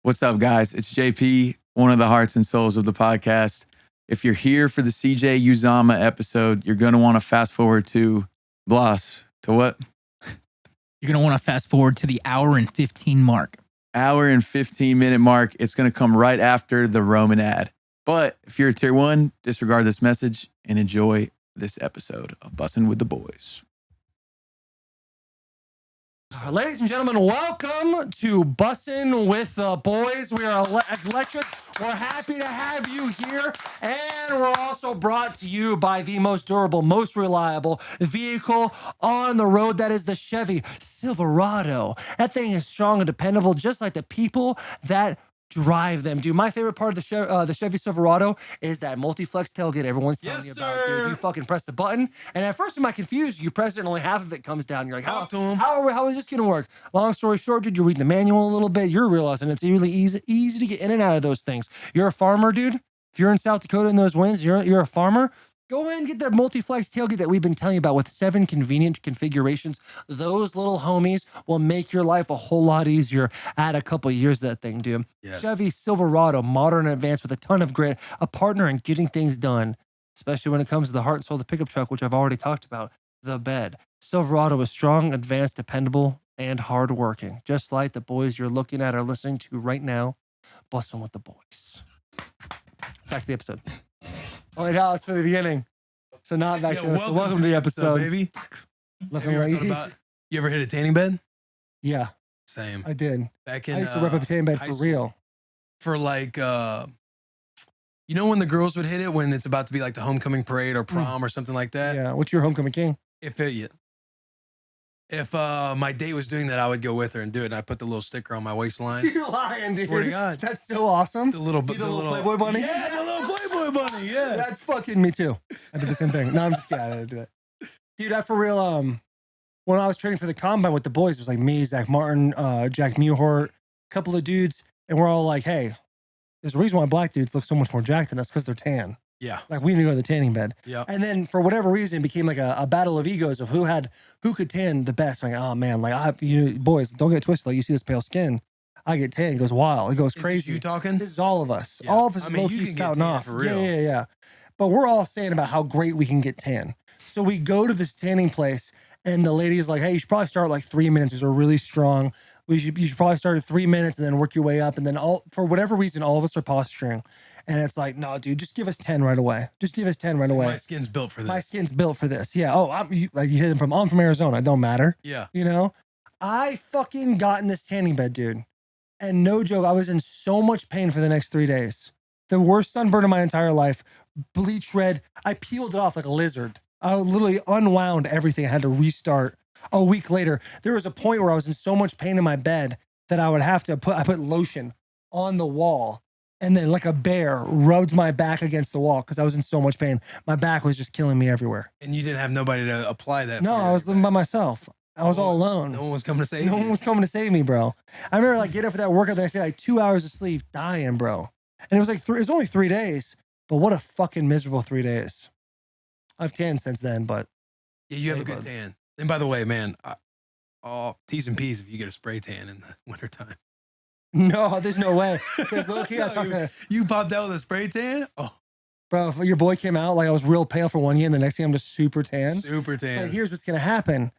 What's up, guys? It's JP, one of the hearts and souls of the podcast. If you're here for the CJ Uzomah episode, you're going to want to fast forward to Blas. To what? You're going to want to fast forward to the hour and 15 mark. Hour and 15-minute mark. It's going to come right after the Roman ad. But if you're a tier one, disregard this message and enjoy this episode of Bussin' with the Boys. Ladies and gentlemen, welcome to Bussin' with the Boys. We are electric. We're happy to have you here. And we're also brought to you by the most durable, most reliable vehicle on the road. That is the Chevy Silverado. That thing is strong and dependable, just like the people that drive them, dude. My favorite part of the Chevy Silverado is that multi-flex tailgate everyone's telling you about, dude. You fucking press the button, and at first you might confuse. You press it, and only half of it comes down. You're like, how is this gonna work? Long story short, dude, you're reading the manual a little bit. You're realizing it's really easy to get in and out of those things. You're a farmer, dude. If you're in South Dakota in those winds, you're a farmer. Go ahead and get that multi-flex tailgate that we've been telling you about with 7 convenient configurations. Those little homies will make your life a whole lot easier. Add a couple of years to that thing, dude. Yes. Chevy Silverado, modern and advanced with a ton of grit, a partner in getting things done, especially when it comes to the heart and soul of the pickup truck, which I've already talked about, the bed. Silverado is strong, advanced, dependable, and hardworking, just like the boys you're looking at or listening to right now. Bussin' with the Boys. Back to the episode. Oh, wait, no, it's for the beginning. So not back to this. So welcome to the episode, baby. You ever hit a tanning bed? Yeah. Same. I did. Back in I used to rep up a tanning bed for real. For like, you know when the girls would hit it when it's about to be like the homecoming parade or prom or something like that? Yeah. What's your homecoming king? If my date was doing that, I would go with her and do it. And I put the little sticker on my waistline. You're lying, dude. Swear to God. That's so awesome. The little Playboy bunny? Yeah, the little Playboy bunny. Yeah. That's fucking me too. I did the same thing. No, I'm just kidding. I didn't do that. Dude, I for real, when I was training for the combine with the boys, it was like me, Zach Martin, Jack Muhort, a couple of dudes. And we're all like, hey, there's a reason why black dudes look so much more jacked than us because they're tan. Yeah. Like we need to go to the tanning bed. Yeah. And then for whatever reason, it became like a battle of egos of who could tan the best. Like, oh man, like boys, don't get twisted. Like you see this pale skin, I get tan. It goes wild. It goes crazy. You talking? This is all of us. Yeah. All of us I mean, is you can get spouting tan off. for real. Yeah. But we're all saying about how great we can get tan. So we go to this tanning place and the lady is like, hey, you should probably start like 3 minutes. These are really strong. You should probably start at 3 minutes and then work your way up. And then for whatever reason, all of us are posturing. And it's like, no, dude, just give us 10 right away. Just give us 10 right away. My skin's built for this. My skin's built for this. Yeah. Oh, you hit him I'm from Arizona. It don't matter. Yeah. You know, I fucking got in this tanning bed, dude. And no joke, I was in so much pain for the next 3 days. The worst sunburn of my entire life. Bleach red. I peeled it off like a lizard. I literally unwound everything. I had to restart. A week later, there was a point where I was in so much pain in my bed that I would have to put lotion on the wall. And then like a bear rubbed my back against the wall because I was in so much pain. My back was just killing me everywhere. And you didn't have nobody to apply that. No, I was living by myself. I was all alone. No one was coming to save you. No one was coming to save me, bro. I remember like getting up for that workout. Then I stayed like 2 hours of sleep, dying, bro. And it was like it was only 3 days, but what a fucking miserable 3 days. I've tanned since then, but yeah, you have a good tan. And by the way, man, T's and P's if you get a spray tan in the wintertime. No, there's no way. Because you popped out with a spray tan? Oh. Bro, if your boy came out, like I was real pale for 1 year, and the next thing I'm just super tan. Super tan. But here's what's going to happen.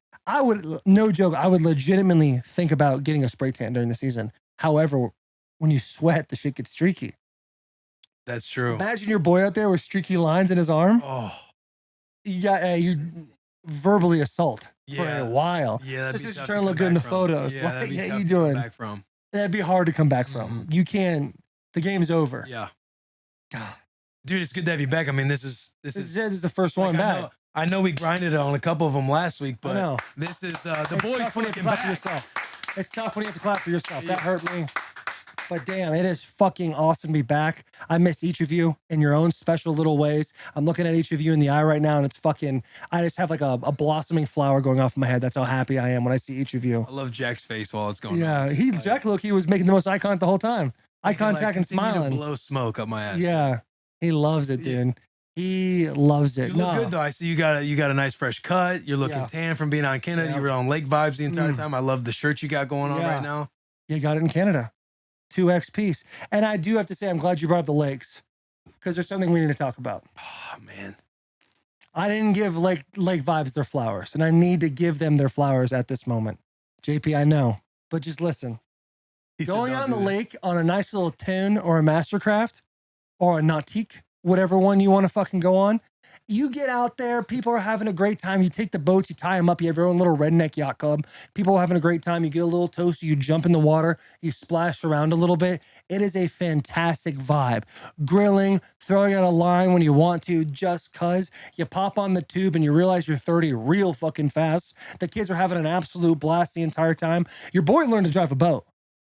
No joke, I would legitimately think about getting a spray tan during the season. However, when you sweat, the shit gets streaky. That's true. Imagine your boy out there with streaky lines in his arm. Oh. You verbally assault for a while. Yeah, just trying to look good in the photos. Yeah, that'd be tough you to doing? come back from. That'd be hard to come back from. You can't. The game's over. Yeah. God, dude, it's good to have you back. I mean, this is the first one back. I know we grinded on a couple of them last week, but this is the it's boys tough when you have to clap for yourself. It's tough when you have to clap for yourself. That hurt me. But damn, it is fucking awesome to be back. I miss each of you in your own special little ways. I'm looking at each of you in the eye right now, and it's fucking, I just have like a blossoming flower going off in my head. That's how happy I am when I see each of you. I love Jack's face while it's going on. Yeah, Jack Loki was making the most eye contact the whole time. Eye contact and smiling. To blow smoke up my ass. Yeah, he loves it, dude. He loves it. You look good though. I see you got a nice fresh cut. You're looking tan from being on Canada. You were on lake vibes the entire time. I love the shirt you got going on right now. You got it in Canada. 2X piece. And I do have to say, I'm glad you brought up the lakes because there's something we need to talk about. Oh man. I didn't give lake vibes their flowers, and I need to give them their flowers at this moment. JP, I know, but just listen. Going on the lake on a nice little tin or a Mastercraft or a Nautique, whatever one you want to fucking go on, you get out there, people are having a great time. You take the boats, you tie them up, you have your own little redneck yacht club. People are having a great time. You get a little toasty, you jump in the water, you splash around a little bit. It is a fantastic vibe. Grilling, throwing out a line when you want to, just cause you pop on the tube and you realize you're 30 real fucking fast. The kids are having an absolute blast the entire time. Your boy learned to drive a boat.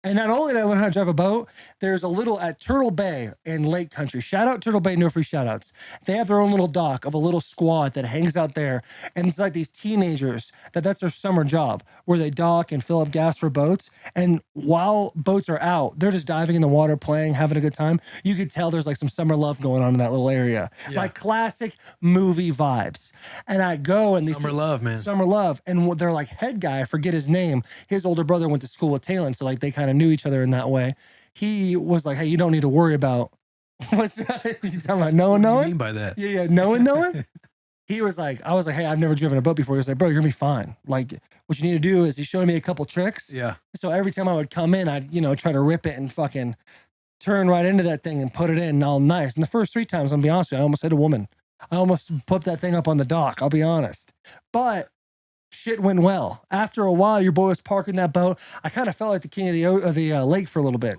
And not only did I learn how to drive a boat, there's a little at Turtle Bay in Lake Country. Shout out Turtle Bay, no free shout outs. They have their own little dock of a little squad that hangs out there. And it's like these teenagers that's their summer job where they dock and fill up gas for boats. And while boats are out, they're just diving in the water, playing, having a good time. You could tell there's like some summer love going on in that little area. Yeah. Like classic movie vibes. And I go and these Summer love, man. Summer love. And they're like head guy, I forget his name. His older brother went to school with Talon. So like they kind of knew each other in that way. He was like, hey, you don't need to worry about what's that? You talking about knowing? What do you mean by that? Yeah, knowing. He was like, I was like, hey, I've never driven a boat before. He was like, bro, you're gonna be fine. Like, what you need to do is he showed me a couple tricks. Yeah. So every time I would come in, I'd, try to rip it and fucking turn right into that thing and put it in all nice. And the first 3 times, I'll be honest with you, I almost hit a woman. I almost put that thing up on the dock. I'll be honest. But shit went well. After a while, your boy was parking that boat. I kind of felt like the king of the lake for a little bit.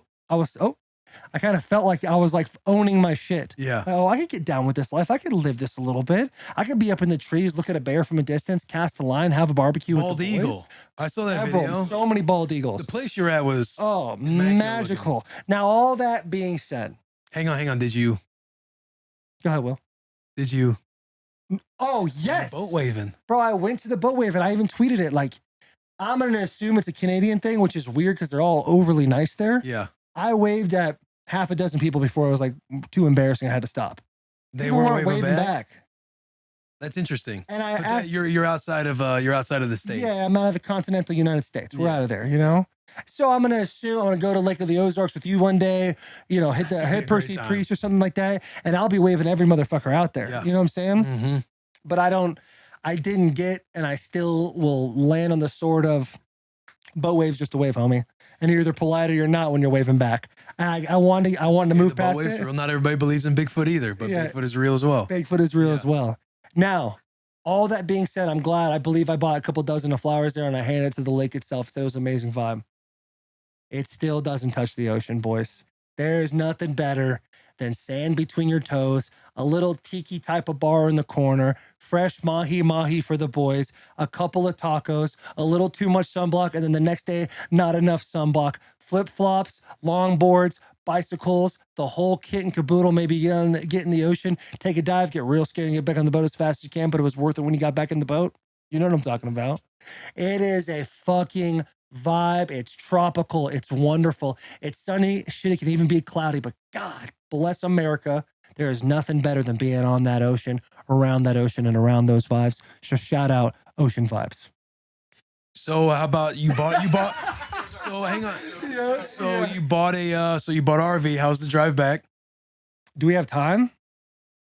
I kind of felt like I was like owning my shit. Yeah. Oh, I could get down with this life. I could live this a little bit. I could be up in the trees, look at a bear from a distance, cast a line, have a barbecue with the boys. Bald eagle. I saw that Several, video. so many bald eagles. The place you're at was magical. looking. Now, all that being said, hang on. Did you? Go ahead, Will. Did you? Oh, yes. Boat waving. Bro, I went to the boat wave and I even tweeted it. Like, I'm going to assume it's a Canadian thing, which is weird because they're all overly nice there. Yeah. I waved at half a dozen people before it was like too embarrassing. I had to stop. They People weren't waving back? back. That's interesting. And I But asked, you're outside of the States. yeah, I'm out of the continental United States. We're Yeah. out of there, So I'm gonna assume I'm gonna go to Lake of the Ozarks with you one day, hit a Percy great time. Priest or something like that, and I'll be waving every motherfucker out there. Yeah. You know what I'm saying? Mm-hmm. But I didn't get, and I still will land on the sword of boat waves just a wave, homie. And you're either polite or you're not when you're waving back. And I wanted to move past it. Real. Not everybody believes in Bigfoot either, but Yeah. Bigfoot is real as well. Bigfoot is real Yeah. as well. Now, all that being said, I'm glad. I believe I bought a couple dozen of flowers there and I handed it to the lake itself. So it was an amazing vibe. It still doesn't touch the ocean, boys. There is nothing better than sand between your toes, a little tiki type of bar in the corner, fresh mahi for the boys, a couple of tacos, a little too much sunblock, and then the next day, not enough sunblock, flip-flops, longboards, bicycles, the whole kit and caboodle, maybe get in the ocean, take a dive, get real scared and get back on the boat as fast as you can, but it was worth it when you got back in the boat. You know what I'm talking about. It is a fucking vibe. It's tropical. It's wonderful. It's sunny. Shit, it can even be cloudy, but God bless America. There is nothing better than being on that ocean, around that ocean, and around those vibes. So shout out ocean vibes. So how about you bought so hang on. You bought RV. How's the drive back? Do we have time?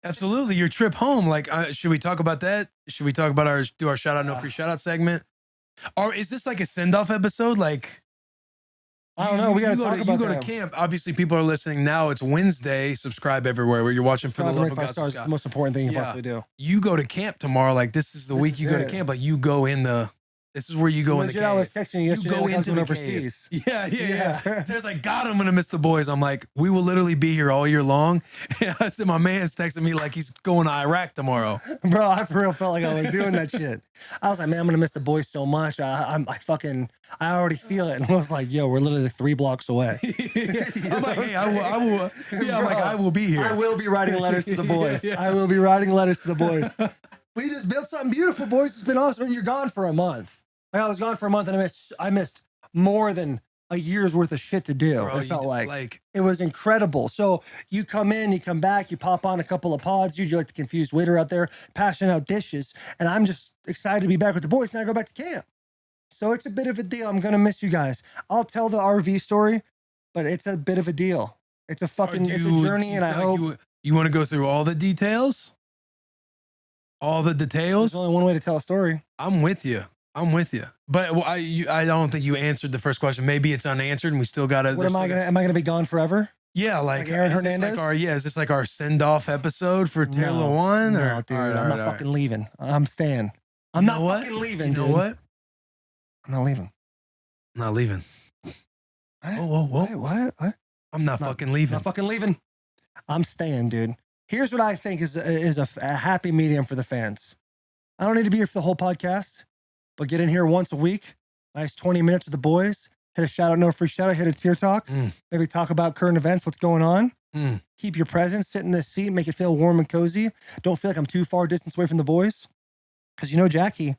Absolutely. Your trip home. Like, should we talk about that? Should we talk about do our shout out, no free shout out segment? Or is this like a send off episode? Like, I don't know. We got to talk about You go to camp. Obviously, people are listening now. It's Wednesday. Subscribe everywhere where you're watching for the love of God. 5 stars is the most important thing you possibly do. You go to camp tomorrow. Like, this is the week you go to camp. Like, you go in the. This is where you go in the cave. I was texting you yesterday. You go into the overseas. cave. Yeah. There's like, God, I'm gonna miss the boys. I'm like, we will literally be here all year long. And I said, my man's texting me like he's going to Iraq tomorrow. Bro, I for real felt like I was doing that shit. I was like, man, I'm gonna miss the boys so much. I already feel it. And I was like, yo, we're literally 3 blocks away. I'm like, hey, I will. Yeah, I'm like, I will be here. I will be writing letters to the boys. I will be writing letters to the boys. We just built something beautiful, boys. It's been awesome. And you're gone for a month. Like, I was gone for a month and I missed more than a year's worth of shit to do. Bro, it felt like it was incredible. So you come in, you come back, you pop on a couple of pods. Dude, you're like the confused waiter out there passing out dishes. And I'm just excited to be back with the boys. Now I go back to camp. So it's a bit of a deal. I'm going to miss you guys. I'll tell the RV story but it's a bit of a deal. It's a Or fucking, do it's a you- journey, you and I feel like hope you want to go through all the details. All the details. there's only one way to tell a story. I'm with you. But I don't think you answered the first question. Maybe it's unanswered, and we still got to. What am I gonna be gone forever? Yeah, Like Aaron is this Hernandez? Is this like our send off episode for Taylor One? No, dude, I'm not fucking leaving. I'm staying. I'm not fucking leaving. You know dude. what? I'm not leaving. I'm not leaving. What? I'm not fucking leaving. Not fucking leaving. I'm staying, dude. Here's what I think is a happy medium for the fans. I don't need to be here for the whole podcast, but get in here once a week. Nice 20 minutes with the boys. Hit a shout out, no free shout out. Hit a tier talk. Maybe talk about current events, what's going on. Keep your presence. Sit in this seat. Make it feel warm and cozy. Don't feel like I'm too far distance away from the boys. Because you know Jackie,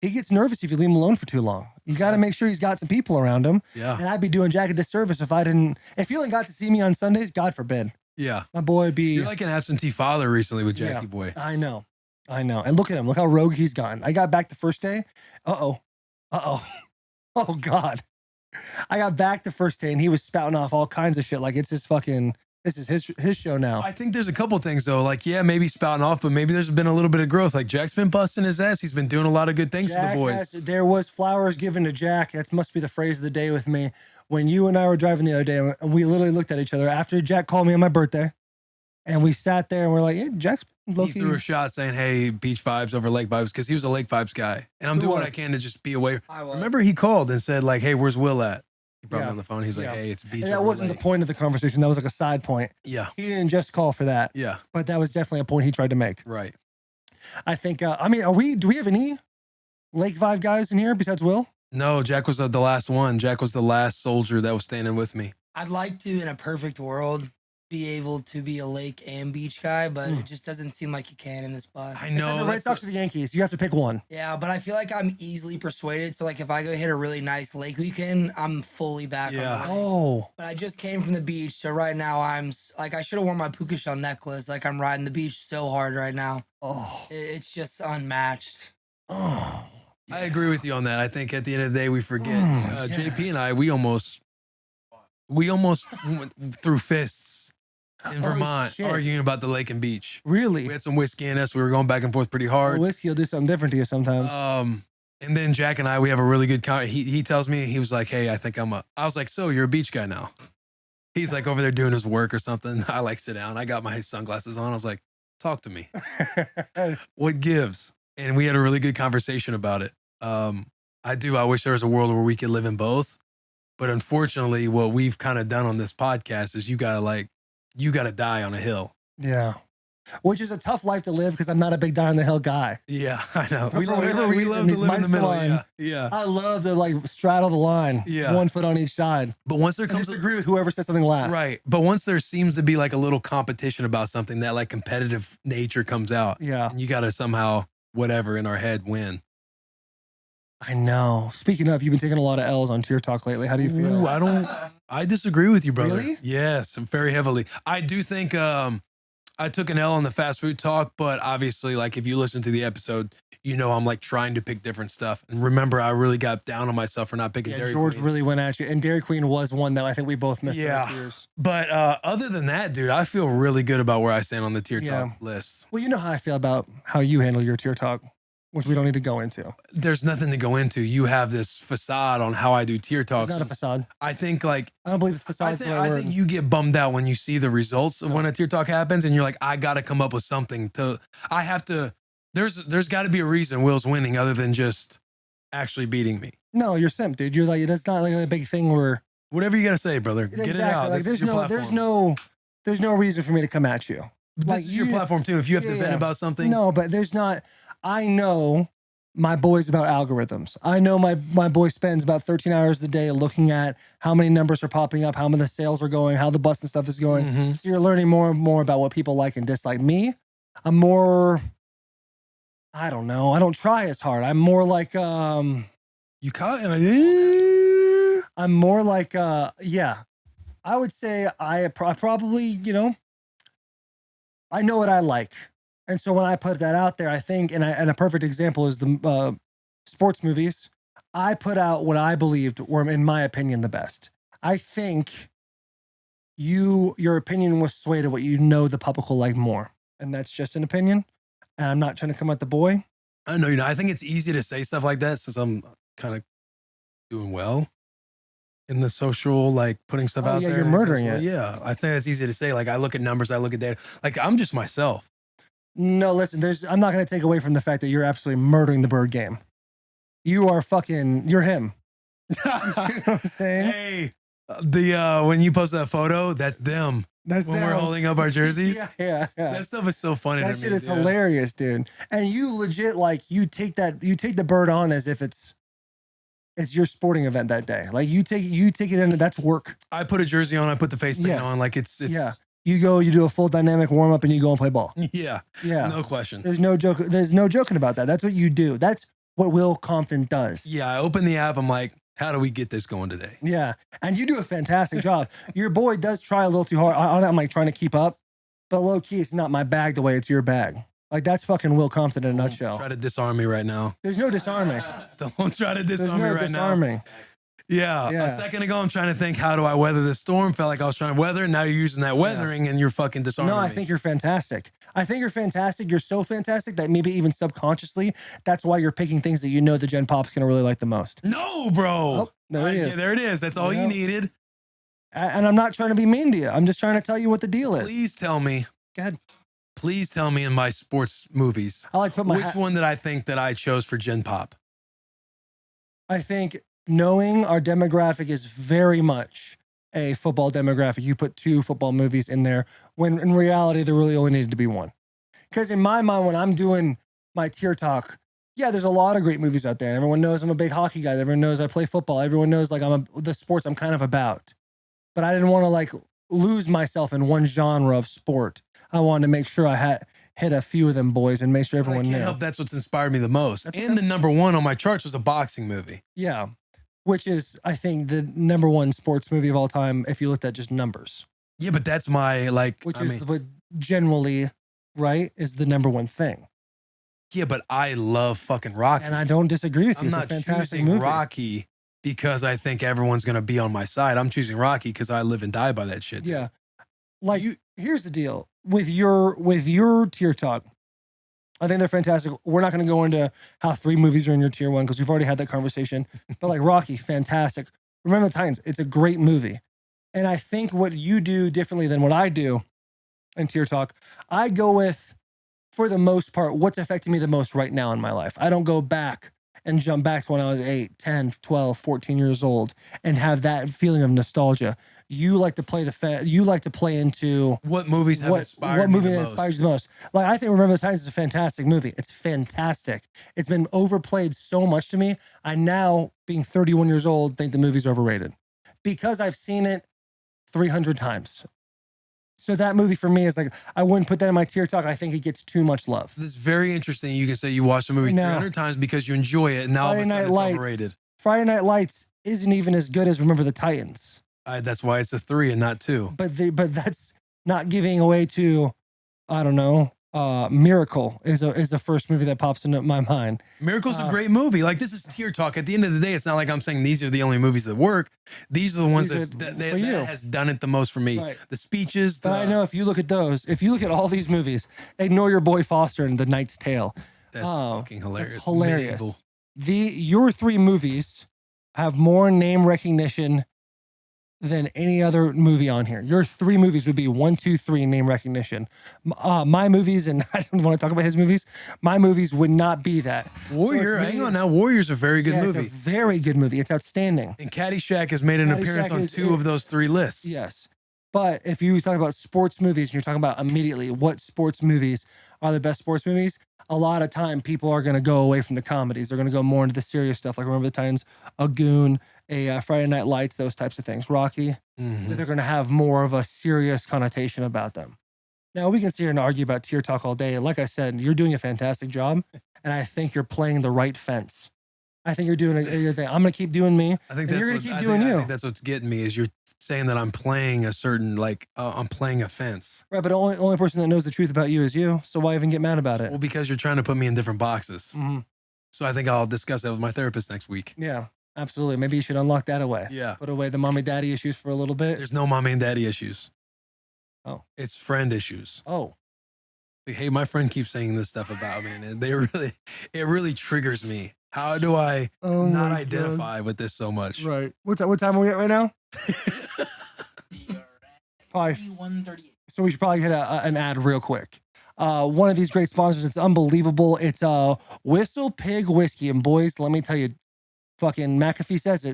he gets nervous if you leave him alone for too long. You got to make sure he's got some people around him. Yeah. And I'd be doing Jack a disservice if you only got to see me on Sundays, God forbid. Yeah. My boy would be. You're like an absentee father recently with Jackie Boy. I know. And look at him. Look how rogue he's gone. I got back the first day. Oh, God. I got back the first day and he was spouting off all kinds of shit. Like it's this is his show now. I think there's a couple things though. Like, yeah, maybe spouting off, but maybe there's been a little bit of growth. Like Jack's been busting his ass. He's been doing a lot of good things for the boys. There was flowers given to Jack. That must be the phrase of the day with me. When you and I were driving the other day, and we literally looked at each other after Jack called me on my birthday, and we sat there and we're like, "Yeah, Jack's low-key." He threw a shot saying, "Hey, beach vibes over lake vibes," because he was a lake vibes guy, and I'm doing what I can to just be away. I was. Remember, he called and said, "Like, hey, where's Will at?" He brought me Yeah. on the phone. He's like, Yeah. "Hey, it's beach." And that over wasn't lake." the point of the conversation. That was like a side point. Yeah, He didn't just call for that, yeah, but that was definitely a point he tried to make. right. I think. Do we have any Lake Vibe guys in here besides Will? No, Jack was the last one. Jack was the last soldier that was standing with me. I'd like to, in a perfect world, be able to be a lake and beach guy, but it just doesn't seem like you can in this bus. I It's like know. the Red that's Sox or the Yankees. You have to pick one. Yeah, but I feel like I'm easily persuaded. So, like, if I go hit a really nice lake weekend, I'm fully back Yeah. on the lake. Oh, But I just came from the beach, so right now like, I should have worn my puka shell necklace. Like, I'm riding the beach so hard right now. It's just unmatched. oh. I agree with you on that. I think at the end of the day, we forget. Yeah. JP and I, we almost went through fists in Vermont shit. arguing about the lake and beach. Really? We had some whiskey in us. We were going back and forth pretty hard. Whiskey will do something different to you sometimes. And then Jack and I, we have a really good he tells me, he was like, "Hey, I think I was like, so you're a beach guy now?" He's like over there doing his work or something. I like sit down. I got my sunglasses on. I was like, "Talk to me. What gives?" And we had a really good conversation about it. I wish there was a world where we could live in both. But unfortunately, what we've kind of done on this podcast is you gotta die on a hill. Yeah. Which is a tough life to live because I'm not a big die on the hill guy. Yeah, I know. For We whatever love reason, to these live in the mics middle. flying. Yeah. I love to like straddle the line. Yeah. 1 foot on each side. But once there I comes disagree with whoever said something last. right. But once there seems to be like a little competition about something, that like competitive nature comes out. Yeah. And you gotta somehow, whatever in our head, win. I know. Speaking of, you've been taking a lot of L's on Tier Talk lately. How do you feel? Ooh, I disagree with you, brother. Really? Yes, very heavily. I do think I took an L on the fast food talk, but obviously, like if you listen to the episode, you know I'm like trying to pick different stuff. And remember, I really got down on myself for not picking Yeah, Dairy George Queen. really went at you. And Dairy Queen was one that I think we both missed in our tiers. But other than that, dude, I feel really good about where I stand on the tier talk list. Well, you know how I feel about how you handle your Tier Talk, which we don't need to go into. There's nothing to go into. You have this facade on how I do tier It's talks. not a facade. I think like I don't believe the facade is the right I word. think you get bummed out when you see the results of when a tier talk happens, and you're like, I got to come up with something to. I have to. There's got to be a reason Will's winning other than just actually beating me. No, you're simp, dude. You're like, it's not like a big thing where Whatever you got to say, brother. Get it out. Like, This is your platform. there's no reason for me to come at you. But like, this is your you- platform too. If you have to Yeah, vent yeah. about something, No, but there's not. I know my boy's about algorithms. I know my boy spends about 13 hours a day looking at how many numbers are popping up, how many the sales are going, how the bus and stuff is going. Mhm. So you're learning more and more about what people like and dislike. Me, I'm more. I don't know. I don't try as hard. I'm more like you caught. I'm more like yeah. I would say I probably, you know, I know what I like. And so when I put that out there, I think, and a perfect example is the sports movies. I put out what I believed were, in my opinion, the best. I think your opinion was swayed to what you know the public will like more. And that's just an opinion. And I'm not trying to come at the boy. I know, I think it's easy to say stuff like that since I'm kind of doing well in the social, like putting stuff out there. You're murdering it. Yeah, I think it's easy to say. Like, I look at numbers, I look at data. Like, I'm just myself. No, listen, I'm not going to take away from the fact that you're absolutely murdering the bird game. You're him. You know what I'm saying? Hey, when you post that photo, that's them. That's when we're holding up our jerseys. Yeah. That stuff is so funny to That me. shit is hilarious, dude. And you legit, like, you take the bird on as if it's your sporting event that day. Like, you take it in, that's work. I put a jersey on, I put the face paint on, like it's yeah. You do a full dynamic warm up and you go and play ball. Yeah. No question. There's no joking about that. That's what you do. That's what Will Compton does. Yeah, I open the app, I'm like, how do we get this going today? Yeah. And you do a fantastic job. Your boy does try a little too hard. I'm like trying to keep up, but low key, it's not my bag the way it's your bag. Like, that's fucking Will Compton in a nutshell. Try to disarm me right now. There's no disarming. Don't try to disarm me right disarming. now. Yeah. A second ago, I'm trying to think, how do I weather this storm? Felt like I was trying to weather. Now you're using that weathering and you're fucking disarming me. No, I think you're fantastic. You're so fantastic that maybe even subconsciously, that's why you're picking things that you know the Gen Pop's going to really like the most. No, bro. Oh, there it is. Yeah, there it is. That's all you needed. And I'm not trying to be mean to you. I'm just trying to tell you what the deal is. Please tell me. Go ahead. Please tell me in my sports movies, I like to put my which one that I think that I chose for Gen Pop. I think knowing our demographic is very much a football demographic. You put 2 football movies in there when in reality there really only needed to be 1. Because in my mind, when I'm doing my tier talk, yeah, there's a lot of great movies out there. And everyone knows I'm a big hockey guy. Everyone knows I play football. Everyone knows like the sports I'm kind of about. But I didn't want to like lose myself in one genre of sport. I wanted to make sure I had hit a few of them boys and make sure everyone knew. I can't help, that's what's inspired me the most. And the number 1 on my charts was a boxing movie. Yeah, which is, I think, the number 1 sports movie of all time if you looked at just numbers. Yeah, but that's my, like... Which is what generally, right, is the number 1 thing. Yeah, but I love fucking Rocky. And I don't disagree with you. I'm not choosing Rocky because I think everyone's going to be on my side. I'm choosing Rocky because I live and die by that shit. Yeah. Like, here's the deal. With your tier talk, I think they're fantastic. We're not going to go into how 3 movies are in your tier 1 because we've already had that conversation. But like Rocky, fantastic. Remember the Titans. It's a great movie. And I think what you do differently than what I do in tier talk, I go with, for the most part, what's affecting me the most right now in my life. I don't go back and jump back to when I was 8, 10, 12, 14 years old and have that feeling of nostalgia. You like to play you like to play into what movies have inspired what movie me the most. Inspires you the most. Like, I think Remember the Titans is a fantastic movie. It's fantastic. It's been overplayed so much to me. I now, being 31 years old, think the movie's overrated because I've seen it 300 times. So that movie for me is like, I wouldn't put that in my tier talk. I think it gets too much love. It's very interesting. You can say you watched the movie 300 times because you enjoy it, and now Friday Night it's Lights, overrated. Friday Night Lights isn't even as good as Remember the Titans. That's why it's a 3 and not 2. But that's not giving away to, I don't know. Miracle is the first movie that pops into my mind. Miracle's a great movie. Like, this is tier talk. At the end of the day, it's not like I'm saying these are the only movies that work. These are the ones that has done it the most for me. Right. The speeches. But I know if you look at all these movies, ignore your boy Foster and The Knight's Tale. That's fucking hilarious. That's hilarious. Your 3 movies have more name recognition than any other movie on here. Your 3 movies would be 1, 2, 3 name recognition. My movies, and I don't want to talk about his movies, my movies would not be that. Warrior, hang on now. Warrior's a very good movie. It's a very good movie. It's outstanding. And Caddyshack has made an appearance on 2 of those 3 lists. Yes. But if you talk about sports movies, and you're talking about immediately what sports movies are the best sports movies, a lot of time people are going to go away from the comedies. They're going to go more into the serious stuff, like Remember the Titans, A Goon, Friday Night Lights, those types of things. Rocky, they're going to have more of a serious connotation about them. Now, we can sit here and argue about tier talk all day. Like I said, you're doing a fantastic job, and I think you're playing the right fence. I think you're doing your thing. I'm going to keep doing me. I think you're going to keep doing you. I think that's what's getting me is you're saying that I'm playing a certain, I'm playing a fence. Right, but the only person that knows the truth about you is you. So why even get mad about it? Well, because you're trying to put me in different boxes. Mm-hmm. So I think I'll discuss that with my therapist next week. Yeah. Absolutely. Maybe you should unlock that away. Yeah. Put away the mommy daddy issues for a little bit. There's no mommy and daddy issues. Oh. It's friend issues. Oh. Like, hey, my friend keeps saying this stuff about me, and it really triggers me. How do I not identify with this so much? Right. What time are we at right now? Probably 1:38. So we should probably hit an ad real quick. One of these great sponsors, it's unbelievable. It's Whistle Pig Whiskey. And boys, let me tell you, fucking McAfee says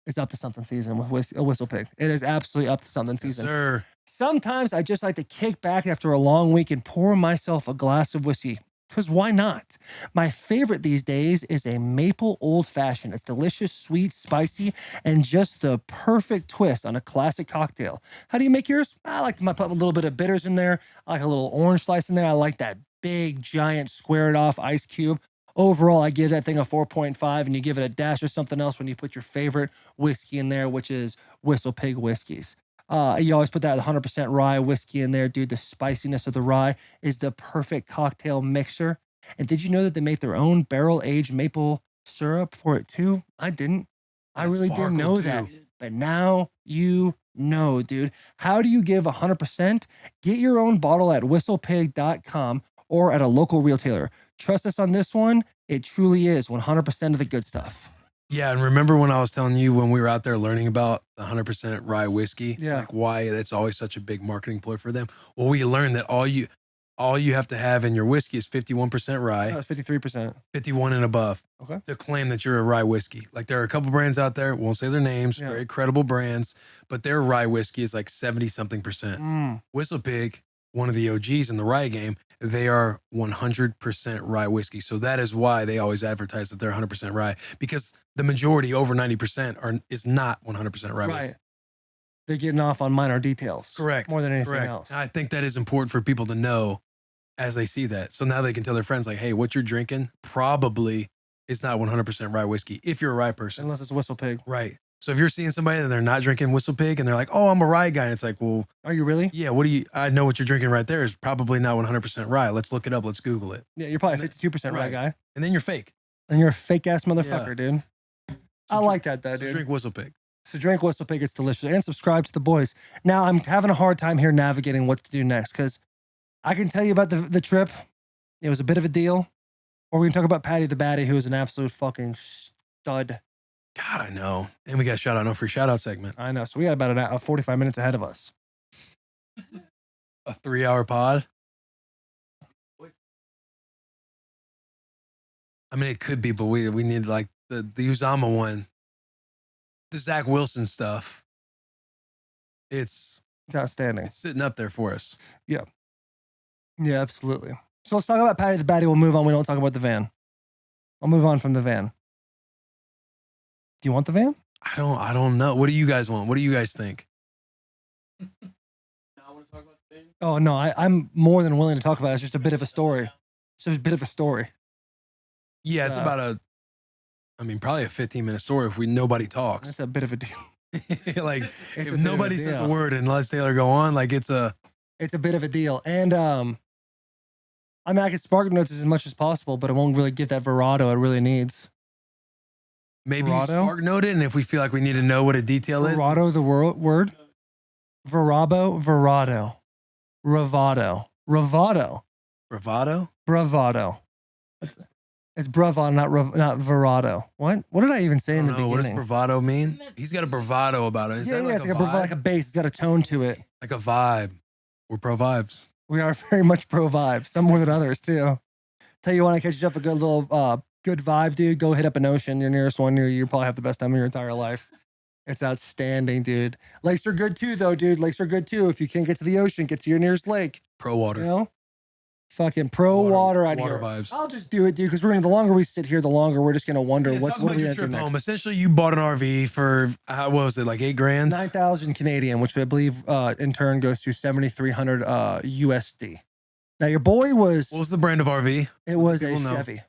it's up to something season with Whistle Pig. It is absolutely up to something season. Yes, sir. Sometimes I just like to kick back after a long week and pour myself a glass of whiskey. Because why not? My favorite these days is a maple old fashioned. It's delicious, sweet, spicy, and just the perfect twist on a classic cocktail. How do you make yours? I like to put a little bit of bitters in there. I like a little orange slice in there. I like that big, giant, squared off ice cube. Overall, I give that thing a 4.5, and you give it a dash or something else when you put your favorite whiskey in there, which is Whistle Pig Whiskeys. You always put that 100% rye whiskey in there, dude. The spiciness of the rye is the perfect cocktail mixer. And did you know that they make their own barrel-aged maple syrup for it too? I didn't. I really didn't know that. But now you know, dude. How do you give 100%? Get your own bottle at whistlepig.com or at a local retailer. Trust us on this one. It truly is 100% of the good stuff. Yeah, and remember when I was telling you when we were out there learning about the 100% rye whiskey, like why that's always such a big marketing ploy for them? Well, we learned that all you have to have in your whiskey is 51% rye. That's 53%. 51 and above. Okay. To claim that you're a rye whiskey. Like there are a couple brands out there, won't say their names, very credible brands, but their rye whiskey is like 70-something%. Whistle Pig, one of the OGs in the rye game, they are 100% rye whiskey. So that is why they always advertise that they're 100% rye, because the majority, over 90%, is not 100% rye whiskey. They're getting off on minor details. Correct. More than anything else. I think that is important for people to know as they see that. So now they can tell their friends, like, hey, what you're drinking probably is not 100% rye whiskey if you're a rye person. Unless it's Whistle Pig. Right. So if you're seeing somebody and they're not drinking Whistle Pig and they're like, oh, I'm a rye guy. And it's like, well, are you really? Yeah. I know what you're drinking right there is probably not 100% rye. Let's look it up. Let's Google it. Yeah, you're probably 52% rye guy. And then you're fake. And you're a fake ass motherfucker, dude. I like that though, dude. Drink Whistle Pig. So drink Whistle Pig. It's delicious. And subscribe to the boys. Now I'm having a hard time here navigating what to do next, because I can tell you about the trip. It was a bit of a deal. Or we can talk about Patty the Batty, who is an absolute fucking stud. God, I know. And we got no free shout out segment. I know. So we got about 45 minutes ahead of us. A 3-hour pod. I mean, it could be, but we need like the Uzomah one. The Zach Wilson stuff. It's outstanding. It's sitting up there for us. Yeah. Yeah, absolutely. So let's talk about Patty the Batty. We'll move on. We don't talk about the van. I'll move on from the van. Do you want the van? I don't know. What do you guys want? What do you guys think? Oh, no, I'm more than willing to talk about it. It's just a bit of a story. It's just a bit of a story. Yeah, it's about probably a 15-minute story if nobody talks. It's a bit of a deal. Like, if nobody says a word and lets Taylor go on, like it's a bit of a deal. And I can spark notes as much as possible, but it won't really get that vibrato it really needs. Maybe you spark note it, and if we feel like we need to know what a detail is. Vibrato, the word? Verabo, verado. Ravado. Ravado. Bravado? Bravado. It's bravado, not verado. What did I even say in the beginning? What does bravado mean? He's got a bravado about it. Is that like it's like a bass. It's got a tone to it. Like a vibe. We're pro vibes. We are very much pro vibes. Some more than others, too. Tell you, want to catch yourself a good little good vibe, dude, go hit up an ocean. Your nearest one near you. You'll probably have the best time of your entire life. It's outstanding, dude. Lakes are good, too, though, dude. Lakes are good, too. If you can't get to the ocean, get to your nearest lake. Pro water. You know? Fucking pro water out water here. Vibes. I'll just do it, dude, because the longer we sit here, the longer we're just going to wonder what are we going to do next. Essentially, you bought an RV for, what was it, like $8,000? 9,000 Canadian, which I believe in turn goes to 7,300 USD. Now, your boy was... What was the brand of RV? It was a Chevy.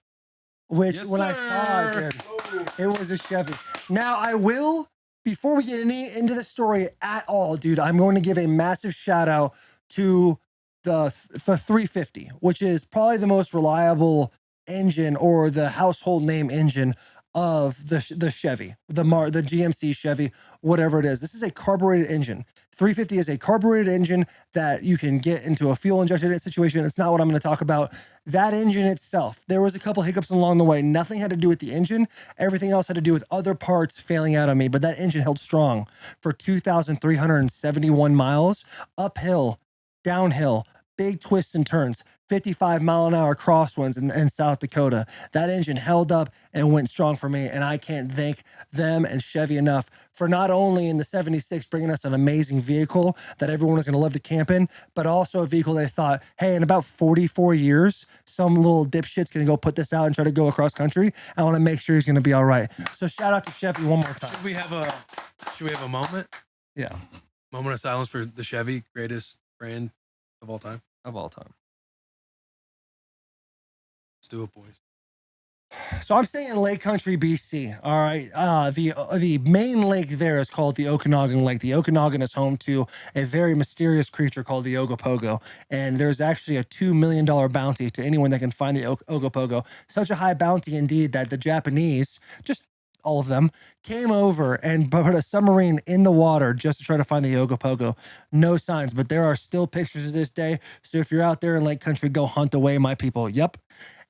Which, when I saw it, dude, it was a Chevy. Now, I will, before we get into the story at all, dude, I'm going to give a massive shout out to the 350, which is probably the most reliable engine or the household name engine of the Chevy, the GMC Chevy, whatever it is. This is a carbureted engine. 350 is a carbureted engine that you can get into a fuel injected situation. It's not what I'm going to talk about. That engine itself, there was a couple hiccups along the way. Nothing had to do with the engine. Everything else had to do with other parts failing out on me. But that engine held strong for 2,371 miles, uphill, downhill, big twists and turns, 55-mile-an-hour crosswinds in South Dakota. That engine held up and went strong for me, and I can't thank them and Chevy enough for not only in the 76 bringing us an amazing vehicle that everyone is going to love to camp in, but also a vehicle they thought, hey, in about 44 years, some little dipshit's going to go put this out and try to go across country. I want to make sure he's going to be all right. So shout out to Chevy one more time. Should we have a moment? Yeah. Moment of silence for the Chevy, greatest brand of all time. Of all time. Let's do it, boys. So I'm staying in Lake Country, BC. All right. The main lake there is called the Okanagan Lake. The Okanagan is home to a very mysterious creature called the Ogopogo. And there's actually a $2 million bounty to anyone that can find the Ogopogo. Such a high bounty indeed that the Japanese, just all of them, came over and put a submarine in the water just to try to find the Ogopogo. No signs, but there are still pictures of this day. So if you're out there in Lake Country, go hunt away, my people. Yep.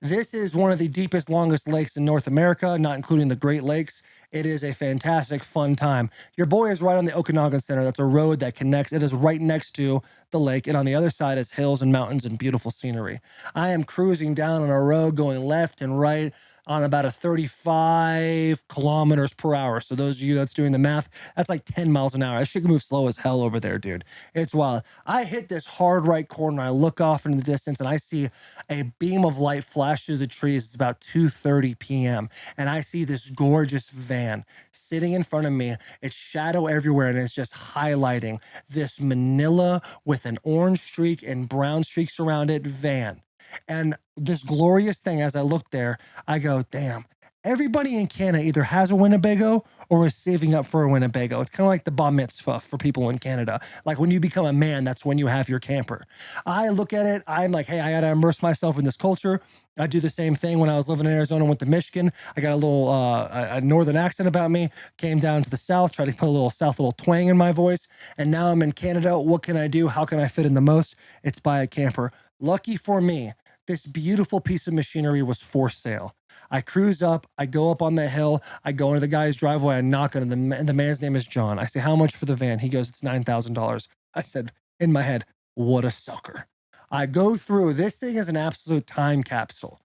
This is one of the deepest, longest lakes in North America, not including the Great Lakes. It is a fantastic, fun time. Your boy is right on the Okanagan Center. That's a road that connects. It is right next to the lake, and on the other side is hills and mountains and beautiful scenery. I am cruising down on a road going left and right on about a 35 kilometers per hour. So those of you that's doing the math, that's like 10 miles an hour. I should move slow as hell over there, dude. It's wild. I hit this hard right corner. I look off into the distance and I see a beam of light flash through the trees. It's about 2:30 p.m. And I see this gorgeous van sitting in front of me. It's shadow everywhere and it's just highlighting this manila with an orange streak and brown streaks around it van. And this glorious thing, as I look there, I go, damn, everybody in Canada either has a Winnebago or is saving up for a Winnebago. It's kind of like the bar mitzvah for people in Canada. Like when you become a man, that's when you have your camper. I look at it, I'm like, hey, I got to immerse myself in this culture. I do the same thing when I was living in Arizona, went to Michigan. I got a little a northern accent about me, came down to the South, tried to put a little South little twang in my voice. And now I'm in Canada. What can I do? How can I fit in the most? It's buy a camper. Lucky for me, this beautiful piece of machinery was for sale. I cruise up, I go up on the hill, I go into the guy's driveway, I knock on it, and the man's name is John. I say, how much for the van? He goes, it's $9,000. I said, in my head, what a sucker. I go through, this thing is an absolute time capsule.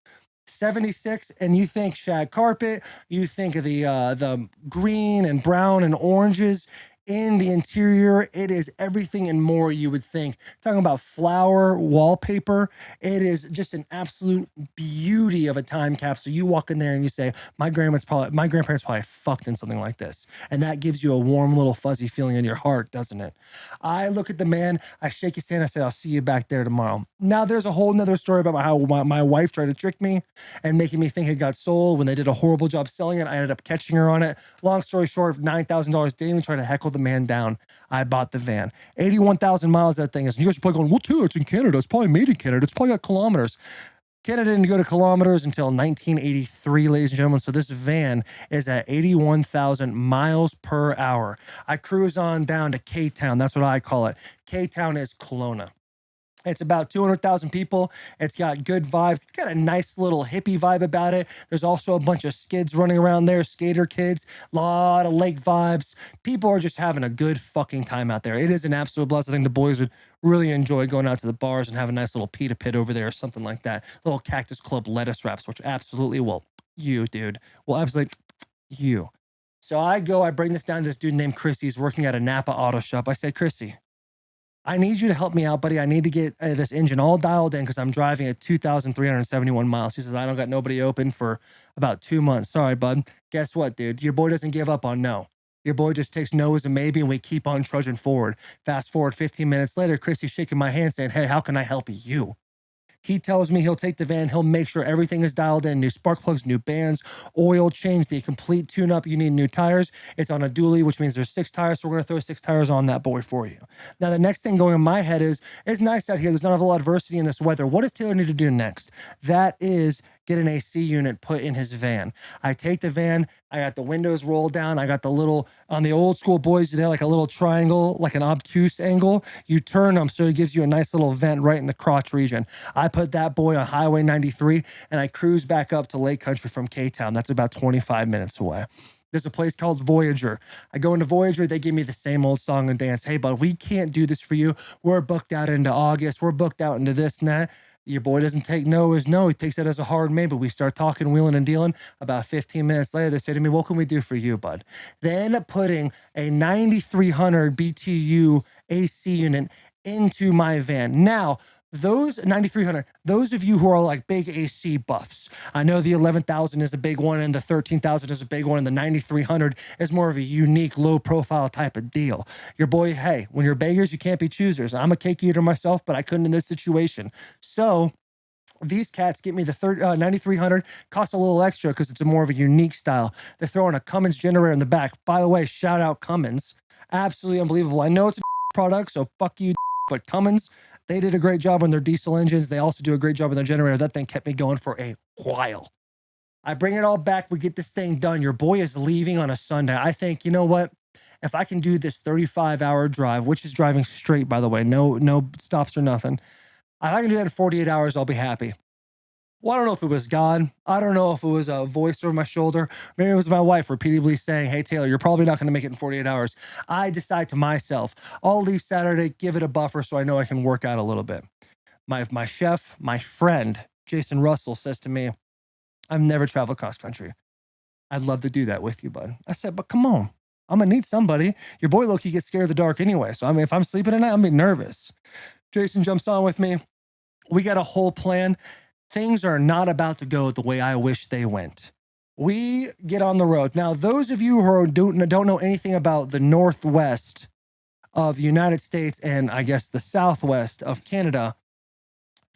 76, and you think shag carpet, you think of the green and brown and oranges. In the interior, it is everything and more you would think. Talking about flower wallpaper, it is just an absolute beauty of a time capsule. You walk in there and you say, my grandparents probably fucked in something like this. And that gives you a warm little fuzzy feeling in your heart, doesn't it? I look at the man, I shake his hand, I say, I'll see you back there tomorrow. Now there's a whole nother story about how my wife tried to trick me and making me think it got sold. When they did a horrible job selling it, I ended up catching her on it. Long story short, $9,000, didn't even try to heckle the man down. I bought the van. 81,000 miles that thing is. And you guys are probably going, well, too, it's in Canada. It's probably made in Canada. It's probably got kilometers. Canada didn't go to kilometers until 1983, ladies and gentlemen. So this van is at 81,000 miles per hour. I cruise on down to K-Town. That's what I call it. K-Town is Kelowna. It's about 200,000 people. It's got good vibes. It's got a nice little hippie vibe about it. There's also a bunch of skids running around there, skater kids, a lot of lake vibes. People are just having a good fucking time out there. It is an absolute blast. I think the boys would really enjoy going out to the bars and have a nice little pita pit over there or something like that. Little Cactus Club lettuce wraps, which absolutely will, you, dude, will absolutely, you. So I bring this down to this dude named Chrissy. He's working at a Napa auto shop. I say, Chrissy, I need you to help me out, buddy. I need to get this engine all dialed in because I'm driving at 2,371 miles. He says, I don't got nobody open for about 2 months. Sorry, bud. Guess what, dude? Your boy doesn't give up on no. Your boy just takes no as a maybe, and we keep on trudging forward. Fast forward 15 minutes later, Chrissy's shaking my hand saying, hey, how can I help you? He tells me he'll take the van. He'll make sure everything is dialed in. New spark plugs, new bands, oil change, the complete tune-up. You need new tires. It's on a dually, which means there's 6 tires. So we're going to throw 6 tires on that boy for you. Now, the next thing going in my head is, it's nice out here. There's not a lot of adversity in this weather. What does Taylor need to do next? That is get an AC unit put in his van. I take the van, I got the windows rolled down, I got the little, on the old school boys, they have like a little triangle, like an obtuse angle. You turn them so it gives you a nice little vent right in the crotch region. I put that boy on Highway 93 and I cruise back up to Lake Country from K-Town. That's about 25 minutes away. There's a place called Voyager. I go into Voyager, they give me the same old song and dance. Hey, bud, we can't do this for you. We're booked out into August. We're booked out into this and that. Your boy doesn't take no as no. He takes that as a hard maybe. We start talking, wheeling and dealing. About 15 minutes later, they say to me, what can we do for you, bud? Then putting a 9300 BTU AC unit into my van. Now, those 9300, those of you who are like big AC buffs, I know the 11,000 is a big one and the 13,000 is a big one and the 9300 is more of a unique low profile type of deal. Your boy, hey, when you're beggars, you can't be choosers. I'm a cake eater myself, but I couldn't in this situation. So these cats get me the 9300, costs a little extra because it's a more of a unique style. They throw in a Cummins generator in the back. By the way, shout out Cummins. Absolutely unbelievable. I know it's a product, so fuck you, but Cummins, they did a great job on their diesel engines. They also do a great job on their generator. That thing kept me going for a while. I bring it all back. We get this thing done. Your boy is leaving on a Sunday. I think, you know what? If I can do this 35-hour drive, which is driving straight, by the way, no stops or nothing. If I can do that in 48 hours, I'll be happy. Well, I don't know if it was God. I don't know if it was a voice over my shoulder. Maybe it was my wife repeatedly saying, hey, Taylor, you're probably not going to make it in 48 hours. I decide to myself, I'll leave Saturday, give it a buffer so I know I can work out a little bit. My chef, my friend, Jason Russell, says to me, I've never traveled cross country. I'd love to do that with you, bud. I said, but come on. I'm going to need somebody. Your boy Loki gets scared of the dark anyway. So, I mean, if I'm sleeping at night, I'm being nervous. Jason jumps on with me. We got a whole plan. Things are not about to go the way I wish they went. We get on the road. Now, those of you who don't know anything about the Northwest of the United States and I guess the Southwest of Canada,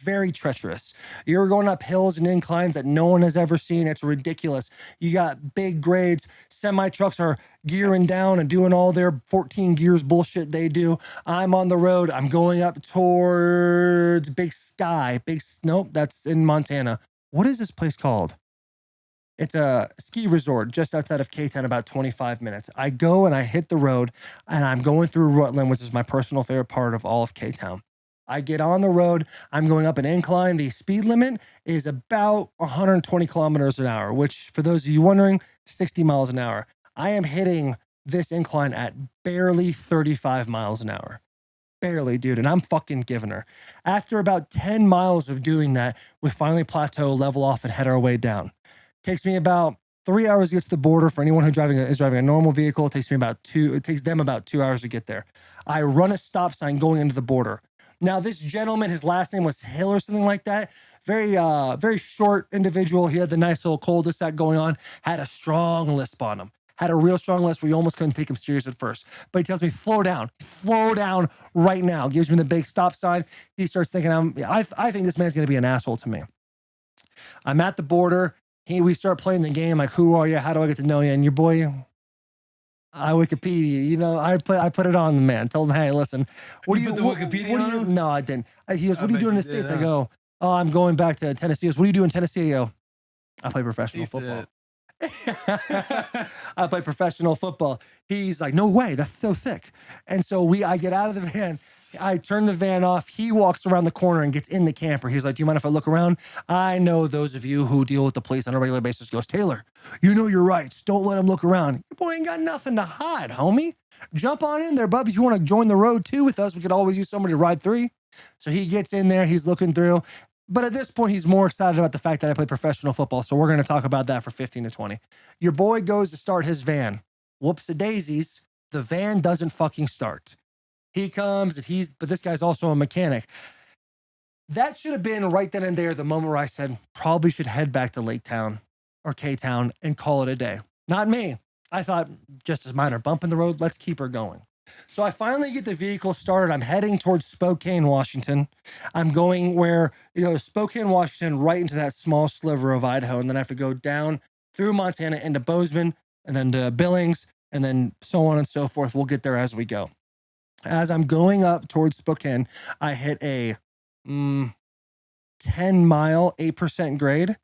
very treacherous. You're going up hills and inclines that no one has ever seen. It's ridiculous. You got big grades. Semi trucks are gearing down and doing all their 14 gears bullshit they do. I'm on the road. I'm going up towards Big Sky. Nope, that's in Montana. What is this place called? It's a ski resort just outside of K-Town, about 25 minutes. I go and I hit the road and I'm going through Rutland, which is my personal favorite part of all of K-Town. I get on the road. I'm going up an incline. The speed limit is about 120 kilometers an hour, which for those of you wondering, 60 miles an hour. I am hitting this incline at barely 35 miles an hour. Barely, dude. And I'm fucking giving her. After about 10 miles of doing that, we finally plateau, level off, and head our way down. Takes me about 3 hours to get to the border. For anyone who is driving a normal vehicle, it takes them about 2 hours to get there. I run a stop sign going into the border. Now, this gentleman, his last name was Hill or something like that. Very short individual. He had the nice little cul-de-sac going on, had a strong lisp on him. Had a real strong list where you almost couldn't take him serious at first. But he tells me, slow down right now. Gives me the big stop sign. He starts thinking, I think this man's going to be an asshole to me. I'm at the border. We start playing the game like, who are you? How do I get to know you? And your boy, I Wikipedia, I put it on the man. Told him, hey, listen, what do you put the Wikipedia on him? No, I didn't. He goes, what are you doing in the States? I go, oh, I'm going back to Tennessee. He goes, what do you do in Tennessee? I go, I play professional football. I play professional football. He's like, no way, that's so thick. And so I get out of the van. I turn the van off. He walks around the corner and gets in the camper. He's like, do you mind if I look around? I know those of you who deal with the police on a regular basis goes, Taylor, you know your rights. Don't let him look around. Your boy ain't got nothing to hide, homie. Jump on in there, bub. If you want to join the road too with us, we could always use somebody to ride through. So he gets in there. He's looking through. But at this point, he's more excited about the fact that I play professional football. So we're going to talk about that for 15 to 20. Your boy goes to start his van. Whoops-a-daisies. The van doesn't fucking start. He comes but this guy's also a mechanic. That should have been right then and there the moment where I said, probably should head back to Lake Town or K-Town and call it a day. Not me. I thought, just as minor bump in the road, let's keep her going. So I finally get the vehicle started. I'm heading towards Spokane, Washington. I'm going where, Spokane, Washington, right into that small sliver of Idaho. And then I have to go down through Montana into Bozeman and then to Billings and then so on and so forth. We'll get there as we go. As I'm going up towards Spokane, I hit a 10-mile, 8% grade.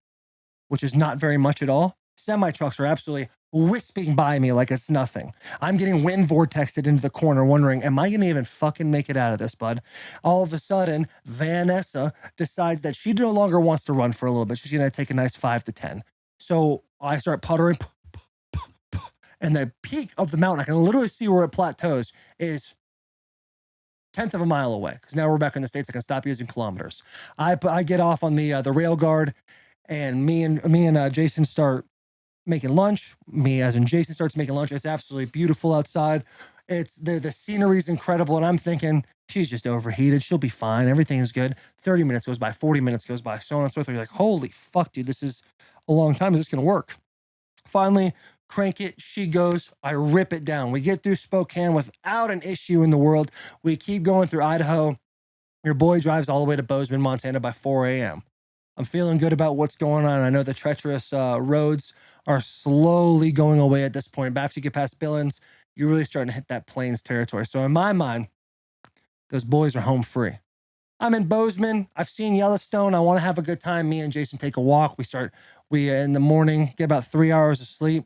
which is not very much at all. Semi trucks are absolutely wisping by me like it's nothing. I'm getting wind vortexed into the corner, wondering, am I going to even fucking make it out of this, bud? All of a sudden, VANessa decides that she no longer wants to run for a little bit. She's going to take a nice 5 to 10. So I start puttering, and the peak of the mountain, I can literally see where it plateaus, is 1/10 of a mile away. Because now we're back in the States, I can stop using kilometers. I get off on the rail guard, and me and Jason start making lunch. Me, as in Jason, starts making lunch. It's absolutely beautiful outside. It's the scenery is incredible, and I'm thinking she's just overheated. She'll be fine. Everything is good. 30 minutes goes by, 40 minutes goes by, so on and so forth. You're like, holy fuck, dude, this is a long time. Is this gonna work? Finally, crank it. She goes. I rip it down. We get through Spokane without an issue in the world. We keep going through Idaho. Your boy drives all the way to Bozeman, Montana by 4 a.m. I'm feeling good about what's going on. I know the treacherous roads are slowly going away at this point. But after you get past Billings, you're really starting to hit that plains territory. So in my mind, those boys are home free. I'm in Bozeman. I've seen Yellowstone. I want to have a good time. Me and Jason take a walk. We in the morning, get about 3 hours of sleep,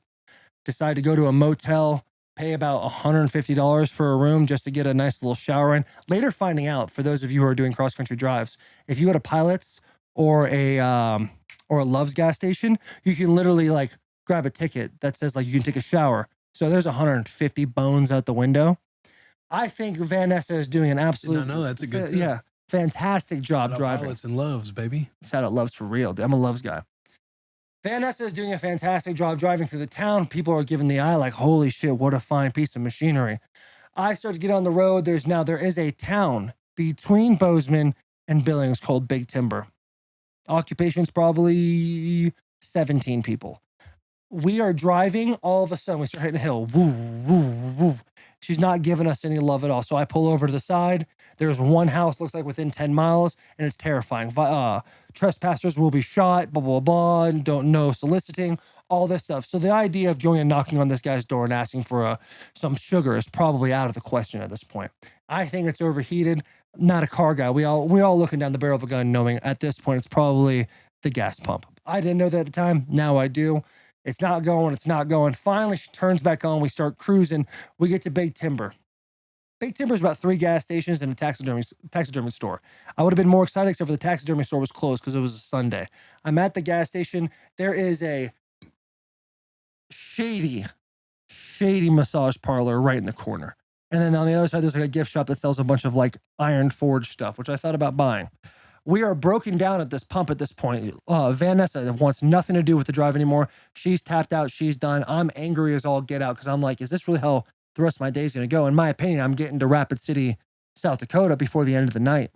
decide to go to a motel, pay about $150 for a room just to get a nice little shower in. Later finding out, for those of you who are doing cross-country drives, if you go to Pilot's or a Love's gas station, you can literally like grab a ticket that says like you can take a shower. So there's 150 bones out the window. I think VANessa is doing an absolute No, that's a good tip. Fantastic job driving. Pilots and Loves, baby. Shout out Loves for real. Dude. I'm a Loves guy. VANessa is doing a fantastic job driving through the town. People are giving the eye like, holy shit, what a fine piece of machinery. I start to get on the road. There is a town between Bozeman and Billings called Big Timber. Occupation's probably 17 people. We are driving. All of a sudden, we start hitting a hill. Woo, woo, woo. She's not giving us any love at all. So I pull over to the side. There's one house, looks like within 10 miles, and it's terrifying. Trespassers will be shot, blah, blah, blah, and don't know soliciting, all this stuff. So the idea of going and knocking on this guy's door and asking for some sugar is probably out of the question at this point. I think it's overheated. Not a car guy. We all looking down the barrel of a gun knowing at this point it's probably the gas pump. I didn't know that at the time. Now I do. It's not going. Finally, she turns back on. We start cruising. We get to Big Timber. Big Timber is about 3 gas stations and a taxidermy store. I would have been more excited except for the taxidermy store was closed because it was a Sunday. I'm at the gas station. There is a shady massage parlor right in the corner. And then on the other side, there's like a gift shop that sells a bunch of like iron forged stuff, which I thought about buying. We are broken down at this pump at this point. VANessa wants nothing to do with the drive anymore. She's tapped out. She's done. I'm angry as all get out because I'm like, is this really how the rest of my day is going to go? In my opinion, I'm getting to Rapid City, South Dakota before the end of the night.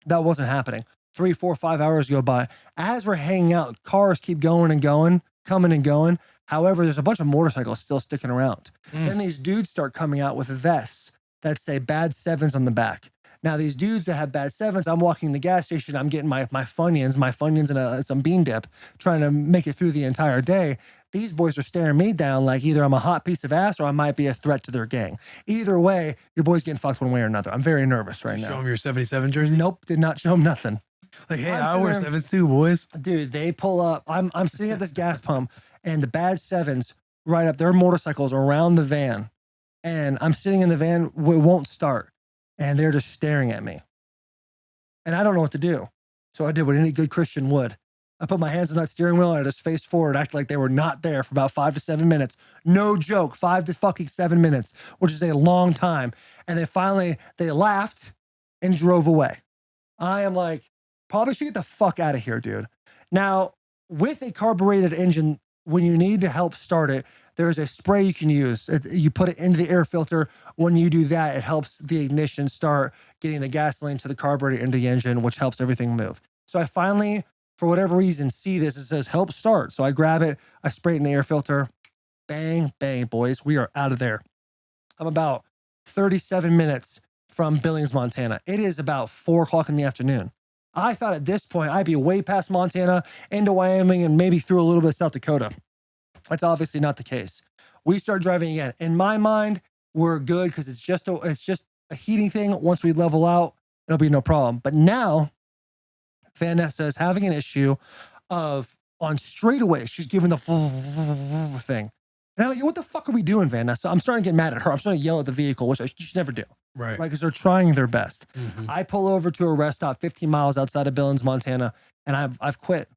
That wasn't happening. 3, 4, 5 hours go by. As we're hanging out, cars keep going and going, coming and going. However, there's a bunch of motorcycles still sticking around. Then these dudes start coming out with vests that say bad 7s on the back. Now, these dudes that have bad 7s, I'm walking in the gas station, I'm getting my Funyuns and some bean dip, trying to make it through the entire day. These boys are staring me down like either I'm a hot piece of ass or I might be a threat to their gang. Either way, your boy's getting fucked one way or another. I'm very nervous right now. Show him your 77 jersey? Nope, did not show him nothing. Like, hey, I wear 7s too, boys. Dude, they pull up. I'm sitting at this gas pump and the bad 7s right up, their motorcycles around the van. And I'm sitting in the van, it won't start. And they're just staring at me. And I don't know what to do. So I did what any good Christian would. I put my hands on that steering wheel and I just faced forward, acted like they were not there for about 5 to 7 minutes. No joke, 5 to fucking 7 minutes, which is a long time. And they laughed and drove away. I am like, probably should get the fuck out of here, dude. Now, with a carbureted engine, when you need to help start it, there's a spray you can use. You put it into the air filter. When you do that, it helps the ignition start getting the gasoline to the carburetor into the engine, which helps everything move. So I finally, for whatever reason, see this. It says help start. So I grab it. I spray it in the air filter. Bang, bang, boys. We are out of there. I'm about 37 minutes from Billings, Montana. It is about 4 o'clock in the afternoon. I thought at this point I'd be way past Montana, into Wyoming, and maybe through a little bit of South Dakota. That's obviously not the case. We start driving again. In my mind, we're good because it's just a heating thing. Once we level out, it'll be no problem. But now, VANessa is having an issue of on straightaway. She's giving the thing. And I'm like, what the fuck are we doing, VANessa? I'm starting to get mad at her. I'm starting to yell at the vehicle, which I should never do. Right. Because they're trying their best. Mhm. I pull over to a rest stop 15 miles outside of Billings, Montana, and I've quit.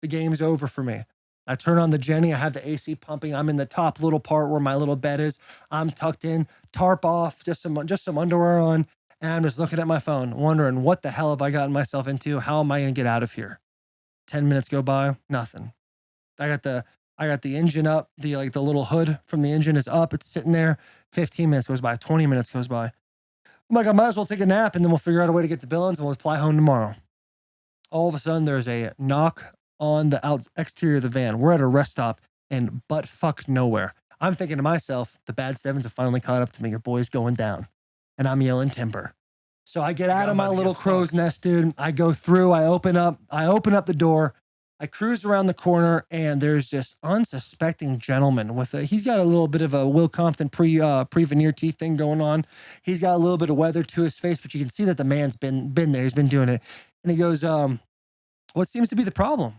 The game's over for me. I turn on the Jenny. I have the AC pumping. I'm in the top little part where my little bed is. I'm tucked in, tarp off, just some underwear on, and I'm just looking at my phone, wondering what the hell have I gotten myself into? How am I going to get out of here? 10 minutes go by, nothing. I got the engine up, the little hood from the engine is up. It's sitting there. 15 minutes goes by, 20 minutes goes by. I'm like, I might as well take a nap and then we'll figure out a way to get to Billings and we'll fly home tomorrow. All of a sudden, there's a knock on the exterior of the van. We're at a rest stop and butt fuck nowhere. I'm thinking to myself, the bad sevens have finally caught up to me. Your boy's going down. And I'm yelling timber. So I get out of my little crow's nest, dude. I go through, I open up the door. I cruise around the corner and there's this unsuspecting gentleman he's got a little bit of a Will Compton pre-veneer teeth thing going on. He's got a little bit of weather to his face, but you can see that the man's been there. He's been doing it. And he goes, what seems to be the problem?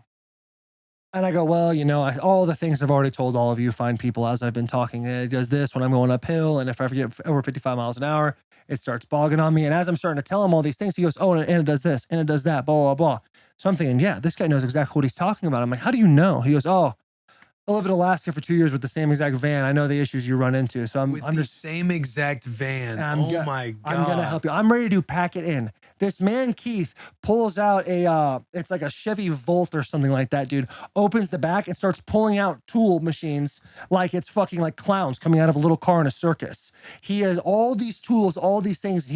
And I go, well, all the things I've already told all of you fine people as I've been talking. It does this when I'm going uphill. And if I get over 55 miles an hour, it starts bogging on me. And as I'm starting to tell him all these things, he goes, oh, and it does this, and it does that, blah, blah, blah. So I'm thinking, yeah, this guy knows exactly what he's talking about. I'm like, how do you know? He goes, oh, I lived in Alaska for 2 years with the same exact van. I know the issues you run into. So I'm just same exact van. My God. I'm going to help you. I'm ready to pack it in. This man, Keith, pulls out it's like a Chevy Volt or something like that, dude. Opens the back and starts pulling out tool machines like it's fucking like clowns coming out of a little car in a circus. He has all these tools, all these things.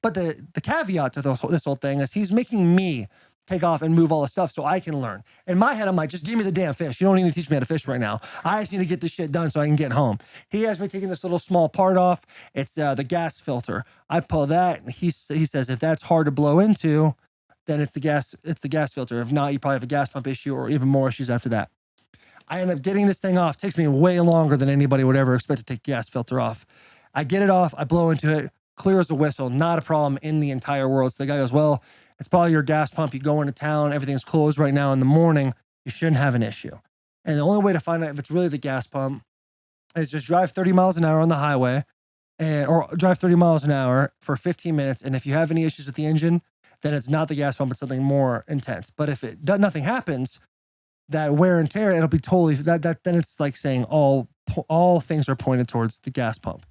But the caveat to this whole thing is he's making me take off and move all the stuff so I can learn. In my head, I'm like, just give me the damn fish. You don't need to teach me how to fish right now. I just need to get this shit done so I can get home. He has me taking this little small part off. It's the gas filter. I pull that, and he says, if that's hard to blow into, then it's the gas filter. If not, you probably have a gas pump issue or even more issues after that. I end up getting this thing off. It takes me way longer than anybody would ever expect to take gas filter off. I get it off. I blow into it. Clear as a whistle. Not a problem in the entire world. So the guy goes, well, it's probably your gas pump. You go into town. Everything's closed right now in the morning. You shouldn't have an issue. And the only way to find out if it's really the gas pump is just drive 30 miles an hour on the highway or drive 30 miles an hour for 15 minutes. And if you have any issues with the engine, then it's not the gas pump. It's something more intense. But if nothing happens, that wear and tear, it'll be totally then it's like saying all things are pointed towards the gas pump.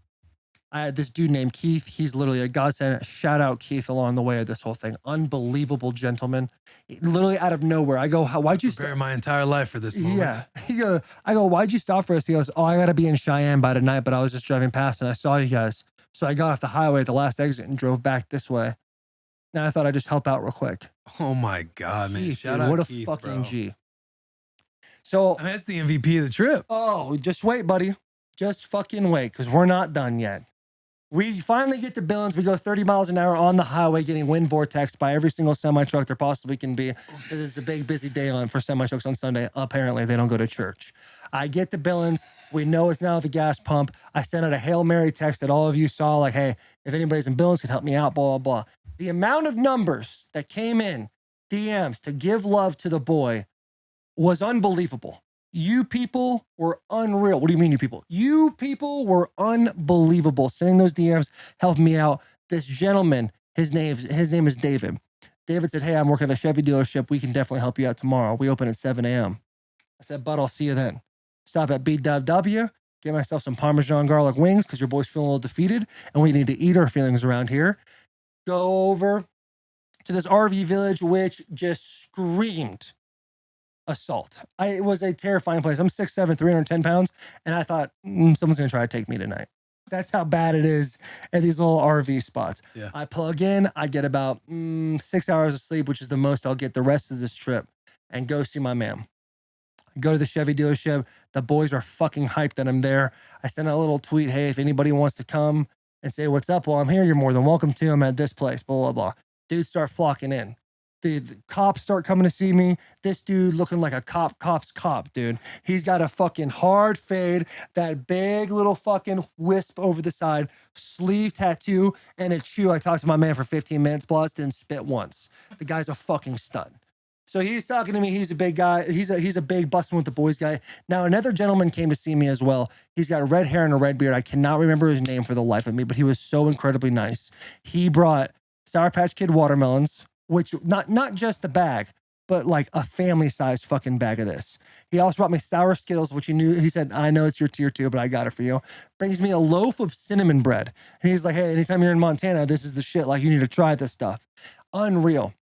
I had this dude named Keith. He's literally a godsend. Shout out Keith along the way of this whole thing. Unbelievable gentleman. Literally out of nowhere. I go, why'd you prepare my entire life for this moment? Yeah. I go, why'd you stop for us? He goes, oh, I got to be in Cheyenne by tonight, but I was just driving past and I saw you guys. So I got off the highway at the last exit and drove back this way. And I thought I'd just help out real quick. Oh my God, man. Keith, Shout dude, out what a Keith, fucking bro. G. So that's the MVP of the trip. Oh, just wait, buddy. Just fucking wait, because we're not done yet. We finally get to Billings. We go 30 miles an hour on the highway, getting wind vortexed by every single semi-truck there possibly can be. This is a big, busy day for semi-trucks on Sunday. Apparently, they don't go to church. I get to Billings. We know it's now the gas pump. I sent out a Hail Mary text that all of you saw, like, hey, if anybody's in Billings, could help me out, blah, blah, blah. The amount of numbers that came in, DMs, to give love to the boy was unbelievable. You people were unreal. What do you mean, you people? You people were unbelievable. Sending those DMs helped me out. This gentleman, his name is David. David said, hey, I'm working at a Chevy dealership. We can definitely help you out tomorrow. We open at 7 a.m. I said, bud, I'll see you then. Stop at BW, get myself some Parmesan garlic wings because your boy's feeling a little defeated and we need to eat our feelings around here. Go over to this RV village, which just screamed assault. It was a terrifying place. I'm 6'7", 310 pounds, and I thought someone's going to try to take me tonight. That's how bad it is at these little RV spots. Yeah. I plug in, I get about 6 hours of sleep, which is the most I'll get the rest of this trip, and go see my man. I go to the Chevy dealership. The boys are fucking hyped that I'm there. I send out a little tweet, hey, if anybody wants to come and say what's up while I'm here, you're more than welcome to. I'm at this place, blah, blah, blah. Dudes start flocking in. The cops start coming to see me. This dude looking like a cop's cop, dude. He's got a fucking hard fade, that big little fucking wisp over the side, sleeve tattoo, and a chew. I talked to my man for 15 minutes plus, didn't spit once. The guy's a fucking stud. So he's talking to me. He's a big guy. He's a big Bussin' with the Boys guy. Now another gentleman came to see me as well. He's got red hair and a red beard. I cannot remember his name for the life of me, but he was so incredibly nice. He brought Sour Patch Kid watermelons, which not just the bag, but like a family sized fucking bag of this. He also brought me sour Skittles, which he said, I know it's your tier 2, but I got it for you. Brings me a loaf of cinnamon bread. And he's like, hey, anytime you're in Montana, this is the shit. Like, you need to try this stuff. Unreal.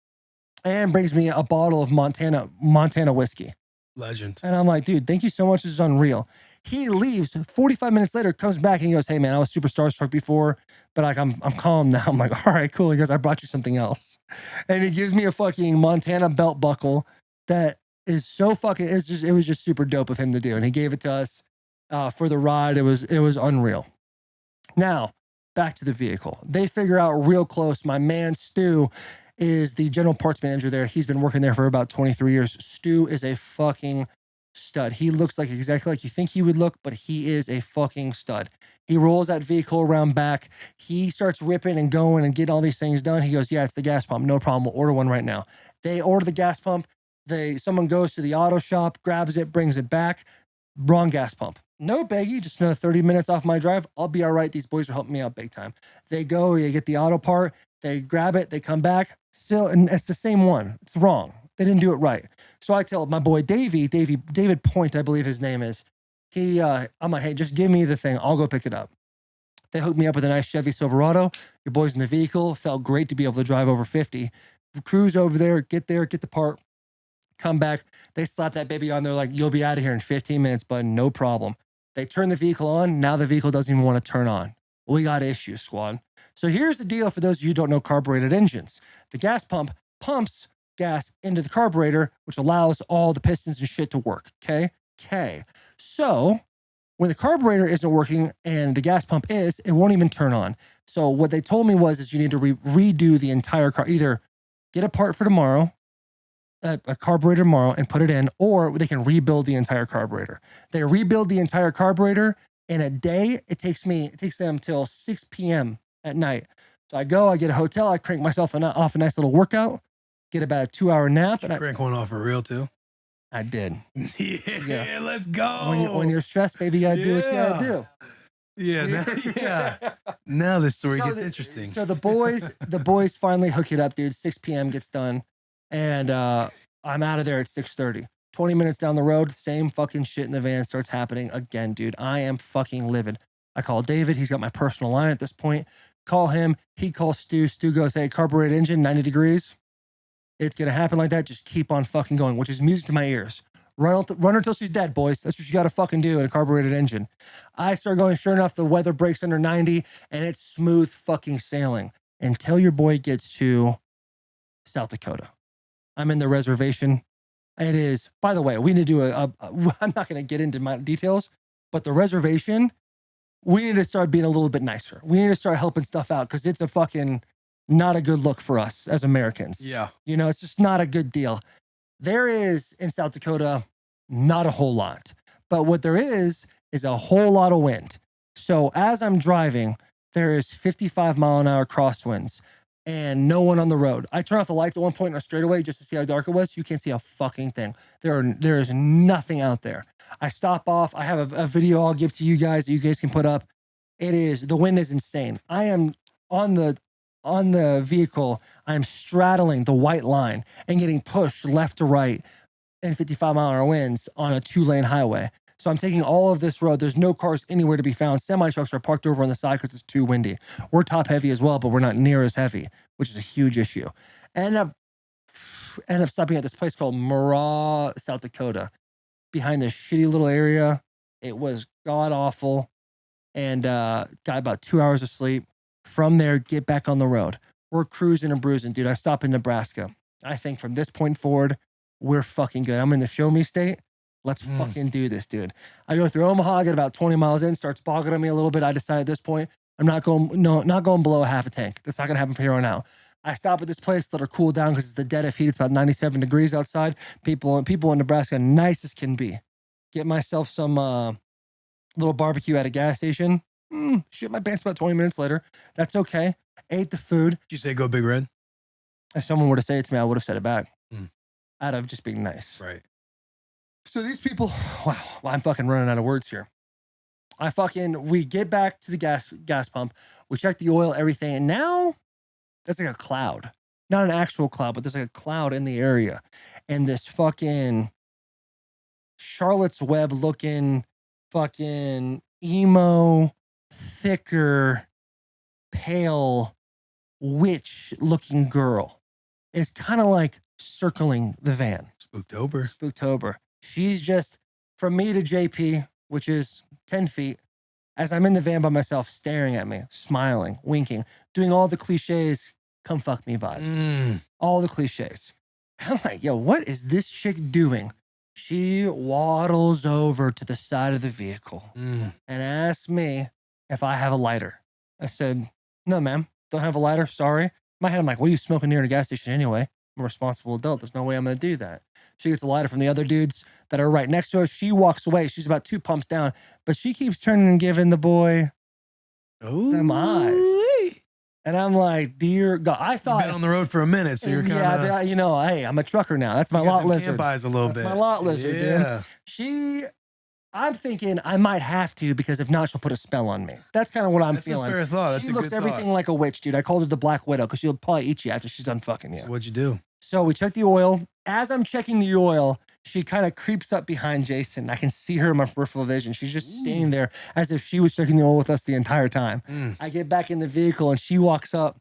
And brings me a bottle of Montana whiskey. Legend. And I'm like, dude, thank you so much. This is unreal. He leaves 45 minutes later, comes back and he goes, hey man, I was super starstruck before, but like I'm calm now. I'm like, all right, cool. He goes, I brought you something else. And he gives me a fucking Montana belt buckle that is so fucking, it was just super dope of him to do. And he gave it to us for the ride. It was unreal. Now, back to the vehicle. They figure out real close. My man, Stu, is the general parts manager there. He's been working there for about 23 years. Stu is a fucking stud. He looks like exactly like you think he would look, but he is a fucking stud. He rolls that vehicle around back. He starts ripping and going and getting all these things done. He goes, yeah, it's the gas pump. No problem. We'll order one right now. They order the gas pump. Someone goes to the auto shop, grabs it, brings it back. Wrong gas pump. No biggie, just another 30 minutes off my drive. I'll be all right. These boys are helping me out big time. They go, they get the auto part, they grab it, they come back, still, and it's the same one. It's wrong. They didn't do it right. So I tell my boy David Point, I believe his name is. I'm like, hey, just give me the thing. I'll go pick it up. They hooked me up with a nice Chevy Silverado. Your boy's in the vehicle. Felt great to be able to drive over 50. Cruise over there, get the part, come back. They slap that baby on. They're like, you'll be out of here in 15 minutes, bud. No problem. They turn the vehicle on. Now the vehicle doesn't even want to turn on. We got issues, squad. So here's the deal for those of you who don't know carbureted engines. The gas pump pumps gas into the carburetor, which allows all the pistons and shit to work. Okay. So when the carburetor isn't working and the gas pump is, it won't even turn on. So what they told me is you need to redo the entire car. Either get a part for tomorrow, a carburetor tomorrow, and put it in, or they can rebuild the entire carburetor. They rebuild the entire carburetor in a day. It takes them till 6 p.m. at night. So I get a hotel, I crank myself off a nice little workout, get about a 2-hour nap. Did you crank one off for real too? I did. Yeah, let's go. When you're stressed, baby, you gotta do what you gotta do. Yeah. Now this story gets interesting. So the boys finally hook it up, dude. 6 p.m. gets done. And I'm out of there at 6:30. 20 minutes down the road, same fucking shit in the van starts happening again, dude. I am fucking livid. I call David. He's got my personal line at this point. Call him. He calls Stu. Stu goes, hey, carbureted engine, 90 degrees. It's going to happen like that. Just keep on fucking going, which is music to my ears. Run her till she's dead, boys. That's what you got to fucking do in a carbureted engine. I start going, sure enough, the weather breaks under 90 and it's smooth fucking sailing until your boy gets to South Dakota. I'm in the reservation. It is, by the way, we need to do I'm not going to get into my details, but the reservation, we need to start being a little bit nicer. We need to start helping stuff out because it's a fucking not a good look for us as Americans. Yeah. You know, it's just not a good deal. There is in South Dakota, not a whole lot, but what there is a whole lot of wind. So as I'm driving, there is 55-mile-an-hour crosswinds and no one on the road. I turn off the lights at one point in a straightaway just to see how dark it was. You can't see a fucking thing. There is nothing out there. I stop off. I have a video I'll give to you guys that you guys can put up. The wind is insane. I am on the vehicle. I'm straddling the white line and getting pushed left to right in 55-mile-an-hour winds on a 2-lane highway. So I'm taking all of this road. There's no cars anywhere to be found. Semi-trucks are parked over on the side because it's too windy. We're top heavy as well, but we're not near as heavy, which is a huge issue. End up stopping at this place called Murrah, South Dakota, behind this shitty little area. It was god awful, and got about 2 hours of sleep. From there, get back on the road. We're cruising and bruising, dude. I stop in Nebraska. I think from this point forward, we're fucking good. I'm in the show me state. Let's fucking do this, dude. I go through Omaha, get about 20 miles in, starts bogging on me a little bit. I decide at this point, I'm not going below a half a tank. That's not going to happen from here on out. I stop at this place, let her cool down because it's the dead of heat. It's about 97 degrees outside. People in Nebraska, nice as can be. Get myself some little barbecue at a gas station. Shit my pants about 20 minutes later. That's okay. Ate the food. Did you say go Big Red? If someone were to say it to me, I would have said it back. out of just being nice. Right. So these people, wow, I'm fucking running out of words here. We get back to the gas pump. We check the oil, everything. And now there's like a cloud, not an actual cloud, but there's like a cloud in the area. And this fucking Charlotte's Web looking fucking emo, thicker, pale, witch looking girl is kind of like circling the van. Spooktober. She's just from me to JP, which is 10 feet, as I'm in the van by myself, staring at me, smiling, winking, doing all the cliches, come fuck me vibes. All the cliches. I'm like, yo, what is this chick doing? She waddles over to the side of the vehicle and asks me if I have a lighter. I said, no, ma'am, don't have a lighter. Sorry. In my head, I'm like, what are you smoking near a gas station anyway? I'm a responsible adult. There's no way I'm going to do that. She gets a lighter from the other dudes that are right next to her. She walks away. She's about 2 pumps down, but she keeps turning and giving the boy them eyes. And I'm like, dear God, I thought. You've been on the road for a minute, so you're kind of. Yeah, you know, hey, I'm a trucker now. That's my lot lizard. Eyes a little bit. My lot lizard, dude. I'm thinking I might have to, because if not, she'll put a spell on me. That's kind of what I'm feeling. That's a fair thought. That's she a looks good everything thought. like a witch, dude. I called her the Black Widow because she'll probably eat you after she's done fucking you. So what'd you do? So we check the oil. As I'm checking the oil, she kind of creeps up behind Jason. I can see her in my peripheral vision. She's just standing there as if she was checking the oil with us the entire time. I get back in the vehicle and she walks up.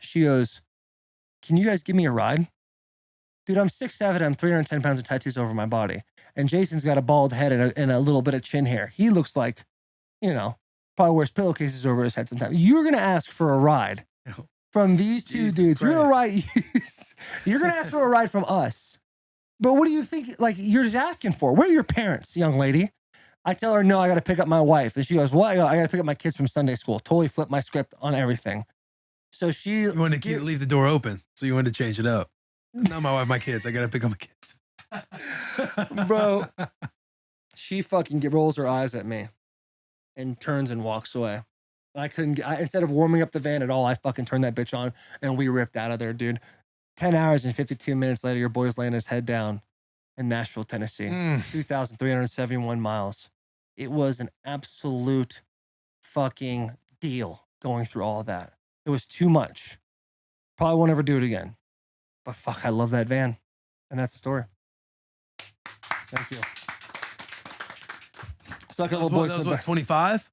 She goes, can you guys give me a ride? Dude, I'm 6'7". I'm 310 pounds of tattoos over my body. And Jason's got a bald head and a little bit of chin hair. He looks like, you know, probably wears pillowcases over his head sometimes. You're going to ask for a ride from these two dudes. You're going to ask for a ride from us. But what do you think, like, you're just asking for? Where are your parents, young lady? I tell her, no, I got to pick up my wife. And she goes, what? I got to pick up my kids from Sunday school. Totally flip my script on everything. So you wanted to leave the door open. So you wanted to change it up. Not my wife, my kids. I got to pick up my kids. Bro, she fucking rolls her eyes at me and turns and walks away. Instead of warming up the van at all, I fucking turned that bitch on and we ripped out of there, dude. 10 hours and 52 minutes later, your boy's laying his head down in Nashville, Tennessee. 2,371 miles. It was an absolute fucking deal going through all of that. It was too much. Probably won't ever do it again. But fuck, I love that van. And that's the story. Thank you. Suck it, little boys. That was what, 25?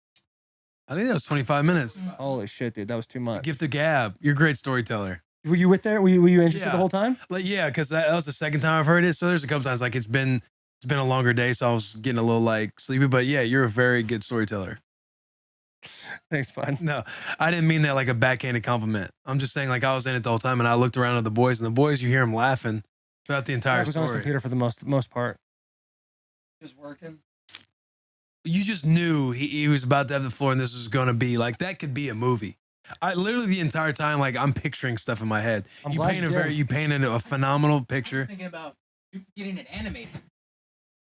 I think that was 25 minutes. Holy shit, dude. That was too much. Gift of gab. You're a great storyteller. Were you with there? Were you interested the whole time? Like, yeah, because that was the second time I've heard it. So there's a couple times like it's been a longer day, so I was getting a little like sleepy. But yeah, you're a very good storyteller. Thanks, bud. No, I didn't mean that like a backhanded compliment. I'm just saying like I was in it the whole time, and I looked around at the boys, and the boys, you hear them laughing throughout the entire I was on his story. computer for the most part. Just working. You just knew he was about to have the floor, and this was going to be like that could be a movie. I literally the entire time like I'm picturing stuff in my head. You painted a phenomenal picture. I was thinking about getting it animated.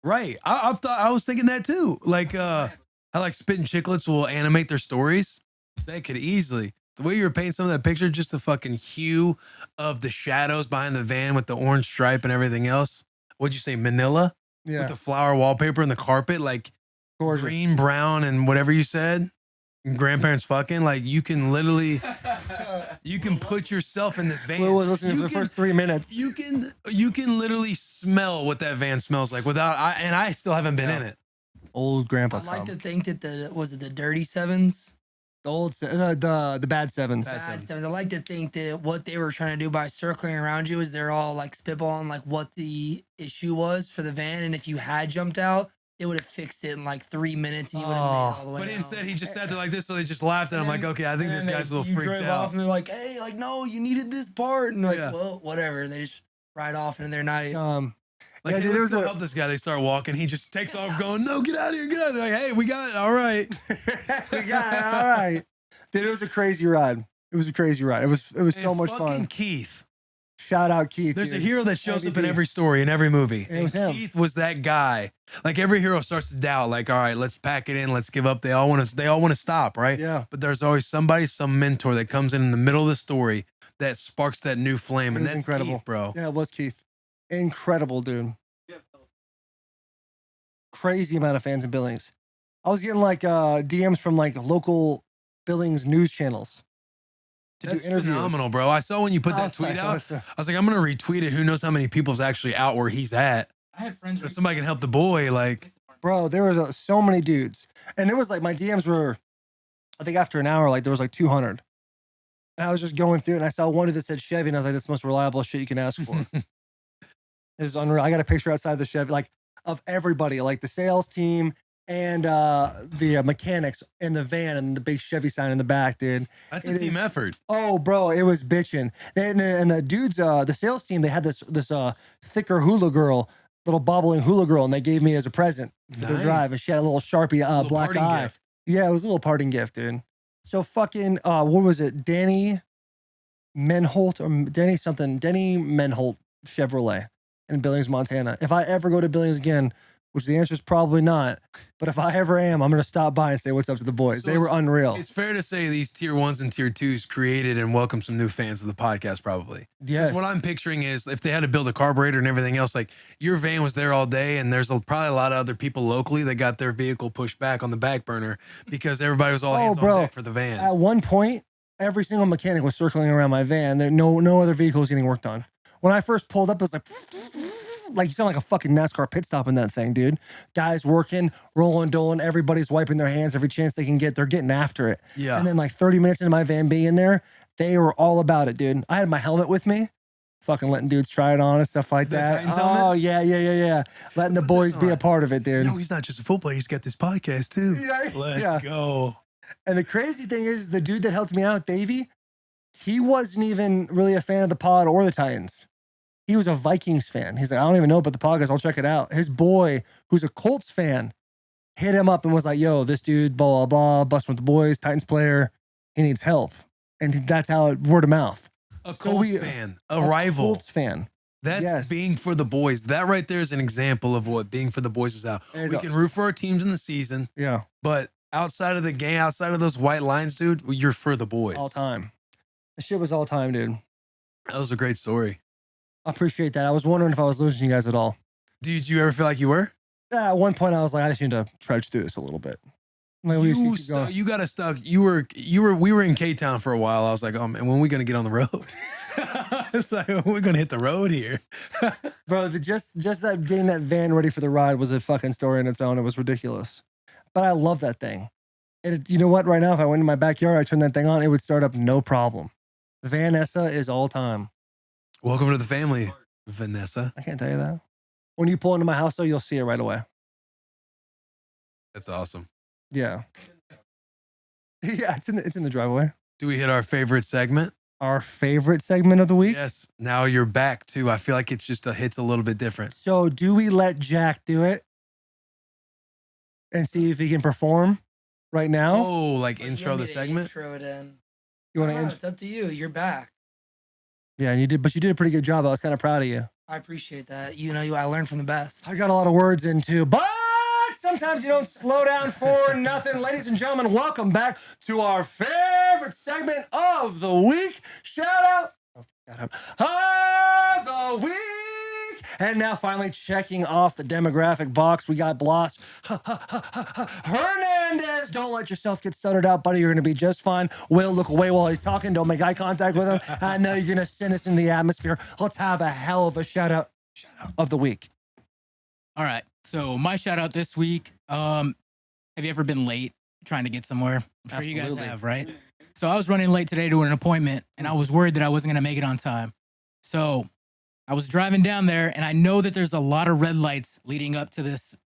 Right. I was thinking that too. Like how like Spit and Chicklets will animate their stories. They could easily. The way you were painting some of that picture, just the fucking hue of the shadows behind the van with the orange stripe and everything else. What'd you say, Manila? Yeah. With the flower wallpaper and the carpet, like gorgeous. Green, brown, and whatever you said. Grandparents fucking, like you can literally you can put yourself in this van. Well, listening for the first 3 minutes. You can literally smell what that van smells like and I still haven't been in it. Old grandpa. I'd like to think that the dirty sevens? The old the bad sevens. Bad sevens. I like to think that what they were trying to do by circling around you is they're all like spitballing like what the issue was for the van, and if you had jumped out, they would have fixed it in like 3 minutes and you would have made it all the way. But down. instead, he just sat there like this, so they just laughed at him. Like, okay, I think this guy's a little freaked out. Off and they're like, hey, like, no, you needed this part. And like, well, whatever. And they just ride off into their night. Like, hey, let's go help this guy. They start walking. He just takes off going, no, get out of here, get out of there. Like, hey, we got it. All right. We got it. All right. Dude, it was a crazy ride. It was a crazy ride. It was so much fun. Keith. Shout out Keith. There's a hero that shows up in every story, in every movie. It was him. Keith was that guy. Like every hero starts to doubt, like, all right, let's pack it in, let's give up. They all want to stop, right? Yeah. But there's always some mentor that comes in the middle of the story that sparks that new flame. And that's incredible. Keith, bro. Yeah, it was Keith. Incredible, dude. Crazy amount of fans in Billings. I was getting like DMs from like local Billings news channels to That's do interviews. phenomenal, bro. I saw when you put I that was tweet like, out. listen. I was like, I'm gonna retweet it. Who knows how many people's actually out where he's at? I had friends. So somebody can help the boy. Like, Bro, there was so many dudes. And it was like my DMs were, I think after an hour, like there was like 200. And I was just going through it and I saw one that said Chevy and I was like, that's the most reliable shit you can ask for. It was unreal. I got a picture outside the Chevy, like of everybody, like the sales team and the mechanics and the van and the big Chevy sign in the back, dude. that's It a team is- effort. Oh, bro, it was bitching. And the dudes, the sales team, they had this thicker hula girl, little bobbling hula girl, and they gave me as a present for the Nice. drive. And she had a little Sharpie Little black parting eye. gift. Yeah, it was a little parting gift, dude. So fucking, what was it? Danny Menholt or Danny Menholt Chevrolet in Billings, Montana. If I ever go to Billings again, which the answer is probably not, but if I ever am, I'm going to stop by and say what's up to the boys. So they were unreal. It's fair to say these tier 1s and tier 2s created and welcomed some new fans of the podcast, probably. 'Cause Yes. What I'm picturing is if they had to build a carburetor and everything else, like your van was there all day, and there's probably a lot of other people locally that got their vehicle pushed back on the back burner because everybody was all hands bro. on deck for the van. At one point, every single mechanic was circling around my van. There, no other vehicle was getting worked on. When I first pulled up, it was like you sound like a fucking NASCAR pit stop in that thing, dude. Guys working, rolling, doling. Everybody's wiping their hands every chance they can get. They're getting after it. Yeah. And then like 30 minutes into my van being in there, they were all about it, dude. I had my helmet with me, fucking letting dudes try it on and stuff like The that. Titans Oh helmet? yeah. Letting the Put boys this be a on. part of it, dude. No, he's not just a football. He's got this podcast too. Yeah, Let's yeah. go. And the crazy thing is, the dude that helped me out, Davey, he wasn't even really a fan of the pod or the Titans. He was a Vikings fan. He's like, I don't even know about the podcast. I'll check it out. His boy, who's a Colts fan, hit him up and was like, yo, this dude, blah, blah, blah, busting with the boys, Titans player. He needs help. And that's how it word of mouth. A So Colts fan, a rival. Colts fan. That's Yes. being for the boys. That right there is an example of what being for the boys is out. It's We a- can root for our teams in the season, Yeah, but outside of the game, outside of those white lines, dude, you're for the boys. all time. The shit was all time, dude. That was a great story. I appreciate that. I was wondering if I was losing you guys at all. Did you ever feel like you were? Yeah, at one point I was like, I just need to trudge through this a little bit. Like, we You, just keep going. you got us stuck. We were in K-Town for a while. I was like, oh man, when are we going to get on the road? It's like, we're going to hit the road here. Bro, just that getting that van ready for the ride was a fucking story in its own. It was ridiculous. But I love that thing. And you know what? Right now, if I went in my backyard, I turned that thing on, it would start up no problem. VANessa is all time. Welcome to the family, VANessa. I can't tell you that. When you pull into my house, though, you'll see it right away. That's awesome. Yeah. Yeah, it's in the driveway. Do we hit our favorite segment? Our favorite segment of the week. Yes. Now you're back too. I feel like it's just hits a little bit different. So, do we let Jack do it and see if he can perform right now? Oh, like But you intro want the me to segment? Intro it in. You want No, to? it's up to you. You're back. Yeah, and you did, but you did a pretty good job. I was kind of proud of you. I appreciate that. You know, I learned from the best. I got a lot of words into, but sometimes you don't slow down for nothing. Ladies and gentlemen, welcome back to our favorite segment of the week. Shout out of the week. And now finally checking off the demographic box, we got Blas Hernandez. Don't let yourself get stuttered out, buddy. You're going to be just fine. Will, look away while he's talking. Don't make eye contact with him. I know you're going to send us in the atmosphere. Let's have a hell of a shout out of the week. All right. So my shout out this week. Have you ever been late trying to get somewhere? I'm sure you guys Absolutely. have, right? So I was running late today to an appointment, and I was worried that I wasn't going to make it on time. So I was driving down there, and I know that there's a lot of red lights leading up to this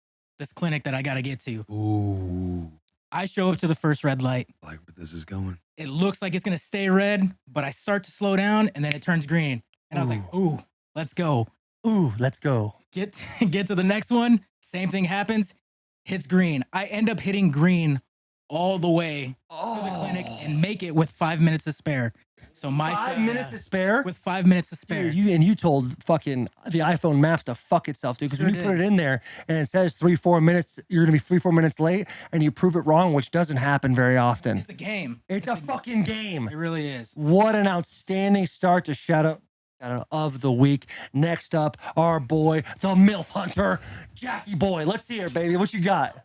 clinic that I got to get to. Ooh, I show up to the first red light. I like where this is going. It looks like it's going to stay red, but I start to slow down, and then it turns green. And I was like, ooh, let's go. Ooh, let's go. Get to the next one. Same thing happens. Hits green. I end up hitting green all the way to the clinic and make it with 5 minutes to spare. So my 5 minutes to spare? with 5 minutes to spare. Dude, you told fucking the iPhone Maps to fuck itself, dude. Because when Sure you put did. it in there and it says 3-4 minutes, you're gonna be 3-4 minutes late, and you prove it wrong, which doesn't happen very often. It's a game. It's a fucking game. It really is. What an outstanding start to Shoutout of the week. Next up, our boy, the MILF Hunter, Jackie Boy. Let's hear it, baby. What you got?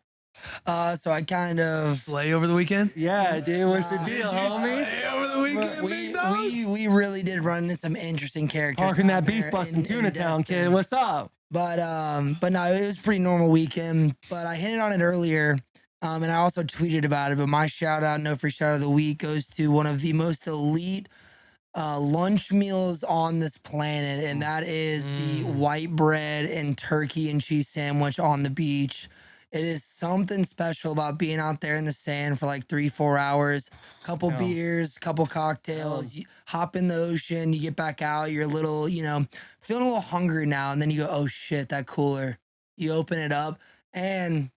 So I kind of Play over the weekend? Yeah, dude. What's the deal, homie? Play over the weekend, big dog? we really did run into some interesting characters. Parking down that beef there bus in Tuna Town, Destin. kid. What's up? But no, it was a pretty normal weekend. But I hinted on it earlier, and I also tweeted about it. But my shout out, no free shout out of the week, goes to one of the most elite lunch meals on this planet, and that is the white bread and turkey and cheese sandwich on the beach. It is something special about being out there in the sand for like 3-4 hours, couple beers, couple cocktails, you hop in the ocean, you get back out, you're a little, feeling a little hungry now. And then you go, oh shit, that cooler. You open it up. And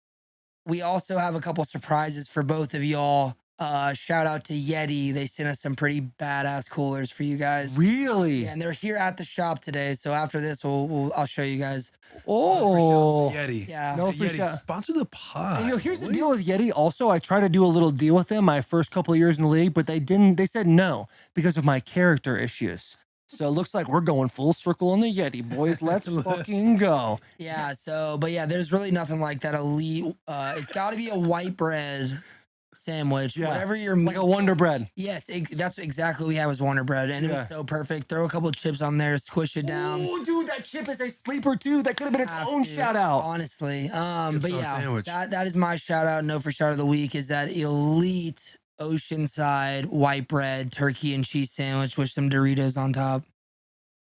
we also have a couple surprises for both of y'all. Shout out to Yeti. They sent us some pretty badass coolers for you guys. Really? Yeah, and they're here at the shop today. So after this, I'll show you guys. Oh. Yeti. Yeah. No free Yeti, shout. sponsor the pod. And, here's the deal with Yeti. Also, I tried to do a little deal with them my first couple of years in the league, but they didn't. They said no because of my character issues. So it looks like we're going full circle on the Yeti, boys. Let's fucking go. Yeah. But yeah, there's really nothing like that elite. It's got to be a white bread sandwich, whatever you're like a Wonder Bread. Yes, that's exactly what we had was Wonder Bread, and it was so perfect. Throw a couple chips on there, squish it down. Oh, dude, that chip is a sleeper too. That could have been its own shout out. Honestly, but yeah, sandwich. that is my shout out. No for shout of the week is that elite oceanside white bread turkey and cheese sandwich with some Doritos on top.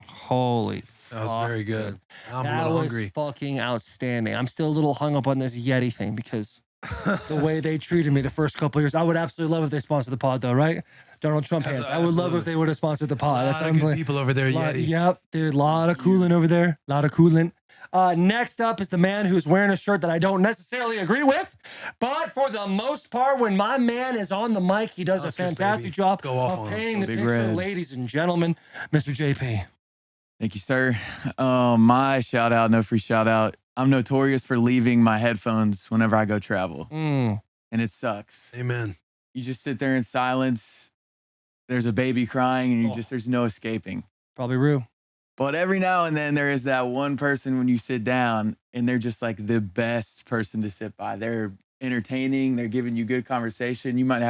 Holy That was very good. I'm a that little was hungry. fucking outstanding. I'm still a little hung up on this Yeti thing because the way they treated me the first couple of years. I would absolutely love if they sponsored the pod, though, right? Donald Trump hands. I would love if they would have sponsored the pod. That's good people over there, Yeti. Yep, dude, a lot of coolant over there. A lot of coolant. Next up is the man who's wearing a shirt that I don't necessarily agree with, but for the most part, when my man is on the mic, he does a fantastic job of painting the picture, ladies and gentlemen. Mr. JP. Thank you, sir. My shout out, no free shout out. I'm notorious for leaving my headphones whenever I go travel, and it sucks. Amen. You just sit there in silence. There's a baby crying, and there's no escaping. Probably Rue. But every now and then there is that one person when you sit down, and they're just like the best person to sit by. They're entertaining. They're giving you good conversation. You might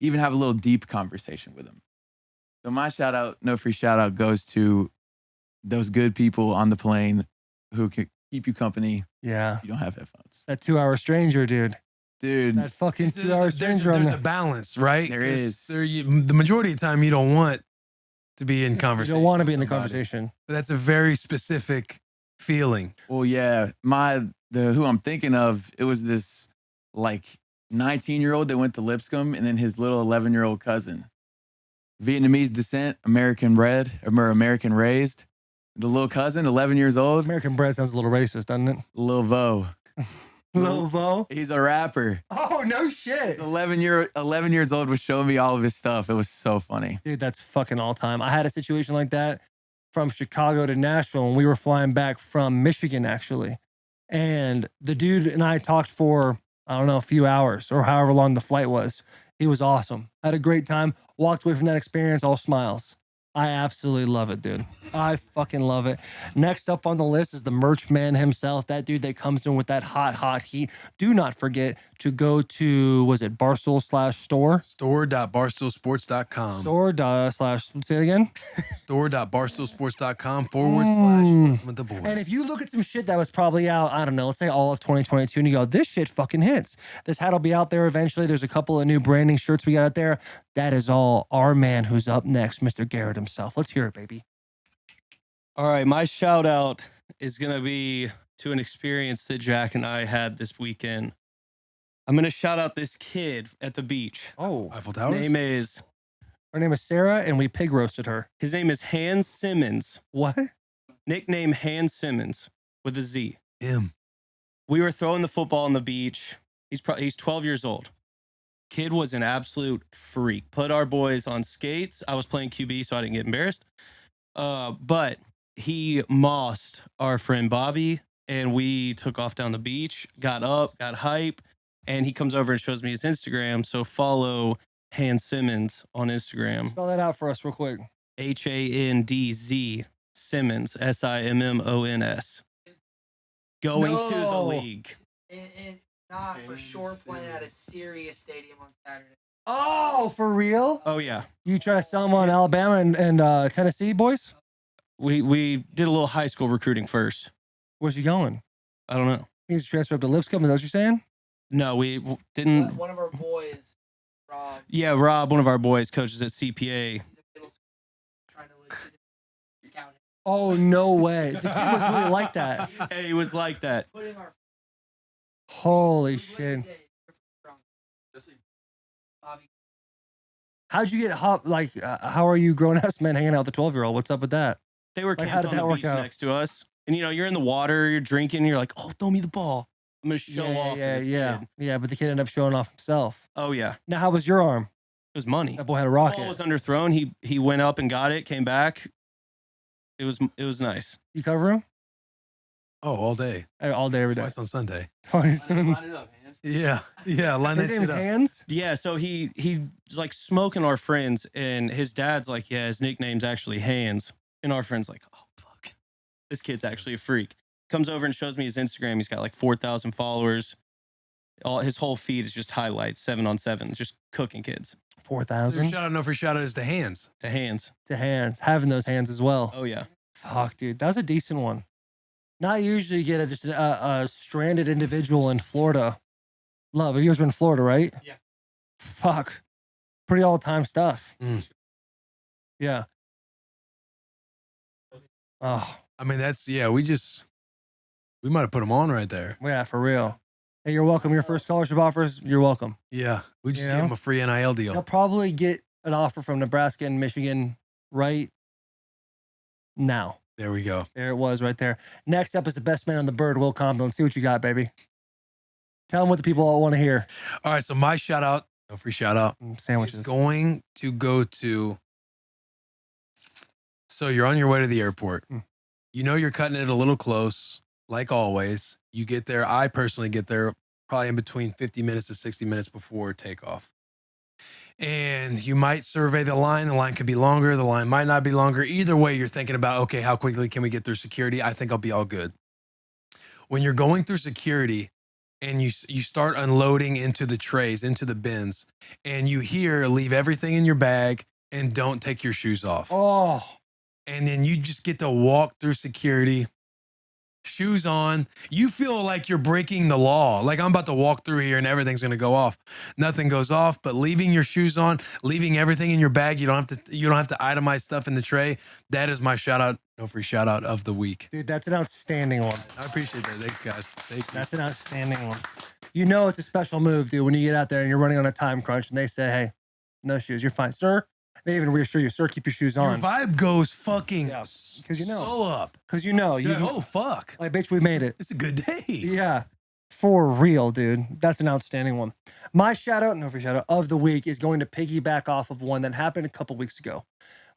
even have a little deep conversation with them. So my shout out, no free shout out, goes to those good people on the plane who can keep you company. Yeah. If you don't have headphones. That 2-hour stranger, dude. That fucking 2-hour stranger. There's a balance, right? There is. The majority of the time, you don't want to be in conversation. You don't want to be in the conversation. But that's a very specific feeling. Well, yeah. Who I'm thinking of, it was this like 19-year-old that went to Lipscomb, and then his little 11-year-old cousin. Vietnamese descent, American bred, or American raised. The little cousin, 11 years old. American bread sounds a little racist, doesn't it? Lil Vo. Lil Vo? He's a rapper. Oh, no shit. He's 11 years old, was showing me all of his stuff. It was so funny. Dude, that's fucking all time. I had a situation like that from Chicago to Nashville when we were flying back from Michigan, actually. And the dude and I talked for, I don't know, a few hours or however long the flight was. He was awesome. Had a great time. Walked away from that experience all smiles. I absolutely love it, dude. I fucking love it. Next up on the list is the merch man himself. That dude that comes in with that hot heat. Do not forget to go to, was it Barstool/store? Store.barstoolsports.com. Say it again. Store.barstoolsports.com/Bussin with the boys. And if you look at some shit that was probably out, I don't know, let's say all of 2022, and you go, this shit fucking hits. This hat will be out there eventually. There's a couple of new branding shirts we got out there. That is all our man who's up next, Mr. Garrett himself. Let's hear it, baby. All right, my shout out is going to be to an experience that Jack and I had this weekend. I'm going to shout out this kid at the beach. Oh, Eiffel His Towers? name is her name is Sarah, and we pig roasted her. His name is Hans Simmons. What? Nickname Hans Simmons with a Z. Him. We were throwing the football on the beach. He's 12 years old. Kid was an absolute freak. Put our boys on skates. I was playing QB, so I didn't get embarrassed. But he mossed our friend Bobby, and we took off down the beach, got up, got hype, and he comes over and shows me his Instagram. So follow Hans Simmons on Instagram. Spell that out for us real quick. Handz Simmons, Simmons. Going to the No. league. And not for sure playing at a serious stadium on Saturday. Oh, for real? Oh yeah. You try to sell them on Alabama and Tennessee, boys? We did a little high school recruiting first. Where's he going? I don't know. He's transferred up to Lipscomb. Is that what you're saying? No, we didn't. One of our boys, Rob, Yeah, Rob, one of our boys, coaches at CPA. he's a middle school trying to legitimately scout him. Oh, no way. The kid was really like that. Hey, he was like that. Putting our Holy shit. Bobby. How'd you get how are you grown-ass men hanging out with the 12-year-old? What's up with that? They were Like, how camped did on that the work beach out? next to us. And, you're in the water, you're drinking, you're like, oh, throw me the ball. I'm going to show off to this kid. Yeah, but the kid ended up showing off himself. Oh, yeah. Now, how was your arm? It was money. That boy had a The rocket. ball was underthrown. He went up and got it, came back. It was nice. You cover him? Oh, all day. All day, every day. Twice on Sunday. His Line it up, hands. Yeah. Line that name is shit up. Hands? Yeah, so he's like smoking our friends, and his dad's like, yeah, his nickname's actually Hands. And our friend's like, oh, fuck. This kid's actually a freak. Comes over and shows me his Instagram. He's got like 4,000 followers. His whole feed is just highlights, 7-on-7s, just cooking kids. So 4,000 shout out, no free shout out is to Hands. To Hands. to Hands. Having those hands as well. Oh, yeah. Fuck, dude. That was a decent one. Not usually you get just a stranded individual in Florida. Love, you guys were in Florida, right? Yeah. Fuck. Pretty all-time stuff. Mm. Yeah. Oh, I mean, we might have put them on right there. yeah, for real. Hey, you're welcome. Your first scholarship offers, you're welcome. Yeah. We just You gave know? them a free NIL deal. You'll probably get an offer from Nebraska and Michigan right now. There we go. There it was right there. Next up is the best man on the bird, Will Compton. See what you got, baby. Tell them what the people all want to hear. All right. So my shout out, no free shout out, Sandwiches. is going to go to. So you're on your way to the airport. Mm. You know you're cutting it a little close, like always. You get there. I personally get there probably in between 50 minutes to 60 minutes before takeoff. And you might survey the line. The line could be longer. The line might not be longer. Either way, you're thinking about, okay, how quickly can we get through security? I think I'll be all good. When you're going through security and you start unloading into the trays, into the bins, and you hear, leave everything in your bag and don't take your shoes off. Oh, And then you just get to walk through security, shoes on. You feel like you're breaking the law. Like I'm about to walk through here and everything's going to go off. Nothing goes off, but leaving your shoes on, leaving everything in your bag. You don't have to itemize stuff in the tray. That is my shout out, no free shout out of the week. dude, that's an outstanding one. I appreciate that. Thanks, guys. Thank you. That's an outstanding one. You know it's a special move, dude, when you get out there and you're running on a time crunch and they say, hey, no shoes, you're fine. Sir, they even reassure you, sir, keep your shoes Your on. vibe goes fucking Yeah, 'cause you know. so up. Because you know. You're like, oh, fuck. Like, bitch, we made it. It's a good day. Yeah, for real, dude. That's an outstanding one. My shout out, no free shout out of the week is going to piggyback off of one that happened a couple weeks ago.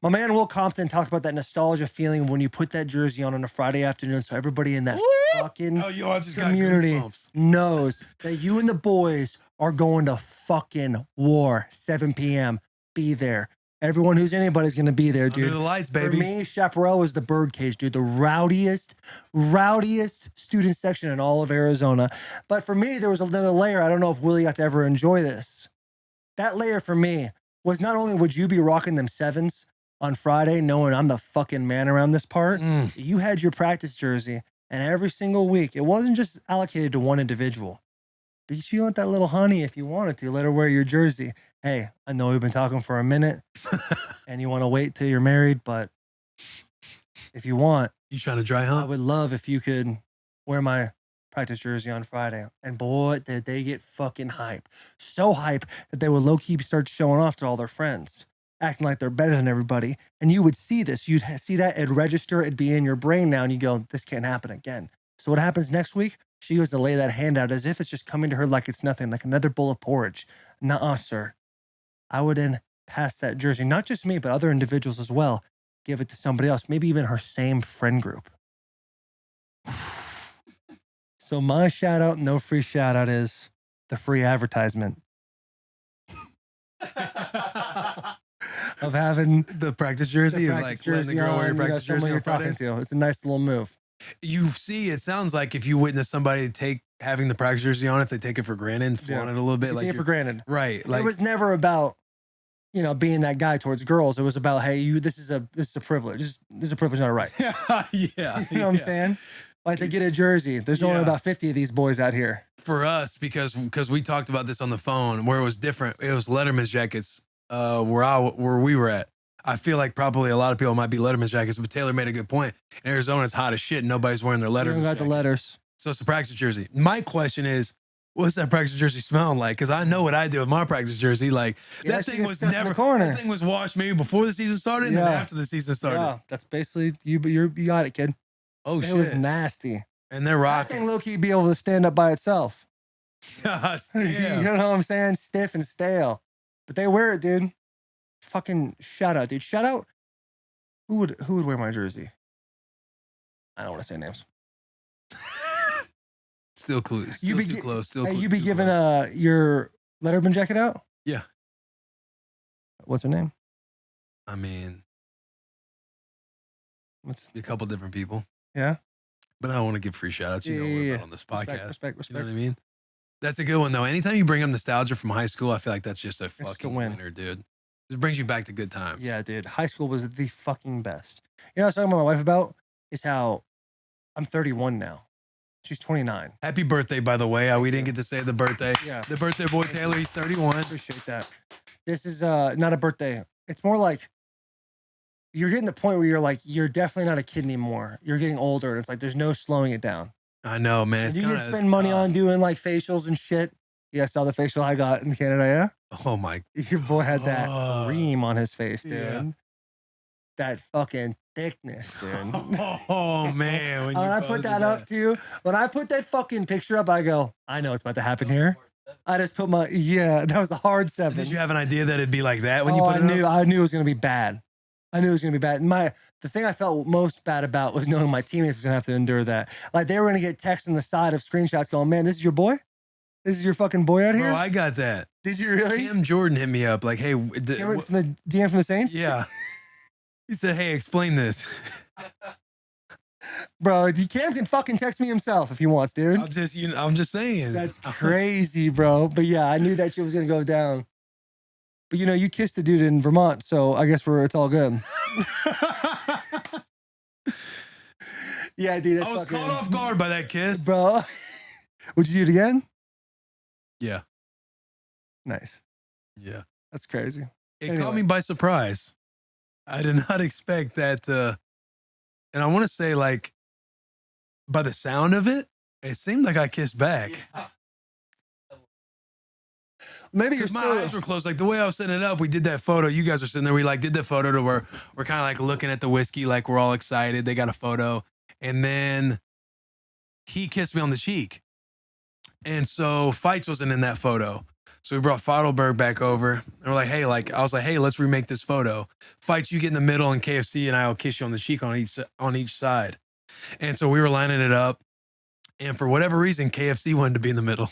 My man Will Compton talked about that nostalgia feeling when you put that jersey on a Friday afternoon, so everybody in that fucking Oh, yo, I just community got goosebumps. knows that you and the boys are going to fucking war. 7 p.m. Be there. Everyone who's anybody's going to be there, dude. Under the lights, For baby. me, Chaparral was the birdcage, dude. The rowdiest student section in all of Arizona. But for me, there was another layer. I don't know if Willie got to ever enjoy this. That layer for me was not only would you be rocking them sevens on Friday, knowing I'm the fucking man around this part, Mm. you had your practice jersey, and every single week, it wasn't just allocated to one individual. But you let that little honey, if you wanted to, let her wear your jersey. Hey, I know we've been talking for a minute and you want to wait till you're married, but if you want, You trying to dry I hump? would love if you could wear my practice jersey on Friday. And boy, did they get fucking hype. So hype that they would low-key start showing off to all their friends, acting like they're better than everybody. And you would see this. You'd see that. It'd register. It'd be in your brain now. And you go, this can't happen again. So what happens next week? She goes to lay that hand out as if it's just coming to her like it's nothing, like another bowl of porridge. Nuh-uh, sir. I would then pass that jersey, not just me, but other individuals as well. Give it to somebody else, maybe even her same friend group. So my shout out, no free shout out, is the free advertisement. of having The practice jersey, the of practice like letting the jersey girl wear your on, practice someone jersey you're on talking Fridays. to. It's a nice little move. You see, it sounds like if you witness somebody having the practice jersey on, if they take it for granted and flaunt it a little bit, You like take it for granted. right, It like was never about, being that guy towards girls. It was about, hey, this is a privilege. This is a privilege, not a right. yeah, You know what I'm saying? Like they get a jersey. There's only Yeah. about 50 of these boys out here. For us, because we talked about this on the phone, where it was different. It was Letterman's jackets, where we were at. I feel like probably a lot of people might be Letterman's jackets, but Taylor made a good point. In Arizona, it's hot as shit. Nobody's wearing their You Letterman's don't got the jacket. letters. So it's a practice jersey. My question is, what's that practice jersey smelling like? Because I know what I did with my practice jersey. Like Yeah, that shit thing gets was stuck in the never. corner. That thing was washed maybe before the season started and then Yeah. after the season started. Yeah, that's basically you. But you got it, kid. Oh It shit! was nasty. And they're That thing rocking. low key be able to stand up by itself. Yeah. You know what I'm saying? Stiff and stale. But they wear it, dude. Fucking shout out, dude. Shout out. Who would wear my jersey? I don't want to say names. Still close. Still too close. Still Hey, close. you be too giving close. your Letterman jacket out? Yeah. What's her name? I mean, What's a couple different people. Yeah. But I don't want to give free shout outs. You know what we're about on this podcast. Respect. You know what I mean? That's a good one though. Anytime you bring up nostalgia from high school, I feel like that's just a just a fucking win. winner, dude. It brings you back to good times. Yeah, dude. High school was the fucking best. You know what I was talking about my wife about? Is how I'm 31 now. She's 29. Happy birthday, by the way. We didn't get to say the birthday. Yeah. The birthday boy Taylor, he's 31. Appreciate that. This is not a birthday. It's more like you're getting the point where you're definitely not a kid anymore. You're getting older, and it's like there's no slowing it down. I know, man. And It's you can kinda spend money tough. on doing like facials and shit. Yeah, I saw the facial I got in Canada. Yeah, Oh my. your boy had that Oh. cream on his face, dude. Yeah. That fucking thickness, dude. Oh man. When I put that up too, when I put that fucking picture up, I go, I know what's about to happen here. I just put that was a hard 7. Did you have an idea that it'd be like that when you put it up? I knew it was gonna be bad. The thing I felt most bad about was knowing my teammates was gonna have to endure that. Like they were gonna get texts on the side of screenshots going, man, this is your boy? This is your fucking boy out here? Bro, I got that. Did you really? Cam Jordan hit me up like, hey, From the DM from the Saints? yeah. He said, hey, explain this. Bro, Cam can fucking text me himself if he wants, dude. I'm just saying. That's crazy, bro. But yeah, I knew that shit was gonna go down. But you kissed the dude in Vermont, so I guess it's all good. Yeah, dude. That's I was caught off guard by that kiss. Bro. Would you do it again? Yeah. Nice. Yeah. That's crazy. It Anyway. caught me by surprise. I did not expect that. And I want to say, like, by the sound of it, it seemed like I kissed back. Maybe you're Because my still. eyes were closed. Like the way I was setting it up, we did that photo. You guys were sitting there. We like did that photo to where we're kind of like looking at the whiskey, like we're all excited. They got a photo. And then he kissed me on the cheek. And so Fights wasn't in that photo. So we brought Feidelberg back over. And we're like, hey, I was like, hey, let's remake this photo. Fights, you get in the middle, and KFC and I will kiss you on the cheek on each side. And so we were lining it up. And for whatever reason, KFC wanted to be in the middle.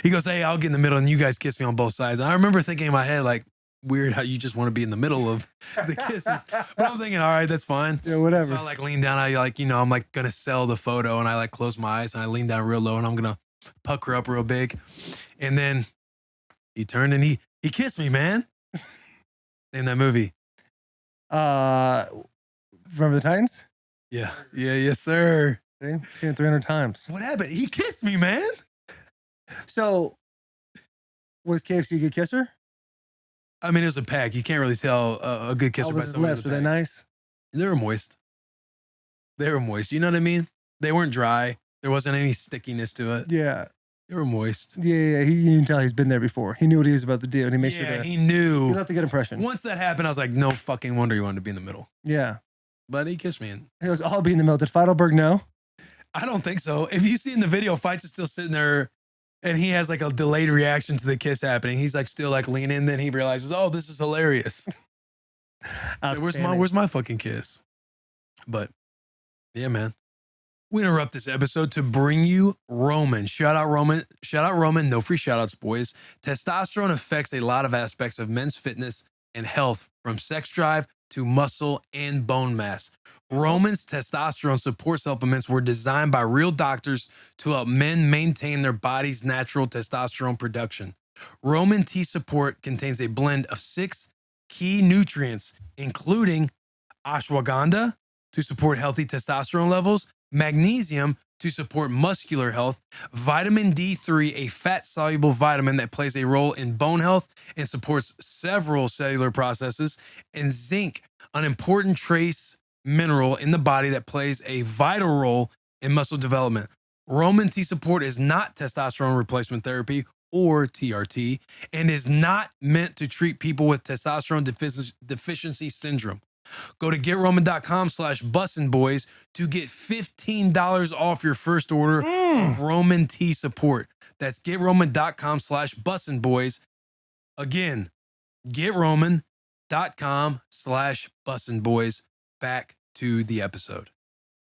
He goes, hey, I'll get in the middle and you guys kiss me on both sides. And I remember thinking in my head, like, weird how you just want to be in the middle of the kisses. But I'm thinking, all right, that's fine. Yeah, whatever. So I like lean down. I like, I'm like going to sell the photo. And I like close my eyes and I lean down real low and I'm going to pucker up real big. And then he turned and he kissed me, man. In that movie. Remember the Titans? Yeah. Yeah. Yes, sir. See? Seen it 300 times. What happened? He kissed me, man. So, was KFC a good kisser? I mean, it was a pack. You can't really tell a good kisser How by was his someone lips? with Were a they pack. nice? They were moist. They were moist. You know what I mean? They weren't dry. There wasn't any stickiness to it. Yeah. They were moist. Yeah. You can tell he's been there before. He knew what he was about to do, and he made sure to. He He knew. left a good impression. Once that happened, I was like, no fucking wonder you wanted to be in the middle. Yeah. But he kissed me. And He goes, I'll be in the middle. Did Feidelberg know? I don't think so. If you see in the video, Fights is still sitting there and he has like a delayed reaction to the kiss happening. He's like still like leaning. Then he realizes, oh, this is hilarious. Like, where's my fucking kiss? But yeah, man. We interrupt this episode to bring you Roman. Shout out Roman. Shout out Roman. No free shout outs, boys. Testosterone affects a lot of aspects of men's fitness and health from sex drive to muscle and bone mass. Roman's testosterone support supplements were designed by real doctors to help men maintain their body's natural testosterone production. Roman T Support contains a blend of 6 key nutrients, including ashwagandha to support healthy testosterone levels, magnesium to support muscular health, vitamin D3, a fat-soluble vitamin that plays a role in bone health and supports several cellular processes, and zinc, an important trace mineral in the body that plays a vital role in muscle development. Roman T Support is not testosterone replacement therapy or TRT and is not meant to treat people with testosterone deficiency syndrome. Go to GetRoman.com/BussinBoys to get $15 off your first order of Roman T Support. That's GetRoman.com/BussinBoys. Again, GetRoman.com/BussinBoys. Back to the episode.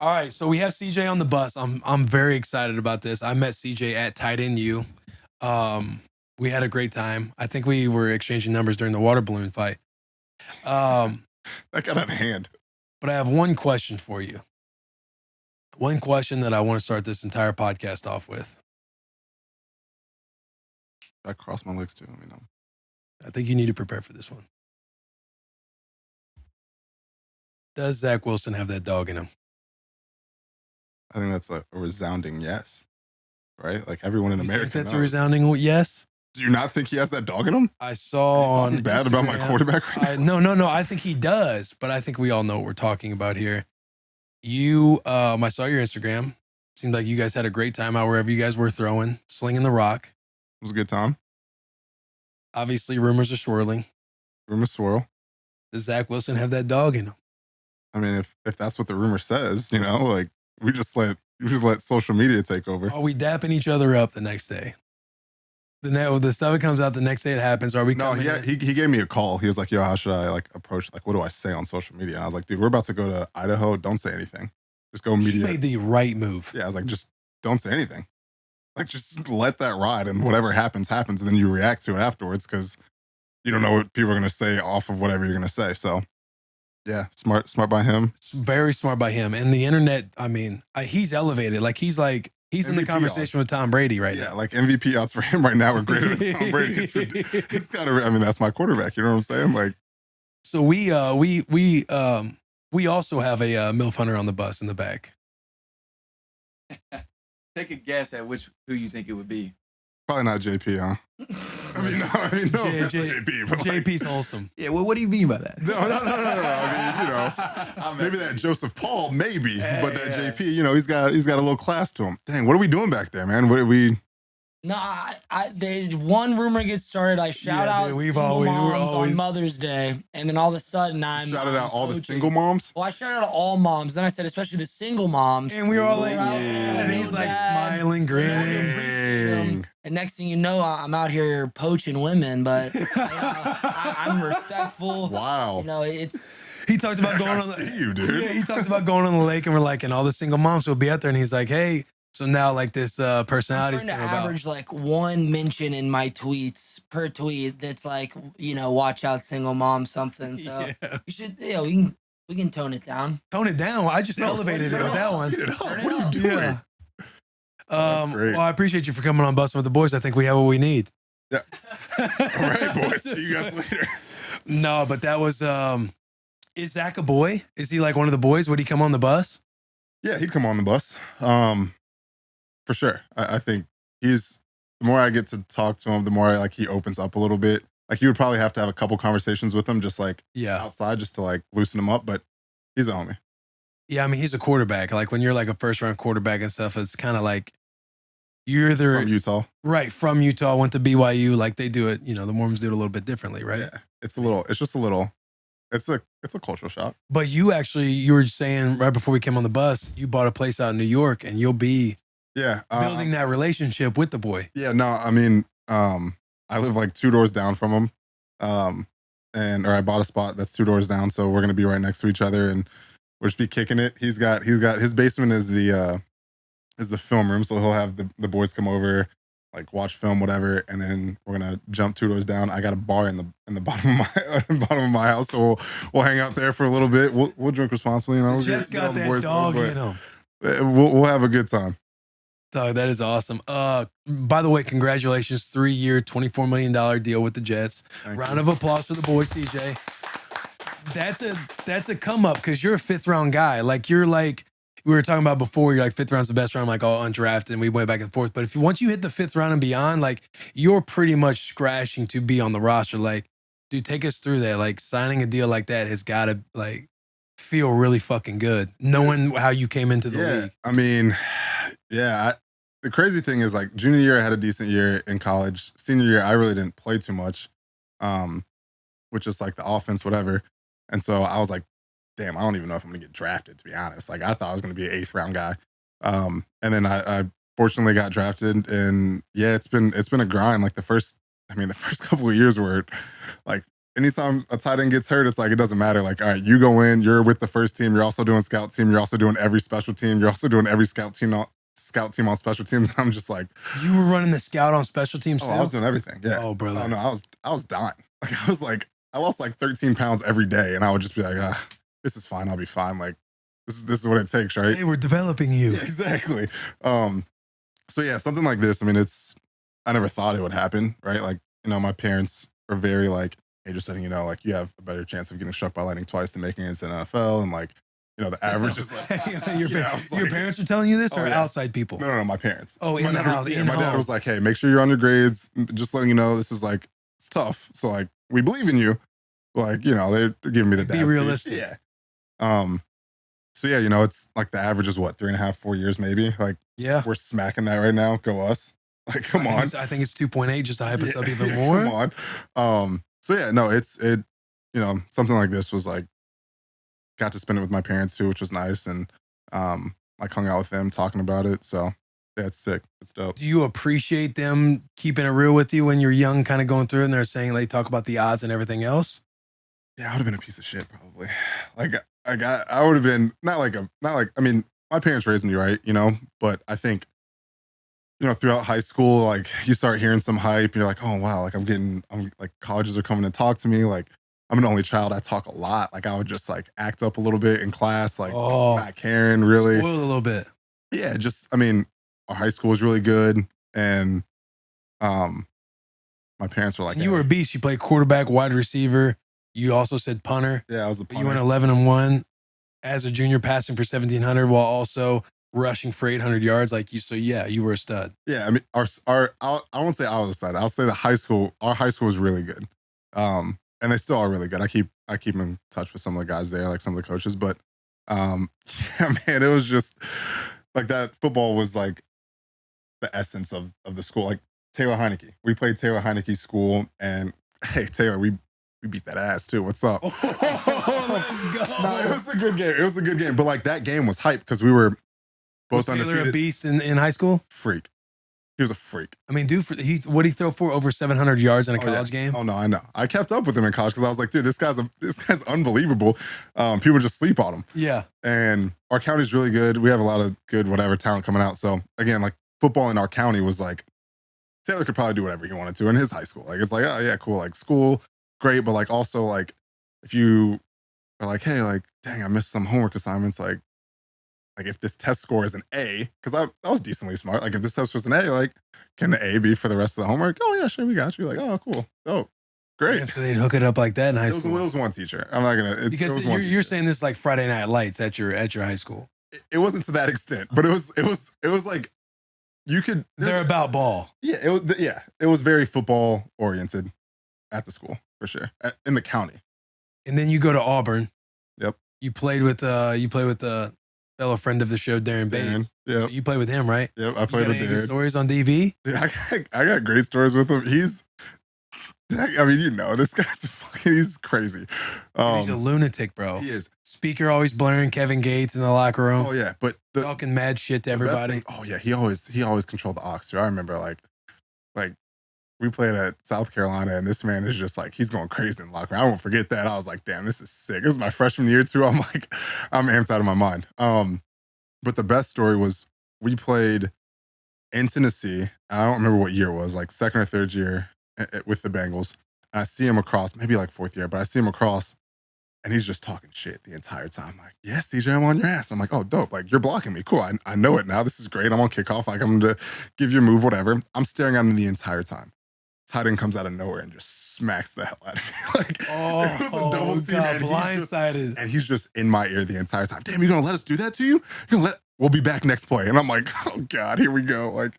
All right, so we have CJ on the bus. I'm very excited about this. I met CJ at Tight End U. We had a great time. I think we were exchanging numbers during the water balloon fight. That got out of hand. But I have one question for you. One question that I want to start this entire podcast off with. I crossed my legs too. I mean, I think you need to prepare for this one. Does Zach Wilson have that dog in him? I think that's a resounding yes. Right? Like everyone in You America think that's a knows. resounding yes? Do you not think he has that dog in him? I saw Talking on bad about my Instagram- quarterback right now? No. I think he does, but I think we all know what we're talking about here. You, I saw your Instagram. Seemed like you guys had a great time out wherever you guys were throwing, slinging the rock. It was a good time. Obviously, rumors are swirling. Rumor swirl. Does Zach Wilson have that dog in him? I mean, if that's what the rumor says, you know, like we just let social media take over. Are we dapping each other up the next day? The stuff that comes out the next day it happens. Are we No, coming in? he gave me a call. He was like, yo, how should I like approach, like, what do I say on social media? And I was like, dude, we're about to go to Idaho. Don't say anything. Just go He media. made the right move. Yeah, I was like, just don't say anything. Like, just let that ride, and whatever happens, happens, and then you react to it afterwards because you don't know what people are going to say off of whatever you're going to say. So, yeah, smart by him. It's very smart by him. And the internet, I mean, he's elevated. Like he's in the MVP conversation odds. with Tom Brady right Yeah, now. like MVP odds for him right now are greater than Tom Brady. It's kind of, I mean, that's my quarterback. You know what I'm saying? Like, So we also have a MILF Hunter on the bus in the back. Take a guess at who you think it would be. probably not JP, huh? I mean, no offense to JP, but like, JP's wholesome. Yeah, well, what do you mean by that? no. I mean, maybe that Joseph Paul, maybe, but that JP, you know, he's got a little class to him. Dang, what are we doing back there, man? What are we? No, there's one rumor gets started. I shout out dude, single moms on Mother's Day, and then all of a sudden I'm Shouted out all the coaching. single moms. Well, I shouted out all moms. Then I said, especially the single moms. And we were all like, Yeah. and he's like Dad. smiling, grinning. Dang. And next thing you know, I'm out here poaching women, but you know, I'm respectful. Wow. You know, it's He talked about going I on see you, dude. Yeah, he talked about going on the lake, and we're like, and all the single moms will be out there, and he's like, hey, so now like this I'm personality's trying to came about. average like one mention in my tweets per tweet. That's like, you know, watch out, single mom, something. So Yeah. we should, yeah, we can tone it down. Tone it down. I just elevated it with that one. Speed it up. Turn it What are you up. doing? Yeah. That's great. Well, I appreciate you for coming on Bussin' with the Boys. I think we have what we need. Yeah. All right, boys. See you guys later. No, but that was is Zach a boy? Is he like one of the boys? Would he come on the bus? Yeah, he'd come on the bus. For sure. I think the more I get to talk to him, the more he opens up a little bit. Like you would probably have to have a couple conversations with him just like Yeah. outside just to like loosen him up, but he's a homie. Yeah, I mean, he's a quarterback. Like when you're like a first round quarterback and stuff, it's kind of like you're either From Utah. right from Utah, went to BYU. Like they do it, you know, the Mormons do it a little bit differently, right? Yeah. It's a cultural shock. But you were saying right before we came on the bus, you bought a place out in New York and you'll be Yeah. building that relationship with the boy. Yeah, no, I mean, I live like 2 doors down from him. Or I bought a spot that's 2 doors down, so we're gonna be right next to each other and we'll just be kicking it. He's got his basement is the film room, so he'll have the boys come over. like watch film, whatever, and then we're gonna jump 2 doors down. I got a bar in the bottom of my house, so we'll hang out there for a little bit. We'll drink responsibly, you know. Jets get all got the that boys dog going, in them. but we'll have a good time. Dog, that is awesome. By the way, congratulations, 3-year, $24 million deal with the Jets. Round of applause for the boy, CJ. That's a come up because you're a 5th round guy. Like you're like we were talking about before. You're like 5th round's the best round. I'm like all undrafted, and we went back and forth. But once you hit the 5th round and beyond, like you're pretty much scratching to be on the roster. Like, dude, take us through that. Like signing a deal like that has got to like feel really fucking good, knowing how you came into the league. I mean, the crazy thing is like junior year I had a decent year in college. Senior year I really didn't play too much, which is like the offense, whatever. And so I was like, damn, I don't even know if I'm gonna get drafted, to be honest. Like I thought I was gonna be an 8th round guy. And then I fortunately got drafted, and yeah, it's been a grind. Like the first couple of years were like anytime a tight end gets hurt, it's like it doesn't matter. Like, all right, you go in, you're with the first team, you're also doing scout team, you're also doing every special team, you're also doing every scout team on special teams. I'm just like, you were running the scout on special teams too? I was doing everything. Yeah. Oh, brother. Oh no, I was dying. Like I lost like 13 pounds every day, and I would just be like, this is fine. I'll be fine. Like this is what it takes, right? Hey, we're developing you. Yeah, exactly. So yeah, something like this. I mean, I never thought it would happen, right? Like, you know, my parents are very like, hey, just letting you know, like you have a better chance of getting struck by lightning twice than making it into the NFL, and like, you know, the average is like your parents are telling you this, or outside people? No, my parents. Oh, in the house. Yeah, my dad was like, hey, make sure you're on your grades. Just letting you know, this is like, it's tough. So like, we believe in you. Like, you know, they're giving me the be realistic. Yeah. So yeah, you know, it's like the average is what, 3.5, 4 years maybe. Like, yeah, we're smacking that right now. Go us. Like, come on. I think it's 2.8 just to hype us up even more. Come on. So yeah, no, it, you know, something like this was like, got to spend it with my parents too, which was nice. And like hung out with them talking about it. So yeah, it's sick. It's dope. Do you appreciate them keeping it real with you when you're young, kind of going through it, and they're saying they talk about the odds and everything else? Yeah, I would have been a piece of shit probably. Like I would have been not like I mean, my parents raised me right, you know, but I think, you know, throughout high school, like you start hearing some hype, and you're like, oh wow, like I'm like colleges are coming to talk to me. Like I'm an only child. I talk a lot. Like I would just like act up a little bit in class, like not caring really. Spoiled a little bit. Yeah, just I mean, our high school was really good, and my parents were like, and you were a beast. You played quarterback, wide receiver. You also said punter. Yeah, I was the punter. You went 11-1 as a junior, passing for 1,700 while also rushing for 800 yards. Like you, so yeah, you were a stud. Yeah, I mean, I won't say I was a stud. I'll say our high school was really good. And they still are really good. I keep in touch with some of the guys there, like some of the coaches. But yeah, man, it was just like that. Football was like the essence of the school. Like Taylor Heineke, we played Taylor Heineke's school, and hey, Taylor, we beat that ass too. What's up? Let's go. No, it was a good game. It was a good game. But like that game was hype because we were both undefeated. Was Taylor a beast in high school? Freak. He was a freak. I mean, dude, what did he throw for over 700 yards in a college game? Oh no, I know. I kept up with him in college because I was like, dude, this guy's unbelievable. People just sleep on him. Yeah. And our county's really good. We have a lot of good whatever talent coming out. So again, like football in our county was like Taylor could probably do whatever he wanted to in his high school. Like it's like, oh yeah, cool. Like school, great, but like also like if you are like, hey, like, dang, I missed some homework assignments, like if this test score is an A, because I was decently smart. Like if this test was an A, like can the A be for the rest of the homework? Oh yeah, sure, we got you. Like, oh cool, oh great. Yeah, so they'd hook it up like that in high school. It was one teacher. I'm not gonna because you're saying this like Friday Night Lights at your high school. It wasn't to that extent, but it was like you could. They're about ball. Yeah, it was very football oriented at the school for sure in the county. And then you go to Auburn. Yep. You played with the fellow friend of the show, Darren Bates. Yeah. So you played with him, right? Yep. I played with Darren. Stories on DV? Dude, I got great stories with him. I mean, you know, this guy's he's crazy. He's a lunatic, bro. He is. Speaker always blaring Kevin Gates in the locker room. Oh yeah, but talking mad shit to everybody. Oh yeah, he always controlled the aux too. I remember like we played at South Carolina, and this man is just like, he's going crazy in the locker room. I won't forget that. I was like, damn, this is sick. This was my freshman year too. I'm like, I'm amped out of my mind. But the best story was we played in Tennessee. I don't remember what year it was, like second or third year with the Bengals. And I see him across, maybe like fourth year, but I see him across and he's just talking shit the entire time. Like, yes, CJ, I'm on your ass. I'm like, oh, dope. Like, you're blocking me. Cool. I know it now. This is great. I'm on kickoff. Like, I'm going to give you a move, whatever. I'm staring at him the entire time. Tight end comes out of nowhere and just smacks the hell out of me. Like, it was a double team. God, And blindsided. and he's just in my ear the entire time. Damn, you're going to let us do that to you? You're going to we'll be back next play. And I'm like, oh God, here we go. Like,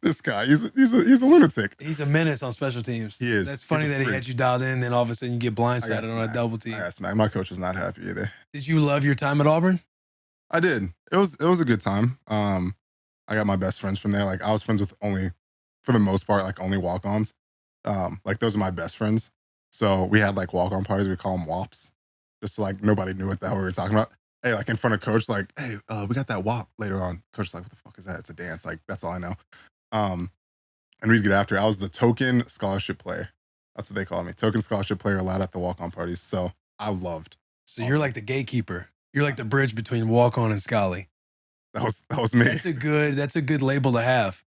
this guy, he's a lunatic. He's a menace on special teams. He is. That's funny that he had you dialed in, then all of a sudden you get blindsided on a double team. I got smacked. My coach was not happy either. Did you love your time at Auburn? I did. It was a good time. I got my best friends from there. Like, I was friends with only, for the most part, like only walk-ons. Like, those are my best friends. So we had like walk-on parties. We call them WOPs. Just so, like, nobody knew what the hell we were talking about. Hey, like in front of coach, like, hey, we got that WOP later on. Coach's like, what the fuck is that? It's a dance. Like, that's all I know. And we'd get after it. I was the token scholarship player. That's what they called me. Token scholarship player allowed at the walk-on parties. So I loved. So you're like the gatekeeper. You're like the bridge between walk-on and Scully. That was me. That's a good label to have.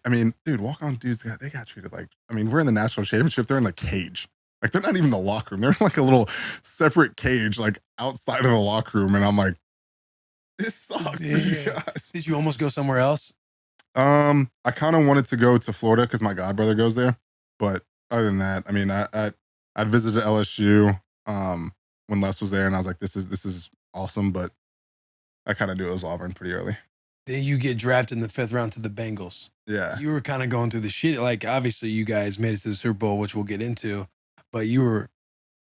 I mean, dude, walk-on dudes they got treated like, I mean, we're in the national championship. They're in the cage. Like, they're not even in the locker room. They're in like a little separate cage, like outside of the locker room. And I'm like, this sucks. Yeah. You guys. Did you almost go somewhere else? I kind of wanted to go to Florida because my godbrother goes there. But other than that, I mean, I'd visited LSU when Les was there, and I was like, this is awesome. But I kind of knew it was Auburn pretty early. Then you get drafted in the 5th round to the Bengals. Yeah. You were kind of going through the shit. Like, obviously, you guys made it to the Super Bowl, which we'll get into. But you were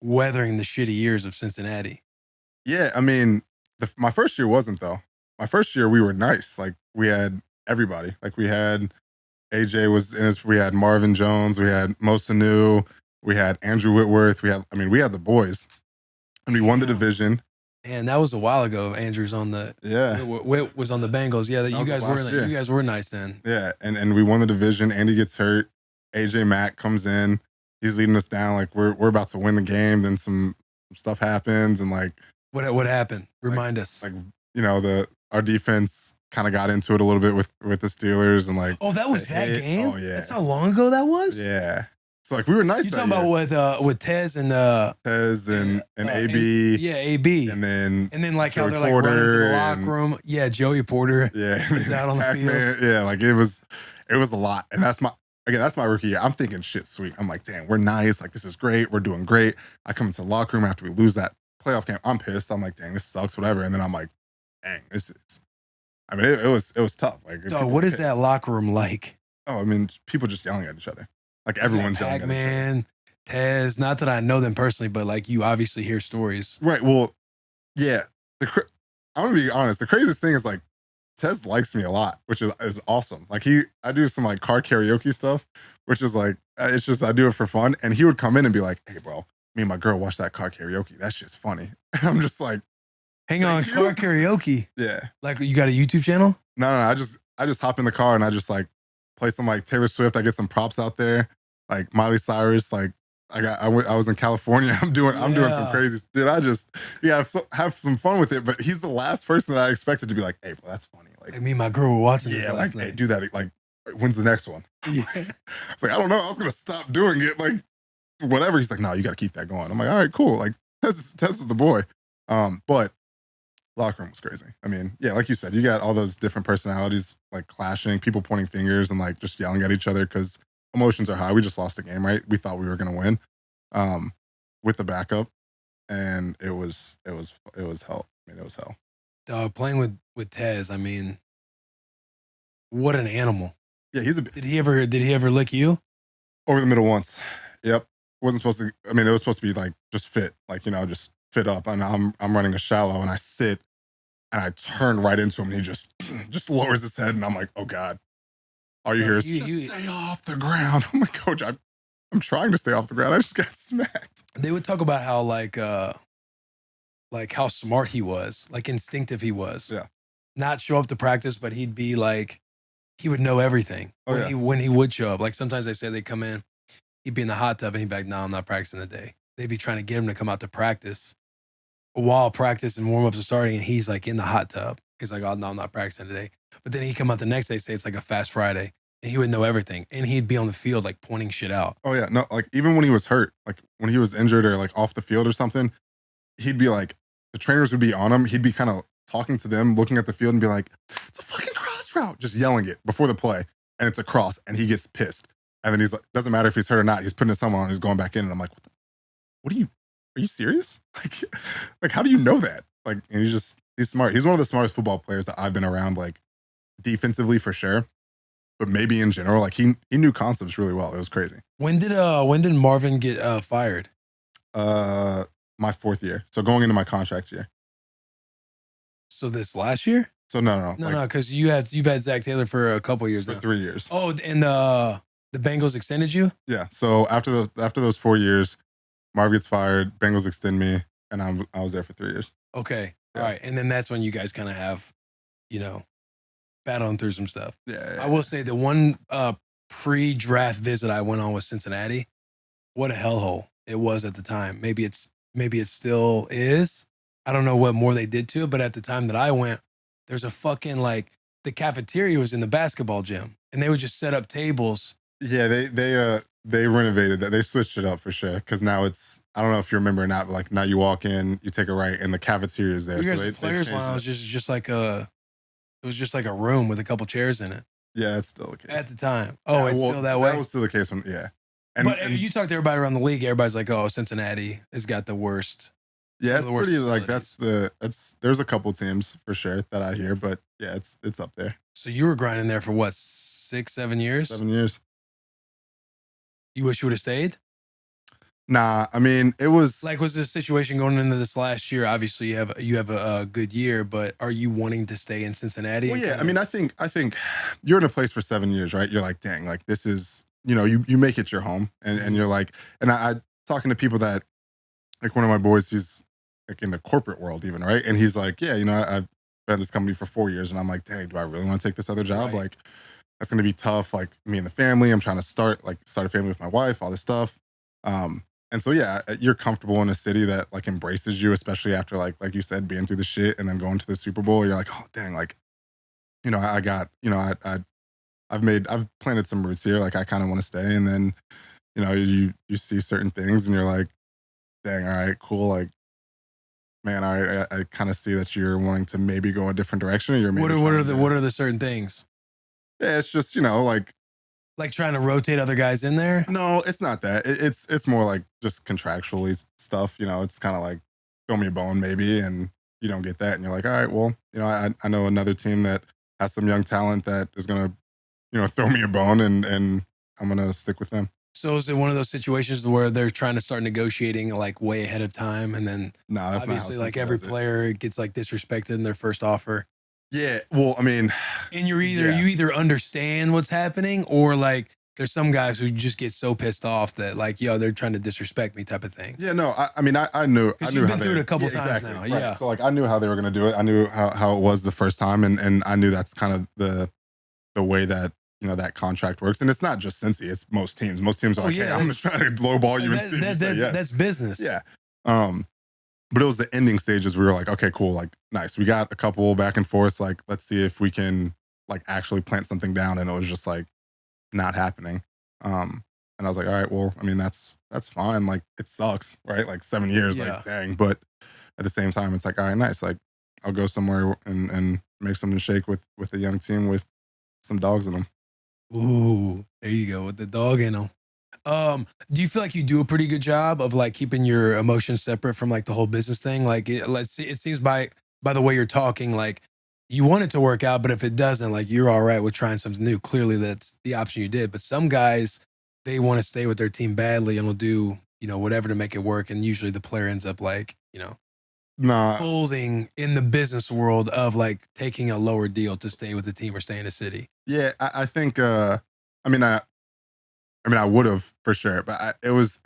weathering the shitty years of Cincinnati. Yeah, I mean, my first year wasn't, though. My first year, we were nice. Like, we had everybody. Like, we had AJ was in his, we had Marvin Jones, we had Mo Sanu, we had Andrew Whitworth, we had the boys. And we won the division. And that was a while ago. Andrew's on the Whit was on the Bengals. Yeah, you guys were nice then. Yeah, and we won the division. Andy gets hurt. AJ Mack comes in. He's leading us down. Like, we're about to win the game. Then some stuff happens, and like, what happened? Remind us. Like, you know, our defense kind of got into it a little bit with the Steelers, and like, oh, that was that game. Oh yeah, that's how long ago that was. Yeah. So like, we were nice. You talking about with Tez and AB? Yeah, AB. And then like Joey how they're like running to the locker room. Yeah, Joey Porter. Yeah, he's out on the field. Yeah, like it was a lot, and that's my rookie year. I'm thinking shit sweet. I'm like, damn, we're nice. Like, this is great. We're doing great. I come into the locker room after we lose that playoff game. I'm pissed. I'm like, dang, this sucks, whatever. And then I'm like, dang, this is. I mean, it was tough. Like, dog, what is that locker room like? Oh, I mean, people just yelling at each other. Like, everyone's yelling at each other. Pac-Man, Tez. Not that I know them personally, but like, you obviously hear stories. Right. Well, yeah. I'm gonna be honest. The craziest thing is like, Tez likes me a lot, which is awesome. Like, I do some like car karaoke stuff, which is like, it's just, I do it for fun. And he would come in and be like, hey bro, me and my girl watch that car karaoke. That shit's funny. And I'm just like, hang on, car karaoke. Yeah. Like, you got a YouTube channel? No. I just hop in the car and I just like play some like Taylor Swift. I get some props out there, like Miley Cyrus. Like, I was in California. I'm doing some crazy, dude. I just have some fun with it. But he's the last person that I expected to be like, hey bro, that's funny. Like, me and my girl were watching this last night. Hey, do that. Like, when's the next one? Yeah. It's like, I don't know. I was gonna stop doing it. Like, whatever. He's like, no, you got to keep that going. I'm like, all right, cool. Like, Tess is the boy. But locker room was crazy. I mean, yeah, like you said, you got all those different personalities like clashing, people pointing fingers and like just yelling at each other because emotions are high. We just lost the game, right? We thought we were gonna win with the backup, and it was hell. I mean, it was hell. Dog, playing with Tez, I mean, what an animal. Yeah, did he ever lick you? Over the middle once. Yep. Wasn't supposed to, I mean, it was supposed to be like just fit, like, you know, just fit up. And I'm running a shallow and I sit and I turn right into him and he just lowers his head and I'm like, oh God. All you hear is just stay off the ground. I'm like, coach, I'm trying to stay off the ground. I just got smacked. They would talk about how like how smart he was, like instinctive he was. Yeah. Not show up to practice, but he'd be like, he would know everything when he would show up. Like sometimes they say they come in, he'd be in the hot tub and he'd be like, no, I'm not practicing today. They'd be trying to get him to come out to practice while practice and warm-ups are starting. And he's like in the hot tub. He's like, oh, no, I'm not practicing today. But then he'd come out the next day, say it's like a fast Friday, and he would know everything. And he'd be on the field, like pointing shit out. Oh yeah, no, like even when he was hurt, like when he was injured or like off the field or something, he'd be like, the trainers would be on him. He'd be kind of talking to them, looking at the field and be like, it's a fucking cross route, just yelling it before the play. And it's a cross and he gets pissed. And then he's like, doesn't matter if he's hurt or not. He's putting his helmet on, he's going back in. And I'm like, what are you serious? Like, how do you know that? Like, and he's smart. He's one of the smartest football players that I've been around, like defensively for sure. But maybe in general, like he knew concepts really well. It was crazy. When did Marvin get fired? My 4th year. So going into my contract year. So this last year? So no, because you've had Zach Taylor for a couple years for now. 3 years. Oh, and the Bengals extended you? Yeah. So after those 4 years, Marv gets fired, Bengals extend me, and I was there for 3 years. Okay. Yeah. All right. And then that's when you guys kind of have, battling through some stuff. Yeah. I will say the one pre-draft visit I went on with Cincinnati, what a hellhole it was at the time. Maybe it still is. I don't know what more they did to it, but at the time that I went, there's a fucking the cafeteria was in the basketball gym, and they would just set up tables. Yeah, they renovated that. They switched it up for sure. Because now it's, I don't know if you remember or not, but like now you walk in, you take a right, and the cafeteria is there. The players' lounge was just like a room with a couple chairs in it. Yeah, it's still the case At the time. Oh, yeah, it's still that way? That was still the case when, yeah. But you talk to everybody around the league, everybody's like, oh, Cincinnati has got the worst. Yeah, it's pretty like facilities. there's a couple teams for sure that I hear, but yeah, it's up there. So you were grinding there for what, 6-7 years? 7 years. You wish you would have stayed? Nah, I mean, it was Was the situation going into this last year? Obviously, you have a good year, but are you wanting to stay in Cincinnati? well, yeah. I mean, I think you're in a place for 7 years, right? You're like, dang, like this is, you make it your home, and you're like, and I talking to people that, like one of my boys, he's like in the corporate world even, right? And he's like, yeah, I've been at this company for 4 years, and I'm like, dang, do I really want to take this other job? Right. Like, that's gonna be tough. Like me and the family, I'm trying to start a family with my wife, all this stuff. And so yeah, you're comfortable in a city that like embraces you, especially after like you said, being through the shit and then going to the Super Bowl. You're like, oh dang, like, I got, I've planted some roots here. Like I kind of want to stay. And then, you see certain things and you're like, dang, all right, cool. Like, man, all right, I kind of see that you're wanting to maybe go a different direction. Or you're maybe what are the certain things? Yeah, it's just, like trying to rotate other guys in there? no, it's not that. It's more like just contractually stuff. It's kind of like throw me a bone maybe, and you don't get that, and you're like, all right, well, I know another team that has some young talent that is gonna, throw me a bone, and I'm gonna stick with them. So is it one of those situations where they're trying to start negotiating like way ahead of time, and then No, that's obviously not how like every does it. player gets like disrespected in their first offer? Yeah, well, I mean, And you Yeah. either understand what's happening, or like there's some guys who just get so pissed off that like, yo, they're trying to disrespect me type of thing. yeah, no, I mean, I knew, Because knew you've how been through they- it a couple yeah, times exactly, now. right. Yeah. So like, I knew how they were gonna do it. I knew how it was the first time, and I knew that's kind of the way that that contract works. And it's not just Cincy; it's most teams. Most teams are Oh, like, yeah, hey, I'm just trying to lowball you and see if you say yes. That's business. Yeah. But it was the ending stages. We were like, okay, cool. Like, nice. We got a couple back and forth. Like, let's see if we can like actually plant something down. And it was just like not happening. And I was like, all right, well, I mean, that's fine. Like, it sucks, right? Like 7 years, Yeah. like, dang. But at the same time, it's like, all right, nice. Like, I'll go somewhere and make something shake with a young team with some dogs in them. Ooh, there you go with the dog in them. Do you feel like you do a pretty good job of like keeping your emotions separate from like the whole business thing? Like, let's see, it seems by the way you're talking, like you want it to work out, but if it doesn't, like you're all right with trying something new. Clearly, that's the option you did. But some guys, they want to stay with their team badly and will do whatever to make it work. And usually, the player ends up like Nah, folding in the business world of like taking a lower deal to stay with the team or stay in the city. yeah, I think. I mean, I would have for sure, but it was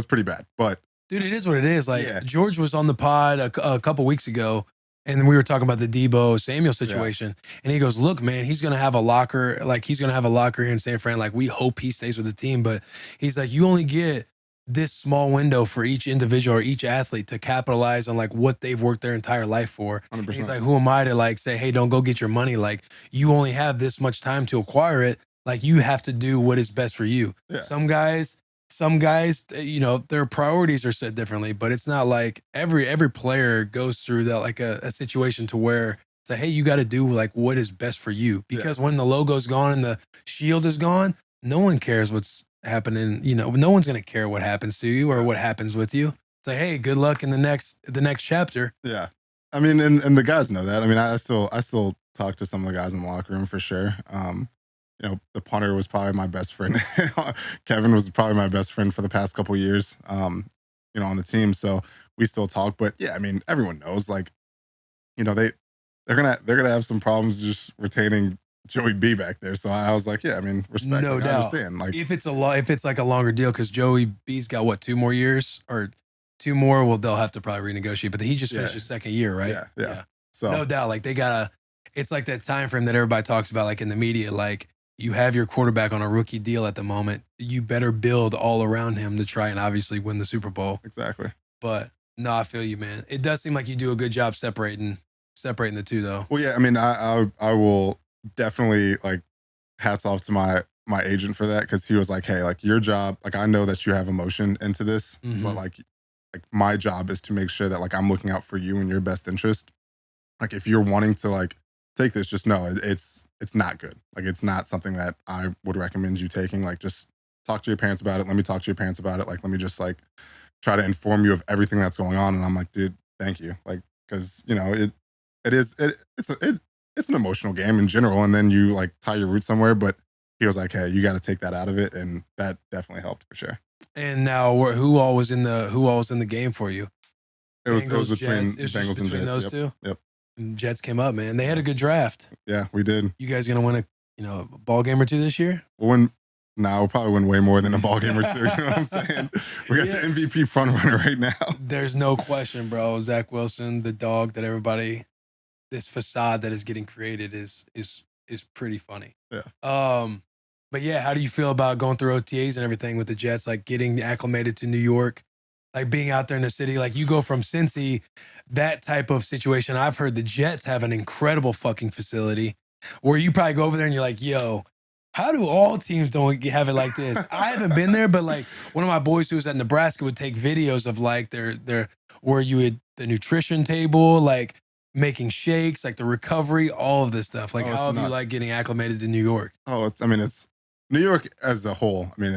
pretty bad. But Dude, it is what it is. Like Yeah. George was on the pod a couple weeks ago, and we were talking about the Debo Samuel situation, and he goes, "Look, man, he's gonna have a locker. Like he's gonna have a locker here in San Fran. Like we hope he stays with the team, but he's like, you only get this small window for each individual or each athlete to capitalize on like what they've worked their entire life for. And 100%. he's like, who am I to like say, hey, don't go get your money. Like you only have this much time to acquire it. Like you have to do what is best for you. Yeah. Some guys, you know, their priorities are set differently, but it's not like every player goes through that, like a situation to where it's like, hey, you got to do like what is best for you. Because when the logo's gone and the shield is gone, no one cares what's happening. You know, no one's going to care what happens to you or what happens with you. It's like, hey, good luck in the next chapter. Yeah. I mean, and the guys know that. I mean, I still talk to some of the guys in the locker room for sure. You know, the punter was probably my best friend. Kevin was probably my best friend for the past couple of years, you know, on the team. So we still talk. But yeah, I mean, everyone knows, like, you know, they're gonna have some problems just retaining Joey B back there. So I was like, yeah, I mean, respect. No like, doubt. I understand. Like if it's like a longer deal, because Joey B's got what, 2 more years or 2 more, well, they'll have to probably renegotiate. But he just finished his second year, right? Yeah. So no doubt, like it's like that time frame that everybody talks about, like in the media, like you have your quarterback on a rookie deal at the moment. You better build all around him to try and obviously win the Super Bowl. Exactly. But no, I feel you, man. It does seem like you do a good job separating the two, though. Well, yeah, I mean, I will definitely, like, hats off to my agent for that, because he was like, hey, like your job, like I know that you have emotion into this, but like my job is to make sure that like I'm looking out for you and your best interest. Like if you're wanting to like take this, just know it's not good. Like it's not something that I would recommend you taking. Like just talk to your parents about it. Let me talk to your parents about it. Like let me just like try to inform you of everything that's going on. And I'm like, dude, thank you. Like, because you know it's an emotional game in general, and then you like tie your roots somewhere. But he was like, hey, you got to take that out of it, and that definitely helped for sure. And now, who all was in the game for you? It was between Jets. Bengals and Jets. Those two. Yep. And Jets came up, man. They had a good draft. Yeah, we did. You guys gonna win a ball game or two this year? We'll probably win way more than a ball game or two. You know what I'm saying? We got the MVP front runner right now. There's no question, bro. Zach Wilson, the dog that everybody, this facade that is getting created is pretty funny. Yeah. But yeah, how do you feel about going through OTAs and everything with the Jets, like getting acclimated to New York, like being out there in the city? Like you go from Cincy, that type of situation. I've heard the Jets have an incredible fucking facility where you probably go over there and you're like, yo, how do all teams don't have it like this? I haven't been there, but like one of my boys who was at Nebraska would take videos of like their where you had the nutrition table, like making shakes, like the recovery, all of this stuff. Like how have you like getting acclimated to New York? Oh, it's New York as a whole. I mean,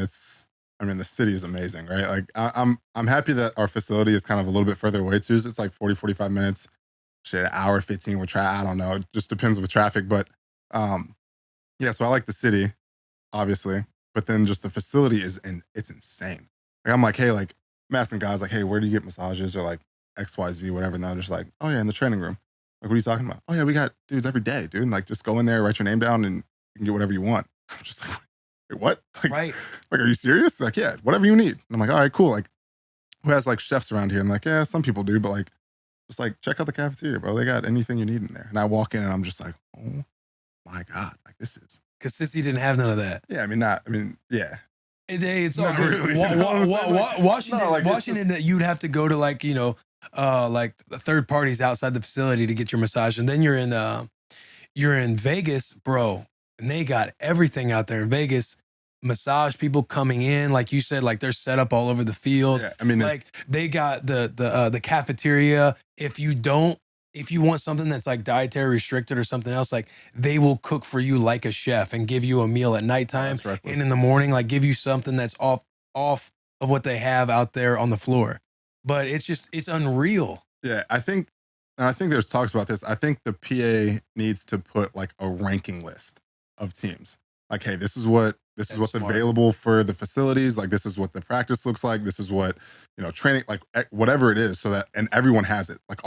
the city is amazing, right? Like I'm happy that our facility is kind of a little bit further away too. So it's like 40, 45 minutes, shit, an hour 15 with I don't know. It just depends with traffic. But yeah, so I like the city, obviously. But then just the facility it's insane. Like I'm like, hey, like I'm asking guys like, hey, where do you get massages or like XYZ, whatever. And they're just like, oh yeah, in the training room. Like, what are you talking about? Oh yeah, we got dudes every day, dude. And like just go in there, write your name down, and you can get whatever you want. I'm just like, wait, what? Like, right. Like, are you serious? Like, yeah, whatever you need. And I'm like, all right, cool. Like, who has like chefs around here? And like, yeah, some people do, but like, just like check out the cafeteria, bro. They got anything you need in there. And I walk in and I'm just like, oh my God, like this is. Because Cincy didn't have none of that. Yeah, yeah. It's all good. Really, Washington, that you'd have to go to like, like the third parties outside the facility to get your massage. And then you're in Vegas, bro. And they got everything out there in Vegas. Massage people coming in, like you said, like they're set up all over the field. Yeah, I mean, like they got the cafeteria. If you want something that's like dietary restricted or something else, like they will cook for you like a chef and give you a meal at nighttime and in the morning, like give you something that's off of what they have out there on the floor. But it's unreal. Yeah, I think there's talks about this. I think the PA needs to put like a ranking list of teams. Like, hey, this is what's smart. Available for the facilities. Like, this is what the practice looks like. This is what, training, like whatever it is, so that, and everyone has it. Like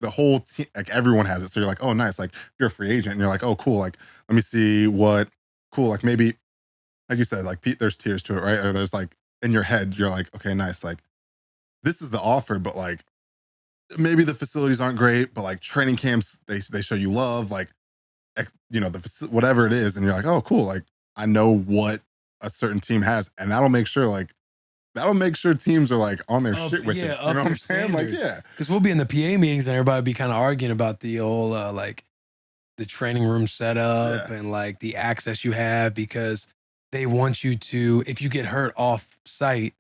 the whole team, like everyone has it. So you're like, oh, nice. Like you're a free agent and you're like, oh, cool. Like, let me see cool. Like maybe, like you said, like there's tiers to it, right? Or there's like in your head, you're like, okay, nice. Like this is the offer, but like maybe the facilities aren't great, but like training camps, they show you love, like, whatever it is. And you're like, oh, cool. Like I know what a certain team has, and that'll make sure like that'll make sure teams are like on their Up- shit with yeah, it. up You know what their I'm saying? Like, standard. yeah. Because we'll be in the PA meetings and everybody be kind of arguing about the old like the training room setup Yeah. and like the access you have, because they want you to, if you get hurt off site,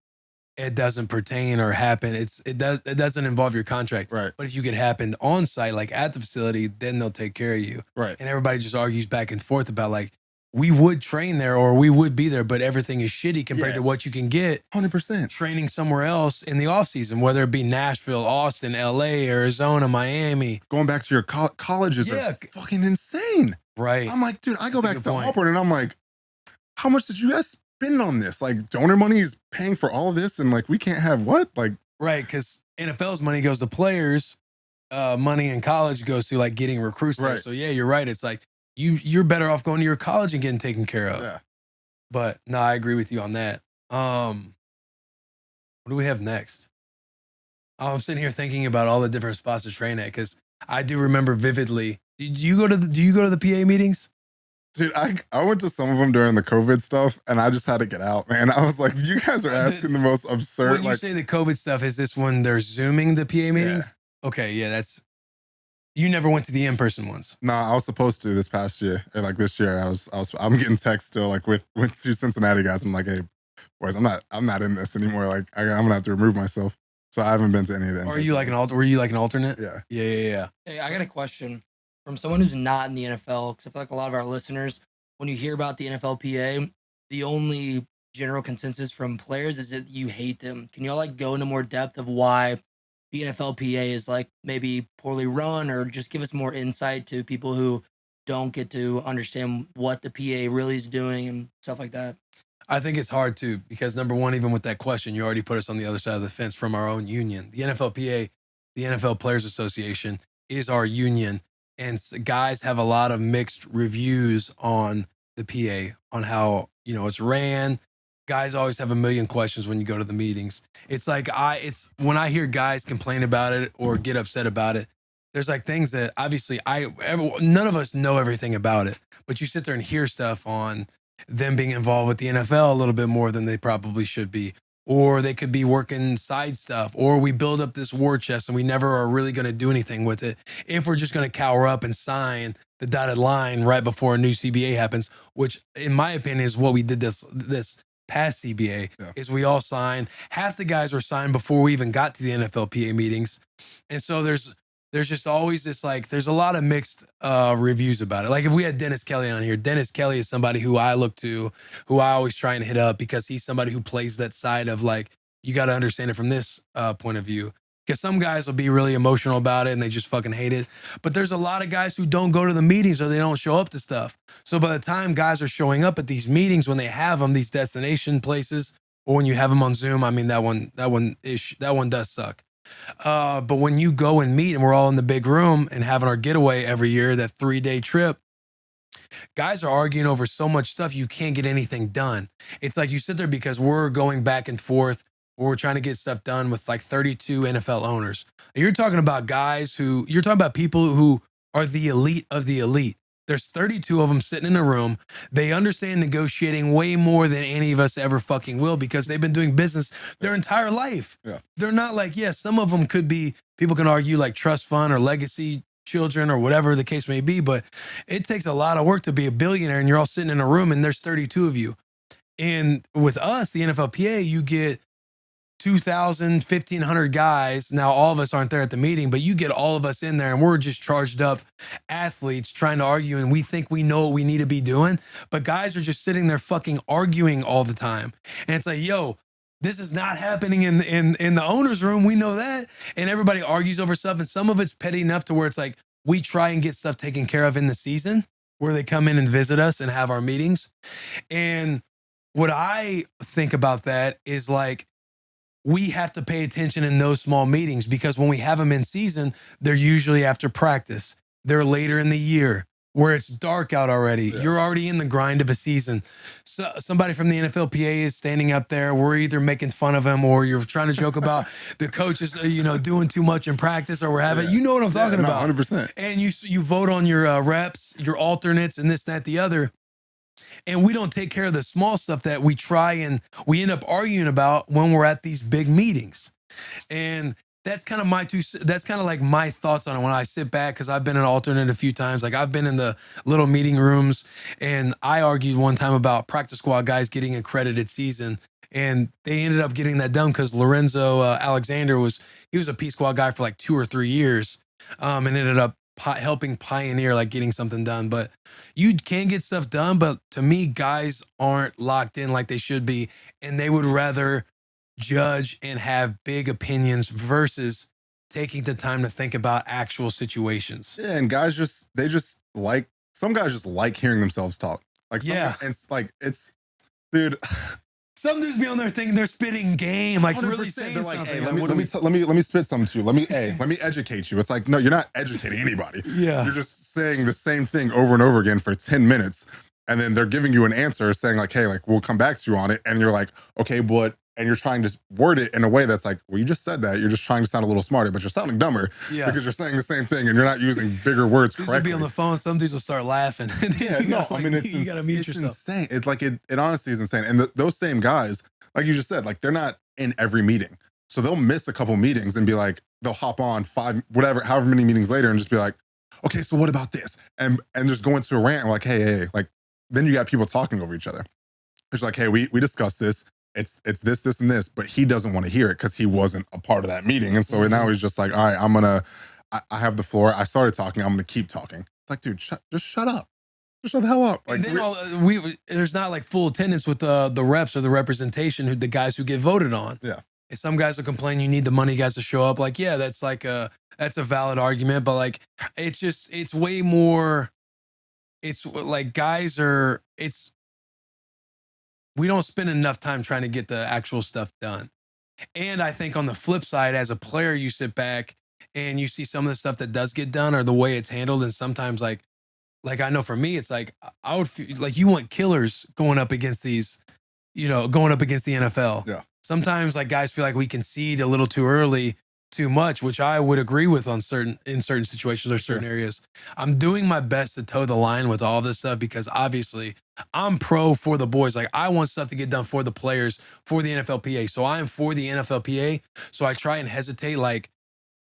it doesn't pertain or happen. It doesn't involve your contract. Right. But if you get happened on site, like at the facility, then they'll take care of you. Right. And everybody just argues back and forth about like, we would train there or we would be there, but everything is shitty compared Yeah. to what you can get 100%. training somewhere else in the off season, whether it be Nashville, Austin, LA, Arizona, Miami. Going back to your colleges Yeah. are fucking insane. Right. I'm like, dude, I go That's a back good to point. Auburn and I'm like, how much did you guys spend on this? Like, donor money is paying for all of this, and like, we can't have what? Like, Right. Because NFL's money goes to players. Money in college goes to like getting recruits there. Right. So yeah, you're right. It's like you're better off going to your college and getting taken care of. yeah. But no, I agree with you on that. What do we have next? I'm sitting here thinking about all the different spots to train at, because I do remember vividly. Do you go to the PA meetings? Dude, I went to some of them during the COVID stuff, and I just had to get out, man. I was like, you guys are asking the most absurd. When you Like, say the COVID stuff, is this when they're Zooming the PA meetings? Okay, yeah, that's. You never went to the in-person ones. nah, I was supposed to this past year. Or like this year, I'm getting texts still like with two Cincinnati guys. I'm like, hey, boys, I'm not in this anymore. Like, I'm gonna have to remove myself. So I haven't been to any of them. Or are you like were you like an alternate? Yeah. Yeah. Hey, I got a question from someone who's not in the NFL, because I feel like a lot of our listeners, when you hear about the NFLPA, the only general consensus from players is that you hate them. Can y'all like go into more depth of why the NFLPA is like maybe poorly run, or just give us more insight to people who don't get to understand what the PA really is doing and stuff like that? I think it's hard too, because number one, even with that question, you already put us on the other side of the fence from our own union. The NFLPA, the NFL Players Association, is our union, and guys have a lot of mixed reviews on the PA, on how it's ran. Guys always have a million questions when you go to the meetings. It's like it's when I hear guys complain about it or get upset about it, there's like things that obviously none of us know everything about it, but you sit there and hear stuff on them being involved with the NFL a little bit more than they probably should be, or they could be working side stuff, or we build up this war chest and we never are really going to do anything with it if we're just going to cower up and sign the dotted line right before a new CBA happens, which in my opinion is what we did this past CBA. Yeah. Is we all signed. Half the guys were signed before we even got to the NFLPA meetings, and so there's just always this like, there's a lot of mixed reviews about it. Like if we had Dennis Kelly on here, Dennis Kelly is somebody who I look to, who I always try and hit up, because he's somebody who plays that side of like, you got to understand it from this point of view. Because some guys will be really emotional about it and they just fucking hate it. But there's a lot of guys who don't go to the meetings or they don't show up to stuff. So by the time guys are showing up at these meetings, when they have them, these destination places, or when you have them on Zoom, I mean, that one does suck. But when you go and meet and we're all in the big room and having our getaway every year, that 3-day trip, guys are arguing over so much stuff, you can't get anything done. It's like you sit there because we're going back and forth. We're trying to get stuff done with like 32 NFL owners. You're talking about you're talking about people who are the elite of the elite. There's 32 of them sitting in a room. They understand negotiating way more than any of us ever fucking will, because they've been doing business their entire life. Yeah. They're not like, some of them could be, people can argue like trust fund or legacy children or whatever the case may be, but it takes a lot of work to be a billionaire, and you're all sitting in a room and there's 32 of you. And with us, the NFLPA, you get 2,000, 1,500 guys. Now, all of us aren't there at the meeting, but you get all of us in there and we're just charged up athletes trying to argue, and we think we know what we need to be doing. But guys are just sitting there fucking arguing all the time. And it's like, yo, this is not happening in the owner's room. We know that. And everybody argues over stuff. And some of it's petty enough to where it's like, we try and get stuff taken care of in the season, where they come in and visit us and have our meetings. And what I think about that is like, we have to pay attention in those small meetings, because when we have them in season, they're usually after practice. They're later in the year where it's dark out already. Yeah. You're already in the grind of a season. So somebody from the NFLPA is standing up there. We're either making fun of him, or you're trying to joke about the coaches, doing too much in practice, or we're having, you know what I'm talking about. 100%. And you vote on your reps, your alternates, and this, that, the other. And we don't take care of the small stuff that we end up arguing about when we're at these big meetings. And that's kind of like my thoughts on it when I sit back, because I've been an alternate a few times. Like I've been in the little meeting rooms, and I argued one time about practice squad guys getting accredited season, and they ended up getting that done because Lorenzo Alexander was a P squad guy for like 2 or 3 years, and ended up helping pioneer like getting something done. But you can get stuff done, but to me, guys aren't locked in like they should be, and they would rather judge and have big opinions versus taking the time to think about actual situations. Yeah, and guys some guys just like hearing themselves talk. Like it's dude. Some dudes be on there thinking they're spitting game, like 100%. really saying They're like, something. hey, let me spit something to you. Let me educate you. It's like, no, you're not educating anybody. Yeah. You're just saying the same thing over and over again for 10 minutes. And then they're giving you an answer saying like, hey, like we'll come back to you on it. And you're like, okay, but, and you're trying to word it in a way that's like, well, you just said that. You're just trying to sound a little smarter, but you're sounding dumber because you're saying the same thing and you're not using bigger words correctly. You'll be on the phone. Some dudes will start laughing. Yeah, no, I mean, you gotta mute yourself. Insane. It's like, it honestly is insane. And those same guys, like you just said, like they're not in every meeting. So they'll miss a couple meetings and be like, they'll hop on however many meetings later and just be like, okay, so what about this? And just go into a rant and like, hey, like, then you got people talking over each other. It's like, hey, we discussed this. It's this, and this, but he doesn't want to hear it because he wasn't a part of that meeting. And so now he's just like, all right, I have the floor. I started talking. I'm going to keep talking. It's like, dude, just shut up. Just shut the hell up. Like, and then there's not like full attendance with the reps or the representation, the guys who get voted on. Yeah. And some guys will complain you need the money guys to show up. Like, yeah, that's a valid argument, but like, it's way more. It's like we don't spend enough time trying to get the actual stuff done. And I think on the flip side, as a player, you sit back and you see some of the stuff that does get done or the way it's handled. And sometimes like I know for me, it's like, I would feel like you want killers going up against these, going up against the NFL. Yeah. Sometimes like guys feel like we concede a little too early, too much, which I would agree with in certain situations or certain areas. I'm doing my best to toe the line with all this stuff because obviously I'm pro for the boys. Like I want stuff to get done for the players, for the NFLPA. So I'm for the NFLPA. So I try and hesitate like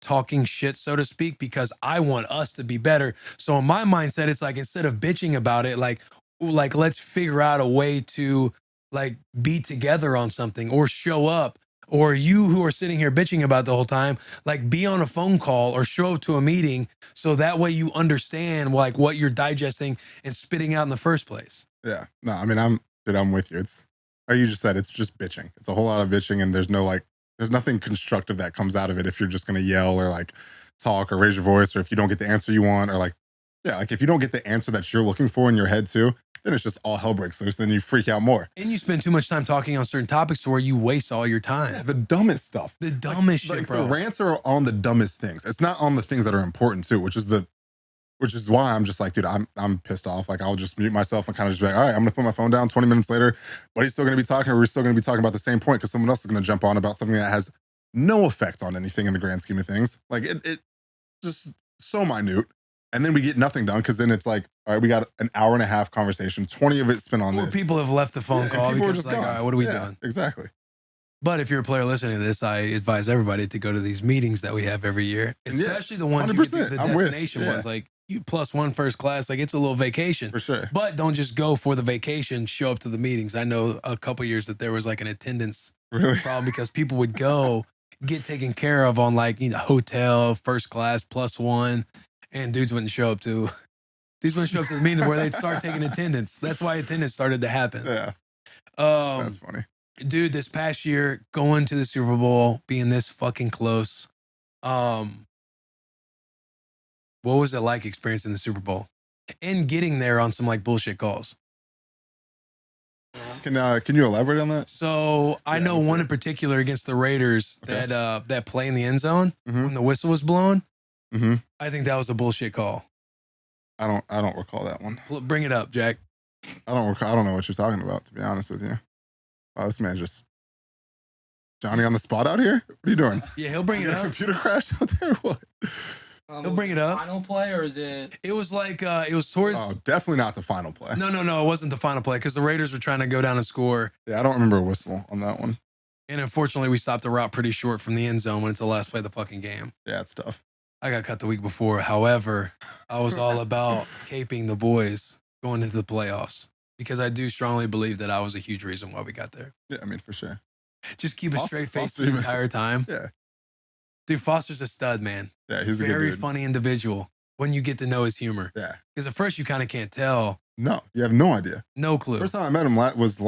talking shit, so to speak, because I want us to be better. So in my mindset, it's like, instead of bitching about it, like let's figure out a way to like be together on something or show up. Or you who are sitting here bitching about the whole time, like be on a phone call or show up to a meeting so that way you understand like what you're digesting and spitting out in the first place. Yeah. No, I mean, I'm with you. It's like you just said, it's just bitching. It's a whole lot of bitching and there's nothing constructive that comes out of it if you're just going to yell or like talk or raise your voice, or if you don't get the answer you want, or like if you don't get the answer that you're looking for in your head too, then it's just all hell breaks loose. Then you freak out more. And you spend too much time talking on certain topics to where you waste all your time. Yeah, the dumbest stuff. The dumbest shit, bro. The rants are on the dumbest things. It's not on the things that are important too, which is why I'm just like, dude, I'm pissed off. Like I'll just mute myself and kind of just be like, all right, I'm gonna put my phone down. 20 minutes later, but he's still gonna be talking, or we're still gonna be talking about the same point because someone else is gonna jump on about something that has no effect on anything in the grand scheme of things. Like it just so minute. And then we get nothing done because then it's like, all right, we got an hour and a half conversation, 20 of it spent on or this. People have left the phone call because just like, all right, what are we doing? Exactly. But if you're a player listening to this, I advise everybody to go to these meetings that we have every year, especially the ones you get to the destination ones, like you +1 first class, like it's a little vacation. For sure. But don't just go for the vacation, show up to the meetings. I know a couple years that there was like an attendance problem because people would go get taken care of on like, hotel, first class, +1. And dudes wouldn't show up to the meeting where they'd start taking attendance. That's why attendance started to happen. Yeah. That's funny. Dude, this past year, going to the Super Bowl, being this fucking close, what was it like experiencing the Super Bowl? And getting there on some like bullshit calls. Can you elaborate on that? So I know one in particular against the Raiders that play in the end zone when the whistle was blown. Mm-hmm. I think that was a bullshit call. I don't recall that one. Bring it up, Jack. I don't know what you're talking about, to be honest with you. Oh, this man just Johnny on the spot out here. What are you doing? Yeah, he'll bring it up. Computer crash out there. What? He'll bring it up. Final play, or is it? It was like it was towards. Oh, definitely not the final play. No, it wasn't the final play because the Raiders were trying to go down and score. Yeah, I don't remember a whistle on that one. And unfortunately, we stopped the route pretty short from the end zone when it's the last play of the fucking game. Yeah, it's tough. I got cut the week before. However, I was all about caping the boys going into the playoffs because I do strongly believe that I was a huge reason why we got there. Yeah, I mean, for sure. Just keep a straight face Foster the even- entire time. Yeah. Dude, Foster's a stud, man. Yeah, he's a Very good dude. funny individual when you get to know his humor. Yeah. Because at first you kind of can't tell. No, you have no idea. No clue. First time I met him was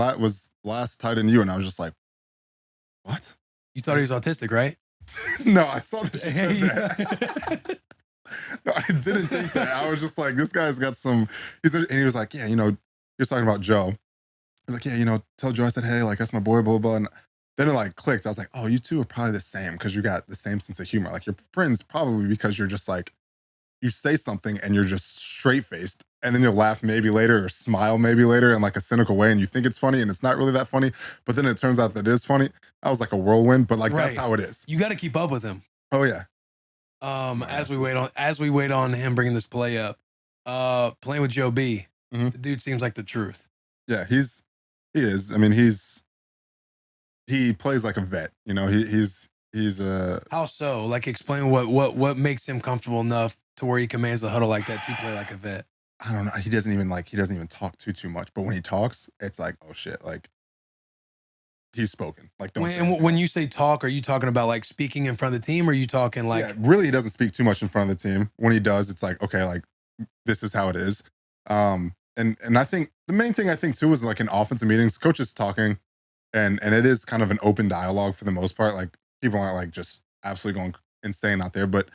last tight end you, and I was just like, what? You thought he was autistic, right? No, I saw that. That. No, I didn't think that. I was just like, this guy's got some. And he was like, yeah, he was talking about Joe. He was like, yeah, tell Joe I said, hey, like that's my boy, blah, blah, blah. And then it like clicked. I was like, oh, you two are probably the same because you got the same sense of humor. Like you're friends probably because you're just like, you say something and you're just straight faced, and then you'll laugh maybe later or smile maybe later in like a cynical way, and you think it's funny and it's not really that funny, but then it turns out that it is funny. That was like a whirlwind, but like that's how it is. You got to keep up with him. Oh yeah. As we wait on him bringing this play up, playing with Joe B, Mhm. the dude seems like the truth. Yeah, he is. I mean, he plays like a vet. He's How so? Like, explain what makes him comfortable enough to where he commands the huddle like that to play like a vet. I don't know. He doesn't even talk too much. But when he talks, it's like, oh shit, like he's spoken. Like don't. When you say talk, are you talking about like speaking in front of the team, or are you talking like? Yeah, really, he doesn't speak too much in front of the team. When he does, it's like, okay, like this is how it is. And I think the main thing I think too is like in offensive meetings, coaches talking, and it is kind of an open dialogue for the most part. Like people aren't like just absolutely going insane out there. But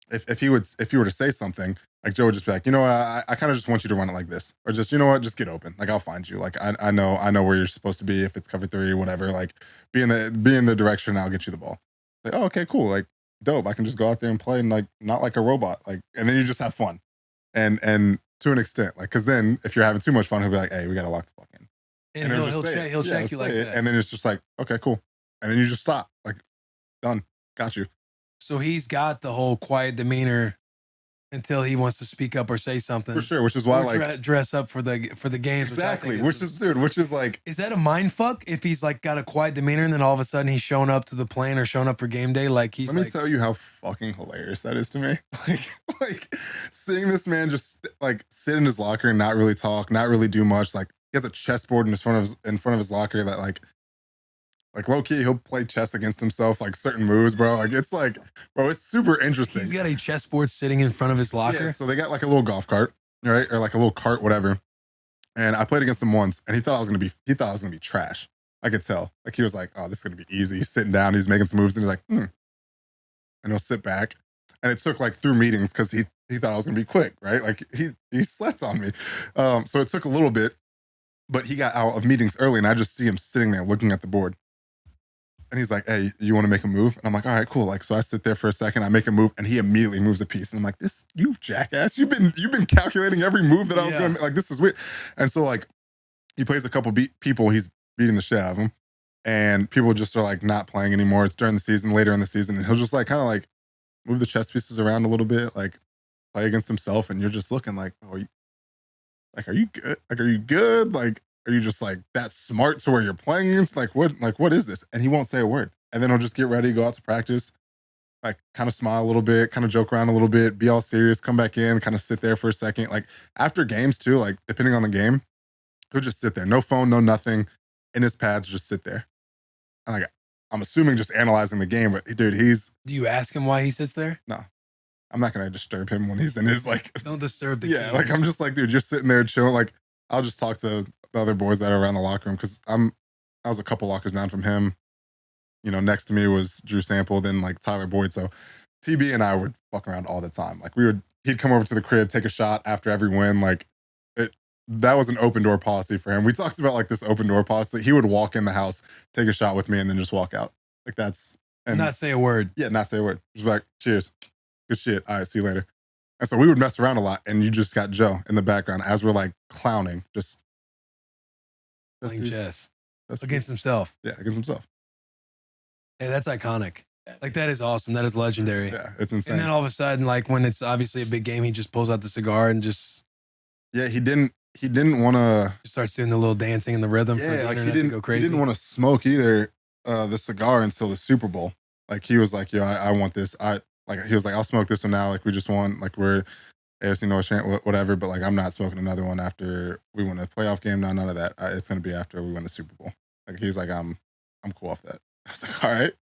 if you were to say something, like Joe would just be like, I kind of just want you to run it like this, or just just get open. Like I'll find you. Like I know where you're supposed to be if it's cover 3 or whatever. Like be in the direction. I'll get you the ball. Like, oh, okay, cool. Like dope. I can just go out there and play and like not like a robot. Like and then you just have fun, and to an extent, like because then if you're having too much fun, he'll be like, hey, we gotta lock the fuck in. And he'll check you like that. And then it's just like, okay, cool. And then you just stop. Like, done. Got you. So he's got the whole quiet demeanor until he wants to speak up or say something. For sure, which is why or like dress up for the games. Exactly. Which is like, is that a mind fuck if he's like got a quiet demeanor and then all of a sudden he's showing up to the plane or showing up for game day like he's. Let me tell you how fucking hilarious that is to me. Like seeing this man just like sit in his locker and not really talk, not really do much. Like he has a chessboard in front of his locker that like low key he'll play chess against himself, like certain moves, bro. Like it's like, bro, it's super interesting. He's got a chessboard sitting in front of his locker. Yeah, so they got like a little golf cart, right, or like a little cart, whatever. And I played against him once, and he thought I was gonna be trash. I could tell. Like he was like, oh, this is gonna be easy. He's sitting down, he's making some moves, and he's like, and he'll sit back. And it took like through meetings because he thought I was gonna be quick, right? Like he slept on me. So it took a little bit, but he got out of meetings early, and I just see him sitting there looking at the board. And he's like, hey, you want to make a move? And I'm like, all right, cool. Like, so I sit there for a second, I make a move, and he immediately moves a piece. And I'm like, you jackass, you've been calculating every move that I was going to make. Like, this is weird. And so like, he plays a couple people, he's beating the shit out of them. And people just are like not playing anymore. It's during the season, later in the season. And he'll just like kind of like move the chess pieces around a little bit, like play against himself. And you're just looking like, oh, are you good? Like, are you good? Like, are you just like that smart to where you're playing against? Like what is this? And he won't say a word. And then he'll just get ready, go out to practice, like kind of smile a little bit, kind of joke around a little bit, be all serious, come back in, kind of sit there for a second. Like after games too, like depending on the game, he'll just sit there. No phone, no nothing. In his pads, just sit there. And like I'm assuming just analyzing the game, but dude, Do you ask him why he sits there? No. I'm not gonna disturb him when he's in his like don't disturb the yeah, king. like I'm just like, dude, you're sitting there chilling. Like I'll just talk to the other boys that are around the locker room because I was a couple lockers down from him. Next to me was Drew Sample, then like Tyler Boyd. So TB and I would fuck around all the time. Like he'd come over to the crib, take a shot after every win. Like that was an open door policy for him. We talked about like this open door policy. He would walk in the house, take a shot with me, and then just walk out. Like that's and not say a word. Yeah, not say a word. Just like, cheers, good shit. All right, see you later. And so we would mess around a lot, and you just got Joe in the background as we're like clowning, just playing chess That's against himself. Yeah, against himself. Hey, that's iconic. Like that is awesome. That is legendary. Yeah, it's insane. And then all of a sudden, like when it's obviously a big game, he just pulls out the cigar and just he didn't want to. starts doing the little dancing and the rhythm for the Like internet to go crazy. He didn't want to smoke either the cigar until the Super Bowl. Like he was like, yo, I want this. He was like, I'll smoke this one now. Like we just won. Like we're AFC North champ, whatever. But like I'm not smoking another one after we win a playoff game. No, none of that. It's gonna be after we win the Super Bowl. Like he's like, I'm cool off that. I was like, all right.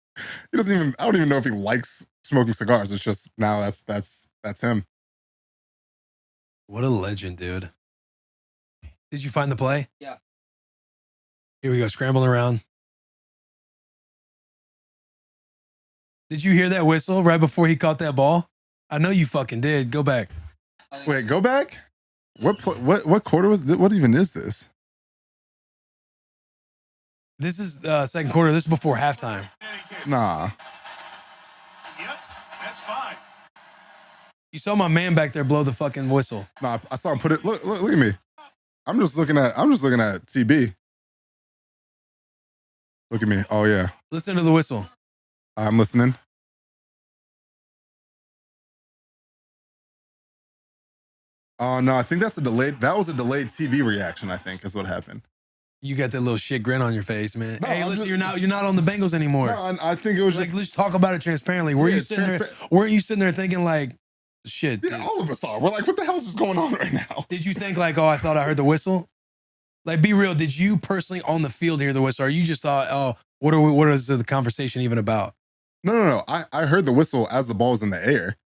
He doesn't even. I don't even know if he likes smoking cigars. It's just now that's him. What a legend, dude. Did you find the play? Yeah. Here we go, scrambling around. Did you hear that whistle right before he caught that ball? I know you fucking did. Go back. Wait, go back. What quarter was? What even is this? This is second quarter. This is before halftime. Nah. Yep, that's fine. You saw my man back there blow the fucking whistle. Nah, I saw him put it. Look at me. I'm just looking at TB. Look at me. Oh yeah. Listen to the whistle. I'm listening. Oh no, I think that's a delayed. That was a delayed TV reaction. I think is what happened. You got that little shit grin on your face, man. No, hey, I'm listen, just- you're not on the Bengals anymore. No, I think it was Like, just. let's talk about it transparently. Weren't Yeah, you sitting there thinking like, shit? Yeah, all of us are. We're like, what the hell is going on right now? Did you think like, oh, I thought I heard the whistle? Like, be real. Did you personally on the field hear the whistle, or you just thought, oh, what is the conversation even about? No. I heard the whistle as the ball's in the air.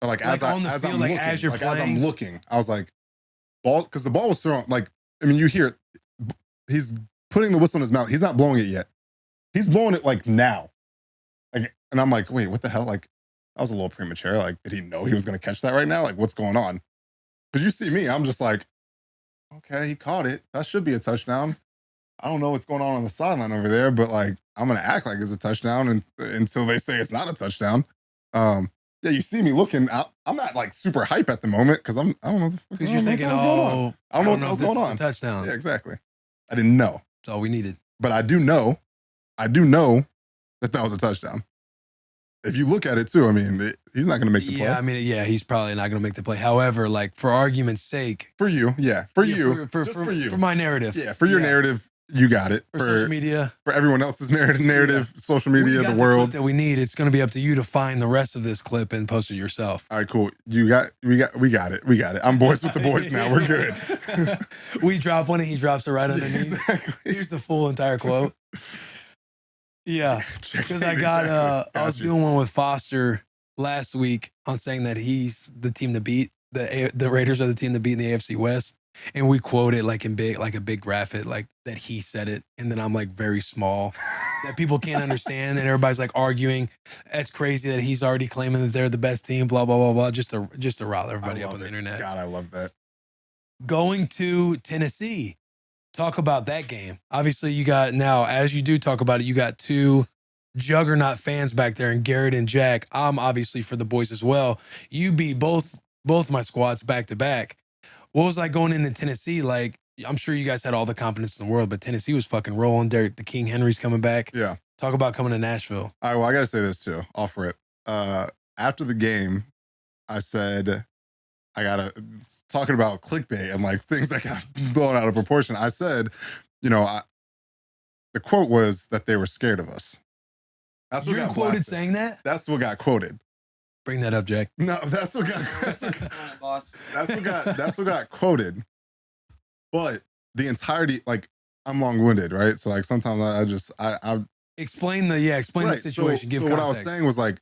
Or like Like, on the as field, I'm like, looking, as you're like as I'm playing? looking, I was like, ball, because the ball was thrown. Like, I mean, you hear it. He's putting the whistle in his mouth. He's not blowing it yet. He's blowing it like now. Like, and I'm like, wait, what the hell? Like, that was a little premature. Like, did he know he was going to catch that right now? Like, what's going on? Because you see me, I'm just like, okay, he caught it. That should be a touchdown. I don't know what's going on the sideline over there, but like, I'm going to act like it's a touchdown until they say it's not a touchdown. Yeah, you see me looking. I'm not like super hype at the moment because I don't know. Because you're thinking, I don't know what the hell's going on. Touchdown. Yeah, exactly. I didn't know. That's all we needed. But I do know that was a touchdown. If you look at it too, I mean, he's not going to make the play. Yeah, I mean, yeah, he's probably not going to make the play. However, like for argument's sake, For you, yeah. For you. for you. for my narrative, Yeah, for your narrative, you got it. for social media, For everyone else's narrative, social we media, got the clip world. that we need. It's going to be up to you to find the rest of this clip and post it yourself. All right, cool. We got it. I'm boys with the boys now. We're good. We drop one and he drops it right underneath. Exactly. Here's the full entire quote. Yeah, because I got I was you. doing one with Foster last week on saying that he's the team to beat. The Raiders are the team to beat in the AFC West, and we quote it like in big, like a big graphic, like that he said it, and then I'm like very small, that people can't understand, and everybody's like arguing. It's crazy that he's already claiming that they're the best team. Blah blah blah blah. Just to rile everybody I up love on the it. internet. God, I love that. Going to Tennessee. Talk about that game. Obviously, you got now, as you do talk about it, you got two juggernaut fans back there, and Garrett and Jack. I'm obviously for the boys as well. You beat both my squads back to back. What was like going into Tennessee? Like, I'm sure you guys had all the confidence in the world, but Tennessee was fucking rolling. Derek the King Henry's coming back. Yeah. Talk about coming to Nashville. All right, well, I got to say this too, off rip. After the game, I said, talking about clickbait and like things that got blown out of proportion. I said, the quote was that they were scared of us. That's what You're got quoted blasted. saying that? That's what got quoted. Bring that up, Jack. No, that's what got quoted. But the entirety, like, I'm long-winded, right? So like sometimes I Explain the right. situation. Give so context. what I was saying was like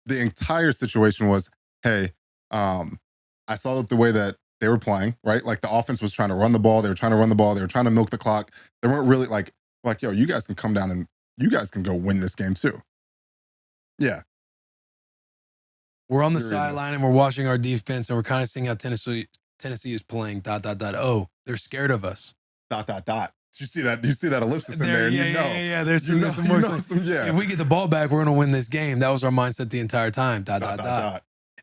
the entire situation was, hey, I saw the way that they were playing, right? Like the offense was trying to run the ball. They were trying to run the ball. They were trying to milk the clock. They weren't really like, yo, you guys can come down and you guys can go win this game too. Yeah. We're on the You're in sideline and we're watching our defense and we're kind of seeing how Tennessee is playing. ... Oh, they're scared of us. ... You see that ellipsis in there, and yeah. There's you some more. yeah. If we get the ball back, we're gonna win this game. That was our mindset the entire time. ...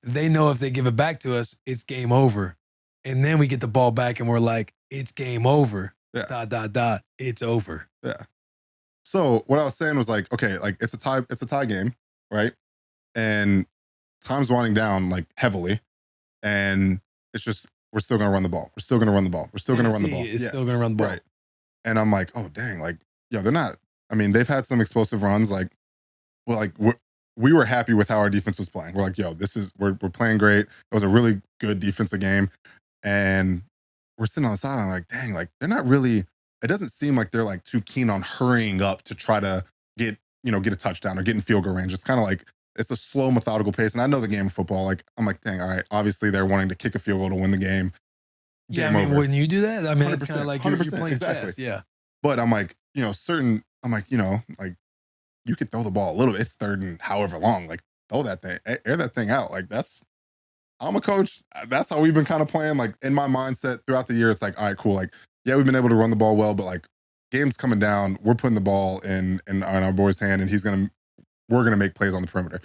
They know if they give it back to us, it's game over. And then we get the ball back and we're like, it's game over. Yeah. It's over. Yeah. So what I was saying was like, okay, like it's a tie game. right? And time's winding down like heavily, and it's just we're still gonna run the ball. We're still gonna run the ball. We're still gonna run the ball. It's still gonna run the ball. Right. And I'm like, oh dang, like they're not. I mean, they've had some explosive runs. Like, well, like we were happy with how our defense was playing. We're like, we're playing great. It was a really good defensive game, and we're sitting on the sideline like, dang, like they're not really. It doesn't seem like they're like too keen on hurrying up to try to get a touchdown or get in field goal range. It's kind of like it's a slow, methodical pace. And I know the game of football. Like I'm like, dang, all right. Obviously, they're wanting to kick a field goal to win the game. Yeah, Game I mean, over. wouldn't you do that? I mean, it's kind of like you're playing exactly. chess. Yeah. But I'm like, I'm like, like you could throw the ball a little bit. It's third and however long. Like throw that thing, air that thing out. Like I'm a coach. That's how we've been kind of playing. Like in my mindset throughout the year, it's like, all right, cool. Like, yeah, we've been able to run the ball well, but like game's coming down. We're putting the ball in our boy's hand, and we're gonna make plays on the perimeter.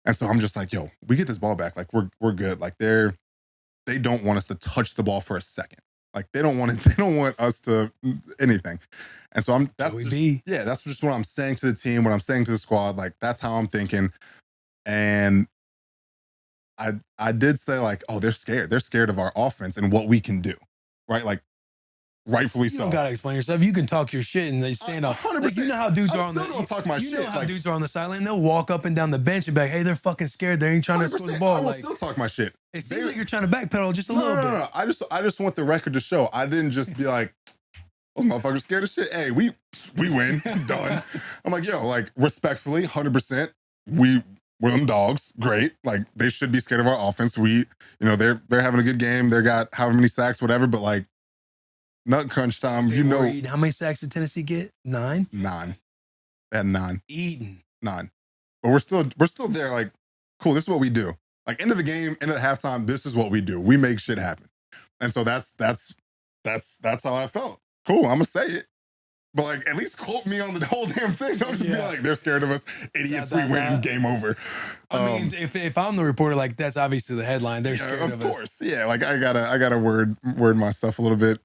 And so I'm just like, yo, we get this ball back. Like we're good. Like they don't want us to touch the ball for a second. Like they don't want us to anything. And so that's just what I'm saying to the team, what I'm saying to the squad. Like that's how I'm thinking. And I did say like, oh, they're scared. They're scared of our offense and what we can do. Right? Like rightfully so. You don't gotta explain yourself. You can talk your shit and they stand up. 100%. Like, you know how dudes I'm are on still the gonna talk my you know shit, how like- dudes are on the sideline. They'll walk up and down the bench and be like, hey, they're fucking scared. They ain't trying to score the 100%. ball. I will Like still talk my shit. it seems like you're trying to backpedal just a little bit. No. I just want the record to show. I didn't just be like, those motherfuckers scared of shit. Hey, we win. Done. I'm like, yo, like respectfully, 100%. We're them dogs. Great. Like they should be scared of our offense. They're having a good game. They got however many sacks, whatever. But like nut crunch time, They were eating. How many sacks did Tennessee get? 9? 9. At 9. Eating. 9. But we're still there. Like, cool. This is what we do. Like end of the game, end of the halftime. This is what we do. We make shit happen. And so that's how I felt. Cool. I'm gonna say it. But like, at least quote me on the whole damn thing. Don't just be like, they're scared of us. Idiots, we win. Game over. I mean, if I'm the reporter, like that's obviously the headline. They're scared of course. Us. Yeah. Like I gotta word my stuff a little bit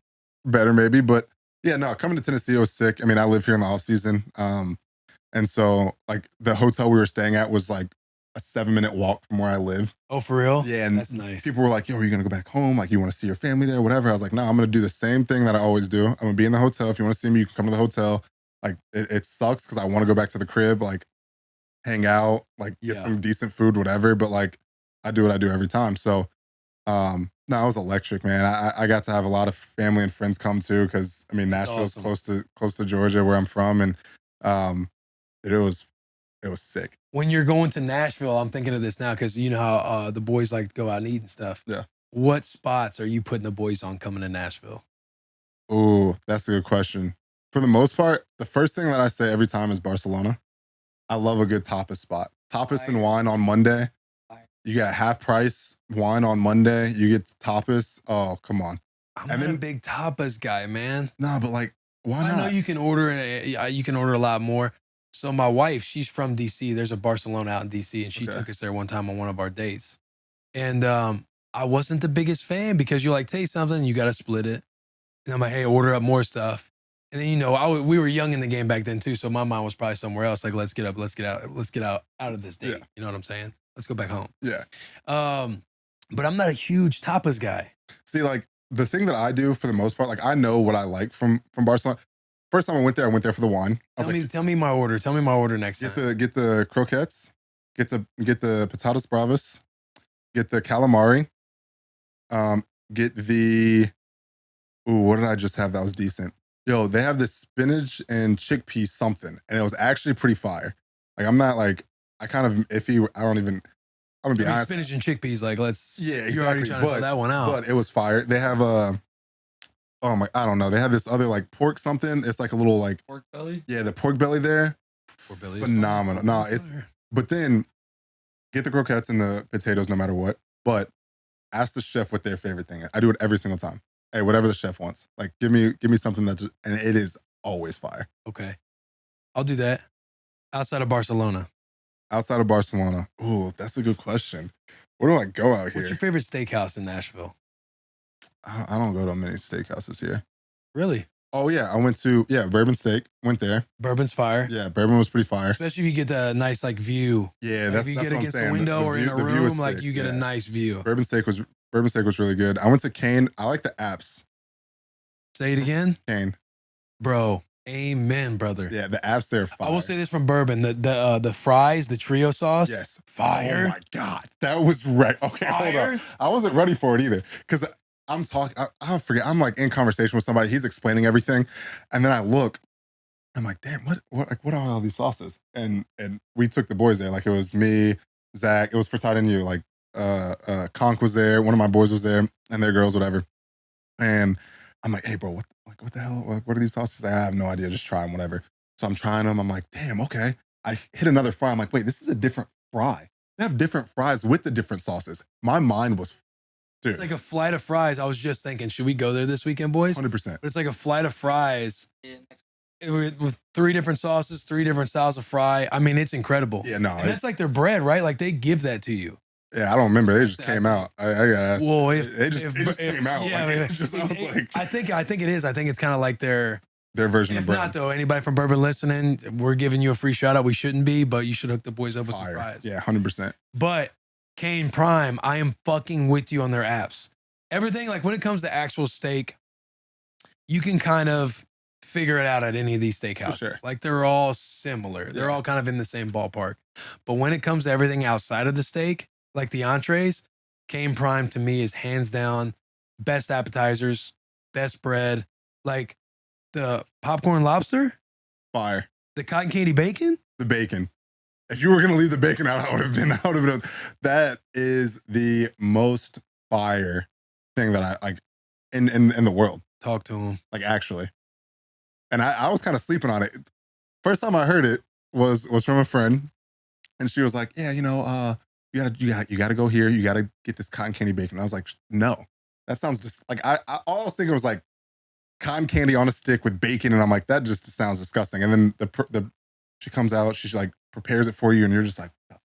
better, maybe. But yeah, no. Coming to Tennessee was sick. I mean, I live here in the off season, and so like the hotel we were staying at was like a 7-minute walk from where I live. Oh, for real? Yeah, and that's nice. People were like, yo, are you gonna go back home? Like, you want to see your family there, whatever. I was like, no, I'm gonna do the same thing that I always do. I'm gonna be in the hotel. If you want to see me, you can come to the hotel. Like, it sucks because I want to go back to the crib, like hang out, like get some decent food, whatever. But like, I do what I do every time. So, no, it was electric, man. I got to have a lot of family and friends come too, because I mean, Nashville's awesome. close to Georgia, where I'm from, and it was sick. When you're going to Nashville, I'm thinking of this now because you know how the boys like to go out and eat and stuff. Yeah. What spots are you putting the boys on coming to Nashville? Oh, that's a good question. For the most part, the first thing that I say every time is Barcelona. I love a good tapas spot. Tapas and wine on Monday. You got half price wine on Monday. You get tapas. Oh, come on. I'm not a big tapas guy, man. Nah, but like, why not? I know you can order a lot more. So my wife, she's from DC. There's a Barcelona out in DC, and she took us there one time on one of our dates. And I wasn't the biggest fan because you like taste something, you got to split it. And I'm like, hey, order up more stuff. And then we were young in the game back then too, so my mind was probably somewhere else. Like, let's get out of this date. Yeah. You know what I'm saying? Let's go back home. Yeah. But I'm not a huge tapas guy. See, like the thing that I do for the most part, like I know what I like from Barcelona. First time I went there for the wine. Tell me my order. Tell me my order next time. Get the croquettes, get the patatas bravas, get the calamari, get the what did I just have that was decent? Yo, they have this spinach and chickpea something, and it was actually pretty fire. Like I'm not like I kind of iffy. I'm gonna be honest. Spinach and chickpeas, like exactly. You're already trying to throw that one out. But it was fire. They have I don't know. They have this other like pork something. It's like a little like pork belly. Yeah, the pork belly there. Pork belly, phenomenal. No, but then get the croquettes and the potatoes no matter what. But ask the chef what their favorite thing is. I do it every single time. Hey, whatever the chef wants. Like give me something and it is always fire. Okay, I'll do that. Outside of Barcelona. Ooh, that's a good question. Where do I go out here? What's your favorite steakhouse in Nashville? I don't go to many steakhouses here. Really? Oh yeah, I went to Bourbon Steak. Went there. Bourbon's fire. Yeah, Bourbon was pretty fire. Especially if you get the nice like view. Yeah, Like, that's if you that's get what I'm against the saying. window or in a the view is room, like sick, you get a yeah. nice view. Bourbon Steak was really good. I went to Kane. I like the apps. Say it again, Kane. bro. Amen, brother. Yeah, the apps there are fire. I will say this from Bourbon: the fries, the trio sauce, Yes. fire. Oh my god, that was right. Okay, hold Fire? on. I wasn't ready for it either because I'm talking. I forget. I'm like in conversation with somebody. He's explaining everything, and then I look. I'm like, damn, what are all these sauces? And we took the boys there. Like it was me, Zach. It was for Todd and you. Like Conk was there. One of my boys was there, and their girls, whatever. And I'm like, hey, bro, what the hell? Like, what are these sauces? Like, I have no idea. Just try them, whatever. So I'm trying them. I'm like, damn, okay. I hit another fry. I'm like, wait, this is a different fry. They have different fries with the different sauces. My mind was, dude, It's like a flight of fries. I was just thinking, should we go there this weekend, boys? 100%. But it's like a flight of fries with 3 different sauces, 3 different styles of fry. I mean, it's incredible. Yeah, no, And that's like their bread, right? Like they give that to you. yeah, I don't remember. They just came out. I gotta ask. Well, It just came out. Yeah, Like, it just, I was like, I think it is. I think it's kind of like their version If of bread. not, though, anybody from Bourbon listening, we're giving you a free shout out. We shouldn't be, but you should hook the boys up with some Fire. fries. Yeah, 100%. But Kane Prime, I am fucking with you on their apps. Everything, like when it comes to actual steak, you can kind of figure it out at any of these steakhouses. sure. Like they're all similar. They're Yeah. all kind of in the same ballpark. But when it comes to everything outside of the steak, like the entrees, Kane Prime to me is hands down best appetizers, best bread. Like the popcorn lobster, Fire. the cotton candy bacon. The bacon. If you were gonna leave the bacon out, I would have been. That is the most fire thing that I like in the world. Talk to him. Like actually, and I was kind of sleeping on it. First time I heard it was from a friend, and she was like, "Yeah, you gotta go here. You gotta get this cotton candy bacon." And I was like, "No, that sounds just like I all I was thinking was like cotton candy on a stick with bacon," and I'm like, that just sounds disgusting. And then the she comes out, she's like prepares it for you, and you're just like, what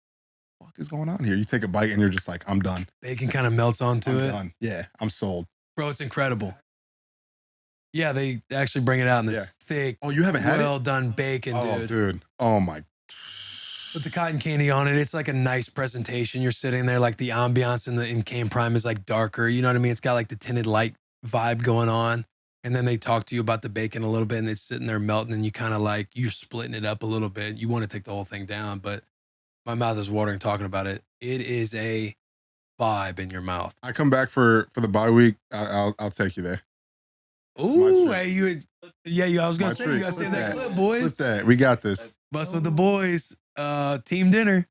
the fuck is going on here? You take a bite, and you're just like, I'm done. Bacon kind of melts onto I'm it. done. Yeah, I'm sold. Bro, it's incredible. Yeah, they actually bring it out in this thick, Oh, you haven't had well it? done bacon, Oh, dude. dude. Oh my. With the cotton candy on it, it's like a nice presentation. You're sitting there, like the ambiance in Kane Prime is like darker. You know what I mean? It's got like the tinted light vibe going on. And then they talk to you about the bacon a little bit, and it's sitting there melting, and you kind of like, you're splitting it up a little bit. You want to take the whole thing down, but my mouth is watering talking about it. It is a vibe in your mouth. I come back for the bye week. I'll take you there. Ooh, treat. hey, I was My gonna say you treat. gotta Flip save that that. clip, boys. With that, we got this. Bust with the boys. Team dinner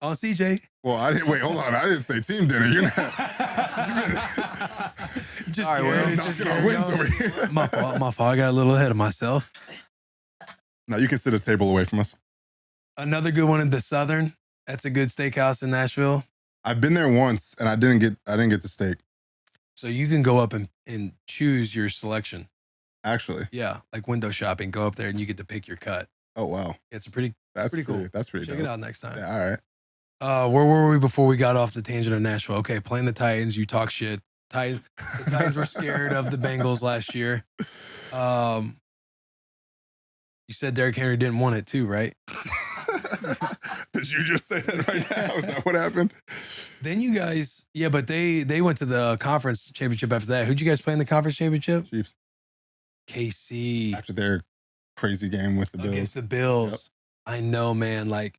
on CJ. Well, I didn't wait. Hold on, I didn't say team dinner. You're not. Just All right, scared, well, just knocking scared, on wins y'all. over here. My fault. I got a little ahead of myself. Now you can sit a table away from us. Another good one in the Southern. That's a good steakhouse in Nashville. I've been there once, and I didn't get the steak. So you can go up and choose your selection. Actually. Yeah, like window shopping. Go up there and you get to pick your cut. Oh wow, It's a pretty that's pretty cool. That's pretty. Check dope. it out next time. Yeah, all right. Where were we before we got off the tangent of Nashville? Okay, playing the Titans. You talk shit. The Titans were scared of the Bengals last year. You said Derrick Henry didn't want it too, right? Did you just say that right now? Is that what happened? Then you guys, yeah, but they went to the conference championship after that. Who'd you guys play in the conference championship? Chiefs KC after their crazy game with the Bills. against the Bills. Yep. I know, man. I'm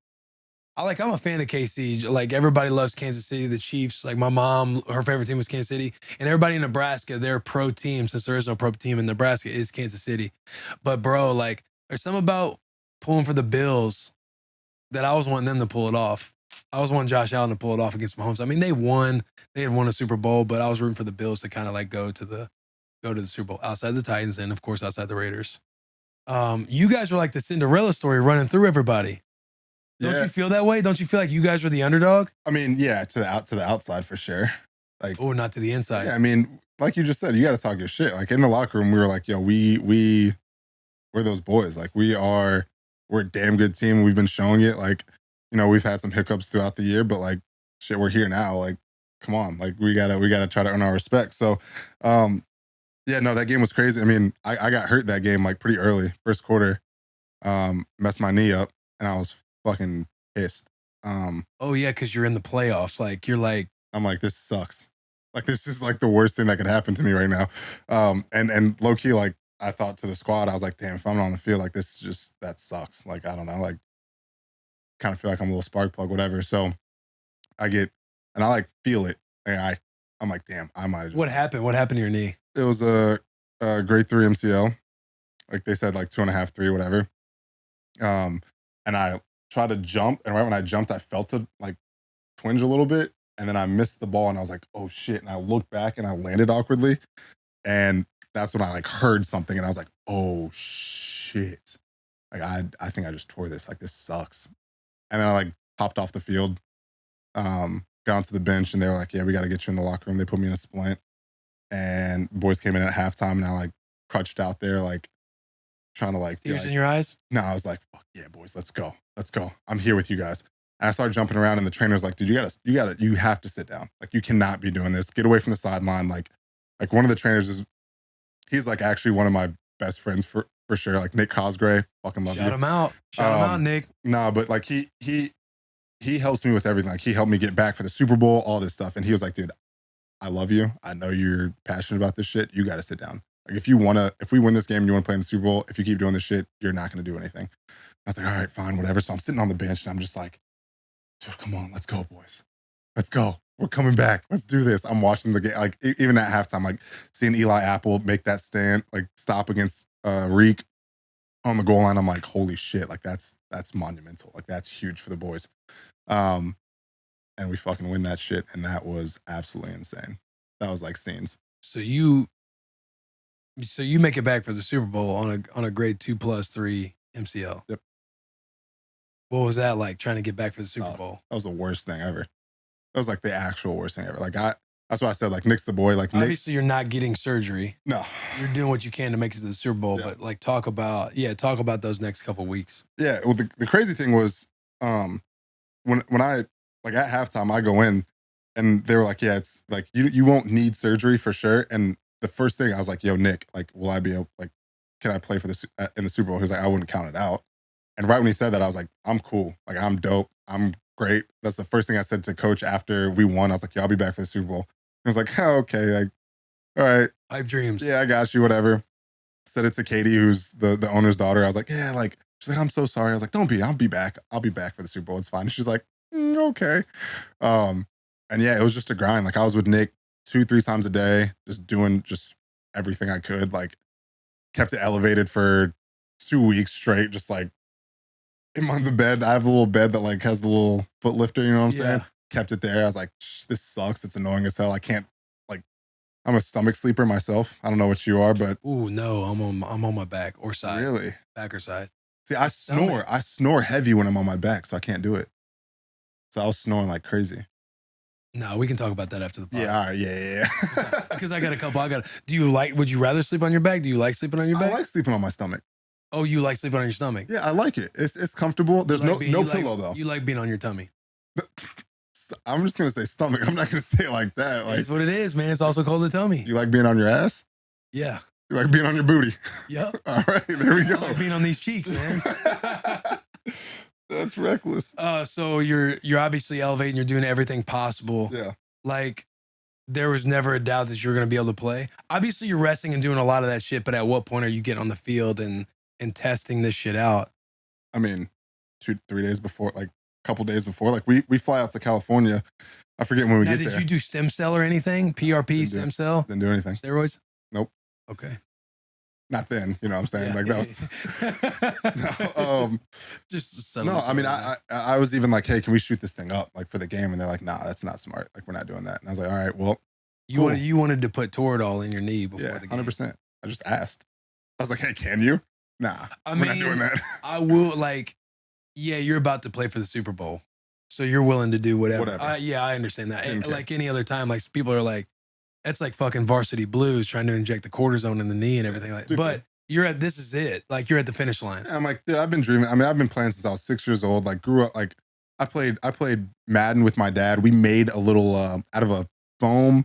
a fan of KC. Like everybody loves Kansas City, the Chiefs. Like my mom, her favorite team was Kansas City, and everybody in Nebraska, their pro team, since there is no pro team in Nebraska, is Kansas City. But bro, like there's something about pulling for the Bills that I was wanting them to pull it off. I was wanting Josh Allen to pull it off against Mahomes. I mean, they had won a Super Bowl, but I was rooting for the Bills to kind of like go to the Super Bowl outside the Titans and of course outside the Raiders. You guys were like the Cinderella story running through everybody. Don't Yeah, you feel that way? Don't you feel like you guys were the underdog? I mean, yeah, to the outside for sure. Like, Or not to the inside? yeah, I mean, like you just said, you got to talk your shit. Like in the locker room, we were like, yo, we're those boys. Like we're a damn good team. We've been showing it. Like, you know, we've had some hiccups throughout the year, but like, shit, we're here now. Like, come on, like we gotta try to earn our respect. So, Yeah, no, that game was crazy. I mean, I got hurt that game like pretty early, first quarter. Messed my knee up, and I was fucking pissed. Oh yeah, because you're in the playoffs. Like you're like, I'm like, this sucks. Like this is like the worst thing that could happen to me right now. And low key, like I thought to the squad, I was like, damn, if I'm not on the field, like this just that sucks. Like I don't know, like kind of feel like I'm a little spark plug, whatever. So I get and I like feel it, and I'm like, damn, I might have. what happened? What happened to your knee? It was a grade 3 MCL. Like they said, like 2.5, 3, whatever. And I tried to jump, and right when I jumped, I felt it like twinge a little bit, and then I missed the ball, and I was like, oh shit. And I looked back and I landed awkwardly. And that's when I like heard something, and I was like, oh shit. Like I think I just tore this. Like this sucks. And then I like hopped off the field, got onto the bench, and they were like, yeah, we got to get you in the locker room. They put me in a splint, and boys came in at halftime, and I like crutched out there, like trying to like Tears in your eyes? no, I was like, fuck yeah, boys, let's go. Let's go. I'm here with you guys. And I started jumping around, and the trainer's like, dude, you have to sit down. Like, you cannot be doing this. Get away from the sideline. Like one of the trainers he's like actually one of my best friends for sure. Like Nick Cosgray, fucking love Shout you. him out. Shout him out, Nick. Nah, but like he helps me with everything. Like he helped me get back for the Super Bowl, all this stuff. And he was like, dude, I love you. I know you're passionate about this shit. You got to sit down. Like if we win this game and you want to play in the Super Bowl, if you keep doing this shit, you're not going to do anything. I was like, all right, fine, whatever. So I'm sitting on the bench, and I'm just like, dude, come on, let's go, boys. Let's go. We're coming back. Let's do this. I'm watching the game. Like even at halftime, like seeing Eli Apple make that stand, like stop against Reek on the goal line. I'm like, holy shit. Like that's monumental. Like that's huge for the boys. And we fucking win that shit. And that was absolutely insane. That was like scenes. So you make it back for the Super Bowl on a grade 2+3 MCL. Yep. What was that like trying to get back for the Super Oh, Bowl? That was the worst thing ever. That was like the actual worst thing ever. Like that's why I said like Nick's the boy. Like Nick, Obviously, you're not getting surgery. no, You're doing what you can to make it to the Super Bowl. Yeah. But like, talk about those next couple weeks. yeah. Well, the crazy thing was, when I like at halftime, I go in, and they were like, yeah, it's like you won't need surgery for sure. And the first thing I was like, yo, Nick, like, will I be able, like, can I play for this in the Super Bowl? He was like, I wouldn't count it out. And right when he said that, I was like, I'm cool. Like, I'm dope. I'm great. That's the first thing I said to coach after we won. I was like, yeah, I'll be back for the Super Bowl. He was like, oh, okay. Like, all right. Pipe dreams. Yeah, I got you. Whatever. Said it to Katie, who's the owner's daughter. I was like, yeah, like, she's like, I'm so sorry. I was like, don't be. I'll be back. I'll be back for the Super Bowl. It's fine. And she's like, okay. And yeah, it was just a grind. Like I was with Nick 2-3 times a day, just doing just everything I could. Like kept it elevated for 2 weeks straight. Just like in the bed. I have a little bed that like has the little foot lifter. You know what I'm saying? Kept it there. I was like, this sucks. It's annoying as hell. I can't like. I'm a stomach sleeper myself. I don't know what you are, but Ooh, no, I'm on my back or side. really, Back or side. see, I snore. I snore heavy when I'm on my back, so I can't do it. So I was snoring like crazy. No, we can talk about that after the pod. Yeah, all right, yeah. Because I got a couple. Would you rather sleep on your back? Do you like sleeping on your back? I like sleeping on my stomach. Oh, you like sleeping on your stomach? Yeah, I like it. It's comfortable. There's no pillow though. You like being on your tummy. I'm just gonna say stomach. I'm not gonna say it like that. Like That's what it is, man. It's also called a tummy. you like being on your ass. Yeah. You like being on your booty. Yep. All right, there we go. I like being on these cheeks, man. That's reckless. So you're obviously elevating. You're doing everything possible. Yeah. Like there was never a doubt that you were going to be able to play. Obviously, you're resting and doing a lot of that shit. But at what point are you getting on the field and testing this shit out? I mean, 2-3 days before, like a couple days before, like we fly out to California. I forget when we Now, get there. did you do stem cell or anything? PRP, stem cell, Didn't do anything. steroids? Nope. Okay. Not then. You know what I'm saying? Yeah. Like that was. No, Just no, I mean, I was even like, hey, can we shoot this thing up like for the game? And they're like, nah, that's not smart. Like we're not doing that. And I was like, all right, well, you wanted to put Toradol in your knee before yeah, the game. 100%. I just asked. I was like, hey, can you? Nah, we're not doing that. I will yeah, you're about to play for the Super Bowl. So you're willing to do whatever. Yeah, I understand that. Okay. Like any other time, like people are like, that's like fucking Varsity Blues trying to inject the cortisone in the knee and everything like that. But this is it. Like you're at the finish line. Yeah, I'm like, dude, I've been dreaming. I mean, I've been playing since I was 6 years old. Like grew up, like I played Madden with my dad. We made a little, out of a foam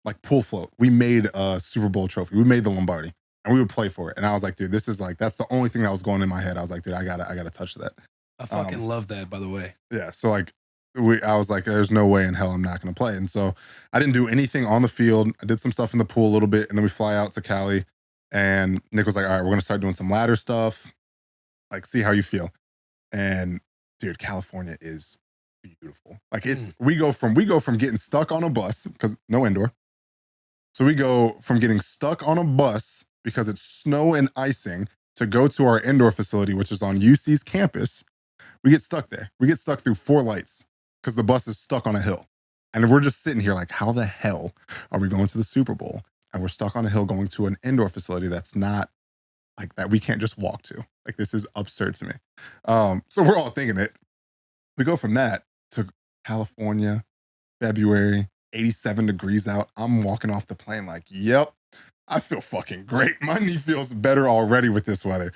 like pool float. We made a Super Bowl trophy. We made the Lombardi, and we would play for it. And I was like, dude, this is like, that's the only thing that was going in my head. I was like, dude, I gotta touch that. I fucking love that, by the way. Yeah. So like, I was like, there's no way in hell I'm not gonna play. And so I didn't do anything on the field. I did some stuff in the pool a little bit, and then we fly out to Cali. And Nick was like, all right, we're gonna start doing some ladder stuff. Like, see how you feel. And dude, California is beautiful. Like we go from getting stuck on a bus because no indoor. So we go from getting stuck on a bus because it's snow and icing to go to our indoor facility, which is on UC's campus. We get stuck there. We get stuck through 4 lights because the bus is stuck on a hill. And we're just sitting here like, how the hell are we going to the Super Bowl? And we're stuck on a hill going to an indoor facility that's not like that we can't just walk to. Like, this is absurd to me. So we're all thinking it. We go from that to California, February, 87 degrees out. I'm walking off the plane like, yep, I feel fucking great. My knee feels better already with this weather.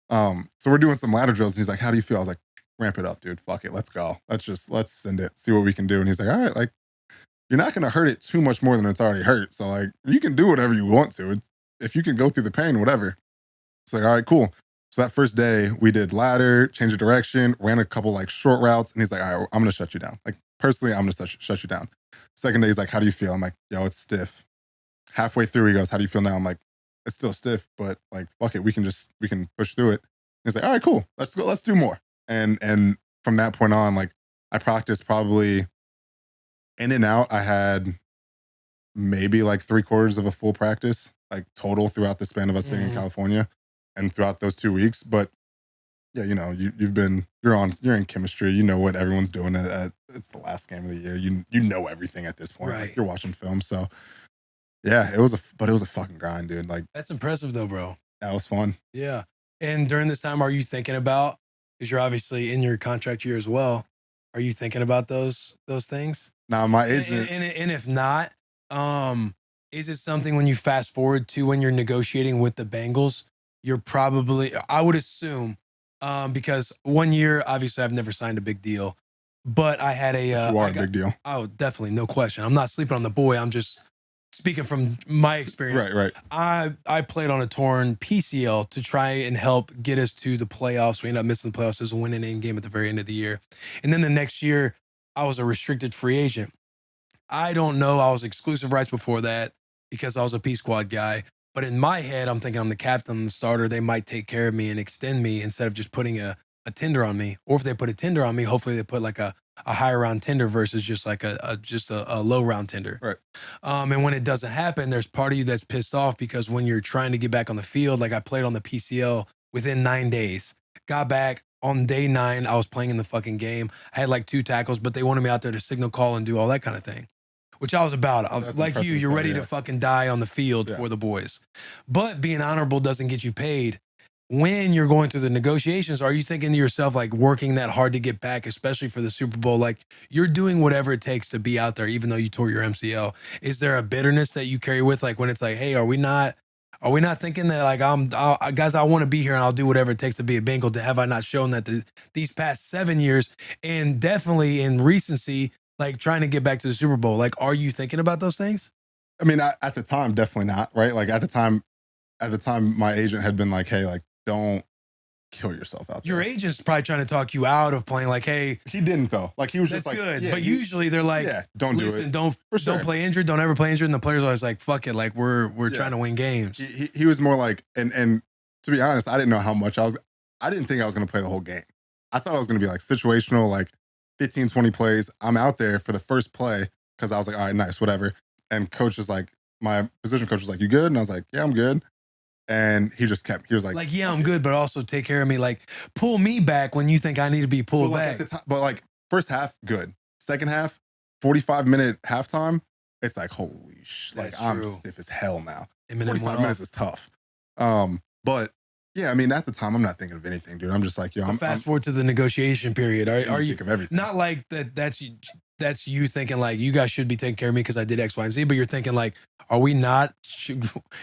So we're doing some ladder drills, and he's like, how do you feel? I was like, ramp it up, dude. Fuck it. Let's go. Let's send it. See what we can do. And he's like, all right, like, you're not going to hurt it too much more than it's already hurt. So like, you can do whatever you want to. If you can go through the pain, whatever. It's like, all right, cool. So that first day we did ladder, change of direction, ran a couple like short routes. And he's like, all right, I'm going to shut you down. Like, personally, I'm going to shut you down. Second day, he's like, how do you feel? I'm like, yo, it's stiff. Halfway through, he goes, how do you feel now? I'm like, it's still stiff, but like, fuck it. We can push through it. He's like, all right, cool. Let's go. Let's do more. And from that point on, like, I practiced probably in and out. I had maybe like 3/4 of a full practice, like total throughout the span of us being in California and throughout those 2 weeks. But yeah, you know, you're in chemistry. You know what everyone's doing. It's the last game of the year. You know everything at this point. Right. Like, you're watching film. So yeah, it was a fucking grind, dude. Like, That's impressive though, bro. that was fun. Yeah. And during this time, are you thinking about, because you're obviously in your contract year as well, are you thinking about those things? Now my agent, And if not, is it something when you fast forward to when you're negotiating with the Bengals, you're probably, I would assume, because 1 year, obviously I've never signed a big deal, but I had you are a big deal. Oh, definitely. No question. I'm not sleeping on the boy. I'm just speaking from my experience. Right. I played on a torn PCL to try and help get us to the playoffs. We ended up missing the playoffs as a winning in game at the very end of the year. And then the next year, I was a restricted free agent. I don't know. I was exclusive rights before that because I was a P squad guy. But in my head, I'm thinking I'm the captain, the starter. They might take care of me and extend me instead of just putting a tender on me. Or if they put a tender on me, hopefully they put like a higher round tender versus just like a low round tender. Right. And when it doesn't happen, there's part of you that's pissed off because when you're trying to get back on the field, like I played on the PCL within 9 days, got back on day 9, I was playing in the fucking game. I had like 2 tackles, but they wanted me out there to signal call and do all that kind of thing, which I was about. Like you're ready to fucking die on the field for the boys. But being honorable doesn't get you paid. When you're going through the negotiations, are you thinking to yourself, like, working that hard to get back, especially for the Super Bowl? Like, you're doing whatever it takes to be out there, even though you tore your MCL. Is there a bitterness that you carry with, like, when it's like, hey, are we not thinking that, like, guys, I want to be here and I'll do whatever it takes to be a Bengal? Have I not shown that these past 7 years, and definitely in recency, like trying to get back to the Super Bowl? Like, are you thinking about those things? I mean, at the time, definitely not. Right. Like, at the time, my agent had been like, hey, like, don't kill yourself out there. Your agent's probably trying to talk you out of playing. Like, hey, he didn't though. Like, he was that's just like, good. yeah, But usually they're like, yeah, don't do it. Don't play injured. Don't ever play injured. And the players are always like, fuck it. Like, we're trying to win games. He was more like, and to be honest, I didn't know how much I didn't think I was going to play the whole game. I thought I was going to be like situational, like 15, 20 plays. I'm out there for the first play because I was like, all right, nice, whatever. And coach is like, my position coach was like, you good? And I was like, yeah, I'm good. And he was like, yeah, I'm good, but also take care of me. Like, pull me back when you think I need to be pulled back. But like, first half, good. Second half, 45-minute halftime, it's like, holy shit. Like, I'm stiff as hell now. 45 minutes is tough. But yeah, I mean, at the time, I'm not thinking of anything, dude. I'm just like, yo, I'm fast forward to the negotiation period. Are you think of everything? Not like that's you thinking like, you guys should be taking care of me because I did X, Y, and Z, but you're thinking like, are we not?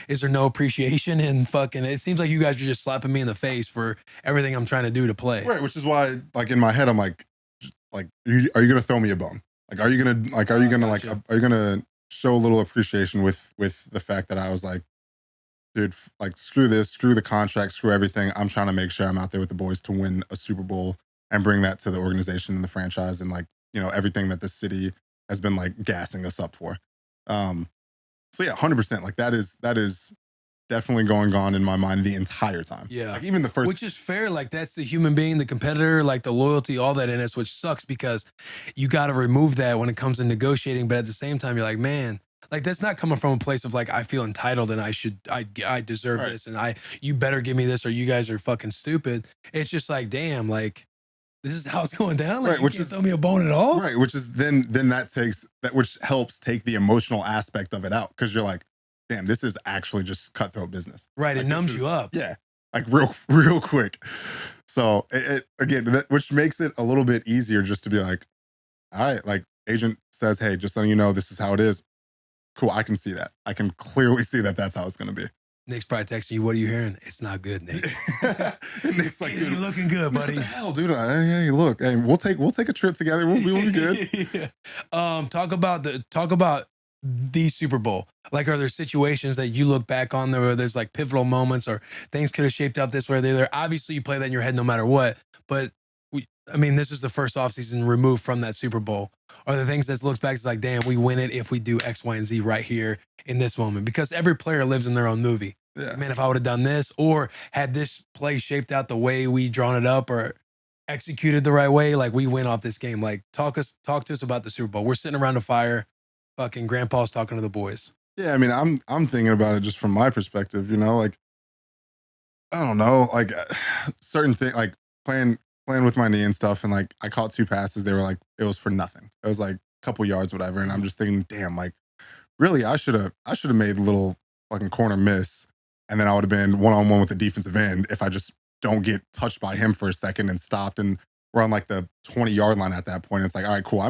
Is there no appreciation in fucking? It seems like you guys are just slapping me in the face for everything I'm trying to do to play. Right, which is why, like, in my head, I'm like, are you gonna throw me a bone? Like, are you gonna show a little appreciation with the fact that I was like, dude, like screw this, screw the contract, screw everything. I'm trying to make sure I'm out there with the boys to win a Super Bowl and bring that to the organization and the franchise and like, you know, everything that the city has been like gassing us up for. So yeah, 100%. Like that is definitely going on in my mind the entire time. Yeah. Like even the first, which is fair. Like that's the human being, the competitor, like the loyalty, all that in us, which sucks because you got to remove that when it comes to negotiating. But at the same time, you're like, man, like that's not coming from a place of like, I feel entitled and I deserve Right. this and you better give me this or you guys are fucking stupid. It's just like, damn, like this is how it's going down. Like Right, you which can't is- throw me a bone at all. right, which is then that takes that, which helps take the emotional aspect of it out. Cause you're like, damn, this is actually just cutthroat business. Right. Like, It this numbs is- you up. Yeah. Like real quick. So it again, which makes it a little bit easier just to be like, all right, like agent says, hey, just letting you know, this is how it is. Cool. I can see that. I can clearly see that that's how it's going to be. Nick's probably texting you. What are you hearing? It's not good, Nick. And Nick's like, It dude, ain't looking good, what buddy. the hell, dude? Hey, look, hey, we'll take a trip together. We'll be good. Yeah. Talk about the Super Bowl. Like, are there situations that you look back on there where there's like pivotal moments or things could have shaped out this way or the other? Obviously, you play that in your head no matter what. But this is the first offseason removed from that Super Bowl. Are there things that looks back, it's like, damn, we win it if we do X, Y, and Z right here in this moment? Because every player lives in their own movie. Yeah. Man, if I would have done this or had this play shaped out the way we drawn it up or executed the right way, like we win off this game. Like talk to us about the Super Bowl. We're sitting around a fire, fucking grandpa's talking to the boys. Yeah, I mean, I'm thinking about it just from my perspective, you know, like I don't know, like certain things, like playing with my knee and stuff, and like I caught 2 passes. They were like, it was for nothing. It was like a couple yards, whatever. And I'm just thinking, damn, like really, I should have made a little fucking corner miss, and then I would have been 1-on-1 with the defensive end if I just don't get touched by him for a second and stopped. And we're on like the 20-yard line at that point. It's like, all right, cool. I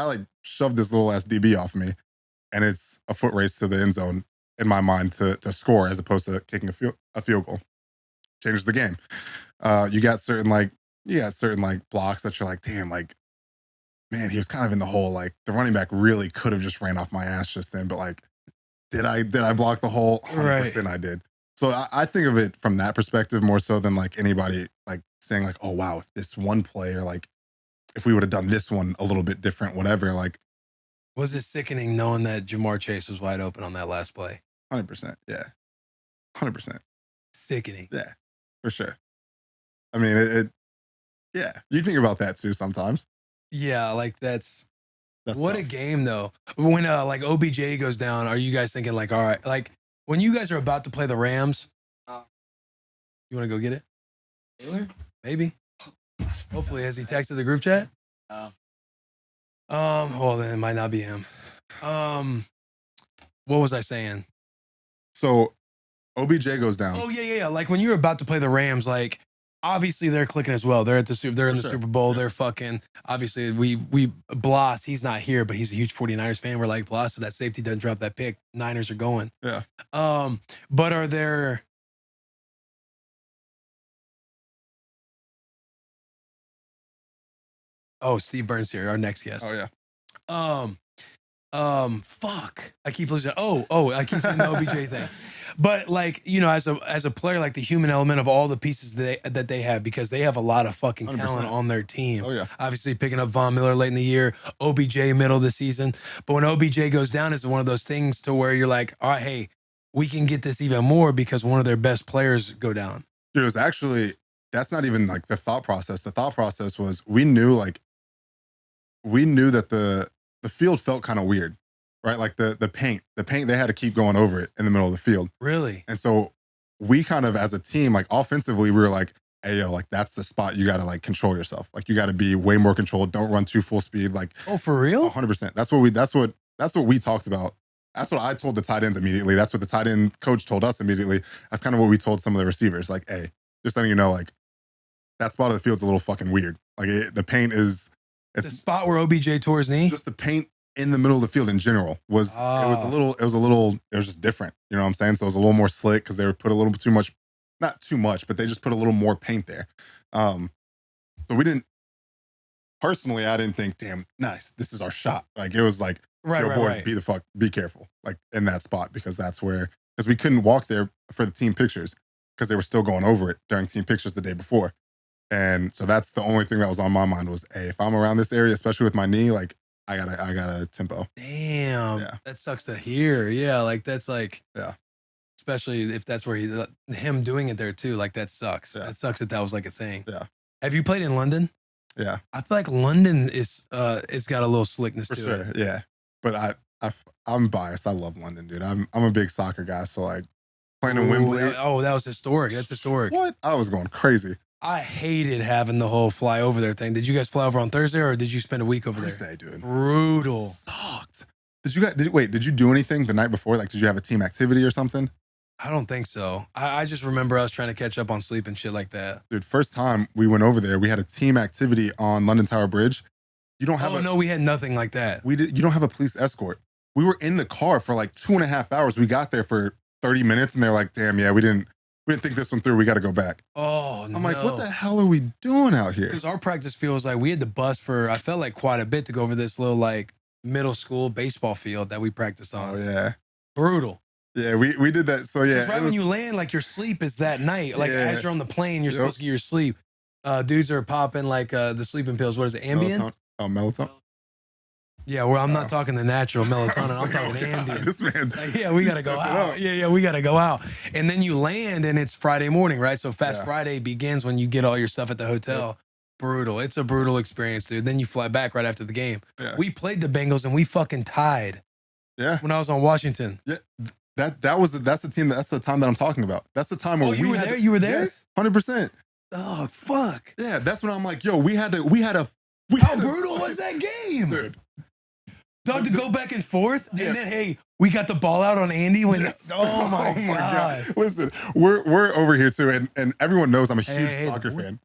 like shoved this little ass DB off me, and it's a foot race to the end zone in my mind to score as opposed to kicking a field goal. Changes the game. You got certain blocks that you're like, damn, like, man, he was kind of in the hole. Like the running back really could have just ran off my ass just then, but like, did I block the hole? 100% I did. So I think of it from that perspective more so than like anybody like saying like, oh wow, if this one play or like if we would have done this one a little bit different, whatever. Like, was it sickening knowing that Jamar Chase was wide open on that last play? 100%. Yeah. 100%. Sickening. Yeah, for sure. I mean, it yeah, you think about that too sometimes. Yeah, like that's what tough. a game though. When like OBJ goes down, are you guys thinking like, all right, like when you guys are about to play the Rams, you want to go get it? Taylor? Maybe. Hopefully, has he texted the group chat? No. Well then it might not be him. What was I saying? So OBJ goes down. Oh yeah. Like when you're about to play the Rams, like obviously they're clicking as well. They're in the sure. Super Bowl. They're fucking obviously we Blas, he's not here, but he's a huge 49ers fan. We're like, Blas, so that safety doesn't drop that pick. Niners are going. Yeah. But are there Steve Burns here, our next guest. Oh yeah. Fuck. I keep losing. I keep saying the OBJ thing. But like, you know, as a player, like the human element of all the pieces that they have, because they have a lot of fucking 100%. talent on their team. Oh yeah. Obviously picking up Von Miller late in the year, OBJ middle of the season. But when OBJ goes down, it's one of those things to where you're like, all right, hey, we can get this even more because one of their best players go down. Dude, it was actually, that's not even like the thought process. The thought process was we knew that the field felt kind of weird, right? Like the paint, they had to keep going over it in the middle of the field. Really? And so we kind of, as a team, like offensively, we were like, hey, yo, like that's the spot you got to like control yourself. Like you got to be way more controlled. Don't run too full speed. Like, oh, for real? 100%. That's what we talked about. That's what I told the tight ends immediately. That's what the tight end coach told us immediately. That's kind of what we told some of the receivers. Like, hey, just letting you know, like that spot of the field's a little fucking weird. Like the paint is, the spot where OBJ tore his knee? just the paint in the middle of the field in general was it was just different. You know what I'm saying? So it was a little more slick because they would put a little bit too much, not too much, but they just put a little more paint there. So we didn't, personally, I didn't think, damn, nice, this is our shot. Like it was like, Right, yo, right, boys, right. be careful, like in that spot, because we couldn't walk there for the team pictures because they were still going over it during team pictures the day before. And so that's the only thing that was on my mind was, hey, if I'm around this area, especially with my knee, like I gotta tempo. Damn, Yeah. that sucks to hear. Yeah, like that's like, Yeah. especially if that's where him doing it there too. Like that sucks. Yeah. That sucks that was like a thing. Yeah. Have you played in London? Yeah. I feel like London is it's got a little slickness For to sure. it. Yeah. But I'm biased. I love London, dude. I'm a big soccer guy, so like playing in Wembley. That was historic. That's historic. What? I was going crazy. I hated having the whole fly over there thing. Did you guys fly over on Thursday or did you spend a week over Thursday, there? dude. Brutal. Sucked. Did you do anything the night before? Like, did you have a team activity or something? I don't think so. I just remember us trying to catch up on sleep and shit like that. Dude, first time we went over there, we had a team activity on London Tower Bridge. You don't have no, we had nothing like that. You don't have a police escort. We were in the car for like 2.5 hours. We got there for 30 minutes and they're like, damn, yeah, we didn't think this one through. We got to go back. Oh, I'm like, what the hell are we doing out here? Because our practice feels like we had to bus for, I felt like quite a bit to go over this little like middle school baseball field that we practiced on. Oh, yeah. Brutal. Yeah, we did that. So, yeah. Right when you land, like your sleep is that night. Like as you're on the plane, you're supposed to get your sleep. Dudes are popping like the sleeping pills. What is it? Ambien? Melatonin. Yeah, well, I'm not talking the natural melatonin. I'm talking Ambien. This man. Like, yeah, we got to go out. Yeah, we got to go out. And then you land and it's Friday morning, right? So Fast Friday begins when you get all your stuff at the hotel. Yep. Brutal. It's a brutal experience, dude. Then you fly back right after the game. Yeah. We played the Bengals and we fucking tied. Yeah. When I was on Washington. Yeah. That's the team. That's the time that I'm talking about. That's the time where you were there. You were there. Yes, 100%. Oh fuck. Yeah, that's when I'm like, yo, we had a. How brutal was that game, dude? Dog to go back and forth, and then hey, we got the ball out on Andy when. Yes. Oh my god! Listen, we're over here too, and everyone knows I'm a huge soccer fan.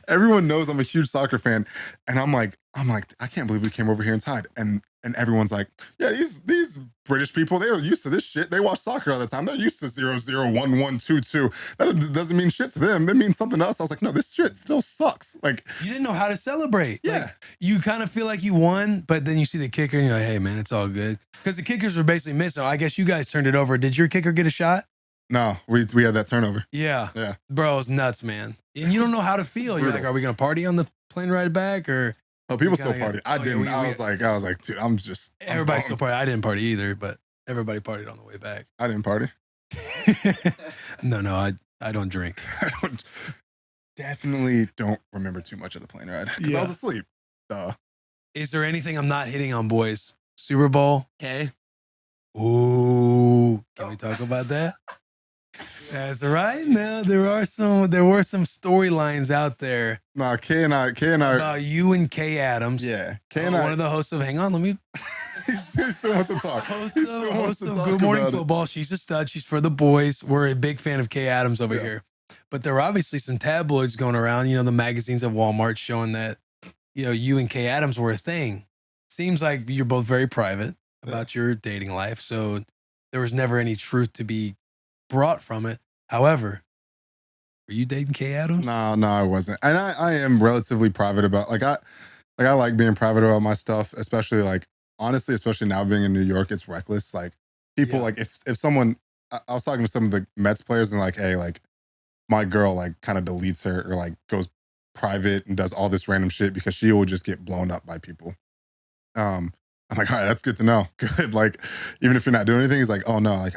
Everyone knows I'm a huge soccer fan, and I'm like, I can't believe we came over here and tied. And everyone's like, yeah, these British people, they're used to this shit. They watch soccer all the time. They're used to 0-0, 1-1, 2-2. That doesn't mean shit to them. That means something else. I was like, no, this shit still sucks. Like, you didn't know how to celebrate. Yeah. Like, you kind of feel like you won, but then you see the kicker and you're like, hey man, it's all good. Because the kickers were basically missing. I guess you guys turned it over. Did your kicker get a shot? No, we had that turnover. Yeah. Yeah. Bro, it's nuts, man. And you don't know how to feel. You're like, are we going to party on the plane ride back or? Oh, people still party. I didn't. I was like, dude, I'm just. Everybody still party. I didn't party either, but everybody partied on the way back. I didn't party. No, I don't drink. Definitely don't remember too much of the plane ride because I was asleep. Is there anything I'm not hitting on, boys? Super Bowl? Okay. Ooh, can we talk about that? That's right. Now there were some storylines out there. Nah, Kay and I about you and Kay Adams. Yeah, Kay and I, one of the hosts of. Hang on, let me. he still wants to talk. Host of Good Morning Football. She's a stud. She's for the boys. We're a big fan of Kay Adams over here. But there were obviously some tabloids going around. You know, the magazines at Walmart showing that you and Kay Adams were a thing. Seems like you're both very private about your dating life, so there was never any truth to be brought from it. However, were you dating Kay Adams? No, I wasn't. And I am relatively private about I like being private about my stuff, especially like honestly, especially now being in New York, it's reckless. Like people like if someone I was talking to some of the Mets players and like, hey, like my girl like kind of deletes her or like goes private and does all this random shit because she will just get blown up by people. I'm like, all right, that's good to know. Good. Like, even if you're not doing anything, he's like, oh no, like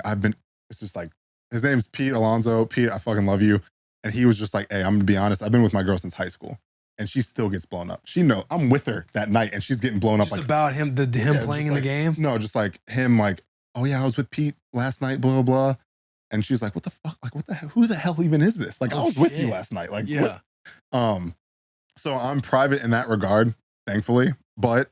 it's just like, his name's Pete Alonso. Pete, I fucking love you. And he was just like, hey, I'm gonna be honest. I've been with my girl since high school and she still gets blown up. I'm with her that night and she's getting blown just up. Like about him, playing in the game? No, just like him like, oh yeah, I was with Pete last night, blah, blah. And she's like, what the fuck? Like, who the hell even is this? Like, I was with you last night. Like, yeah. What? So I'm private in that regard, thankfully, but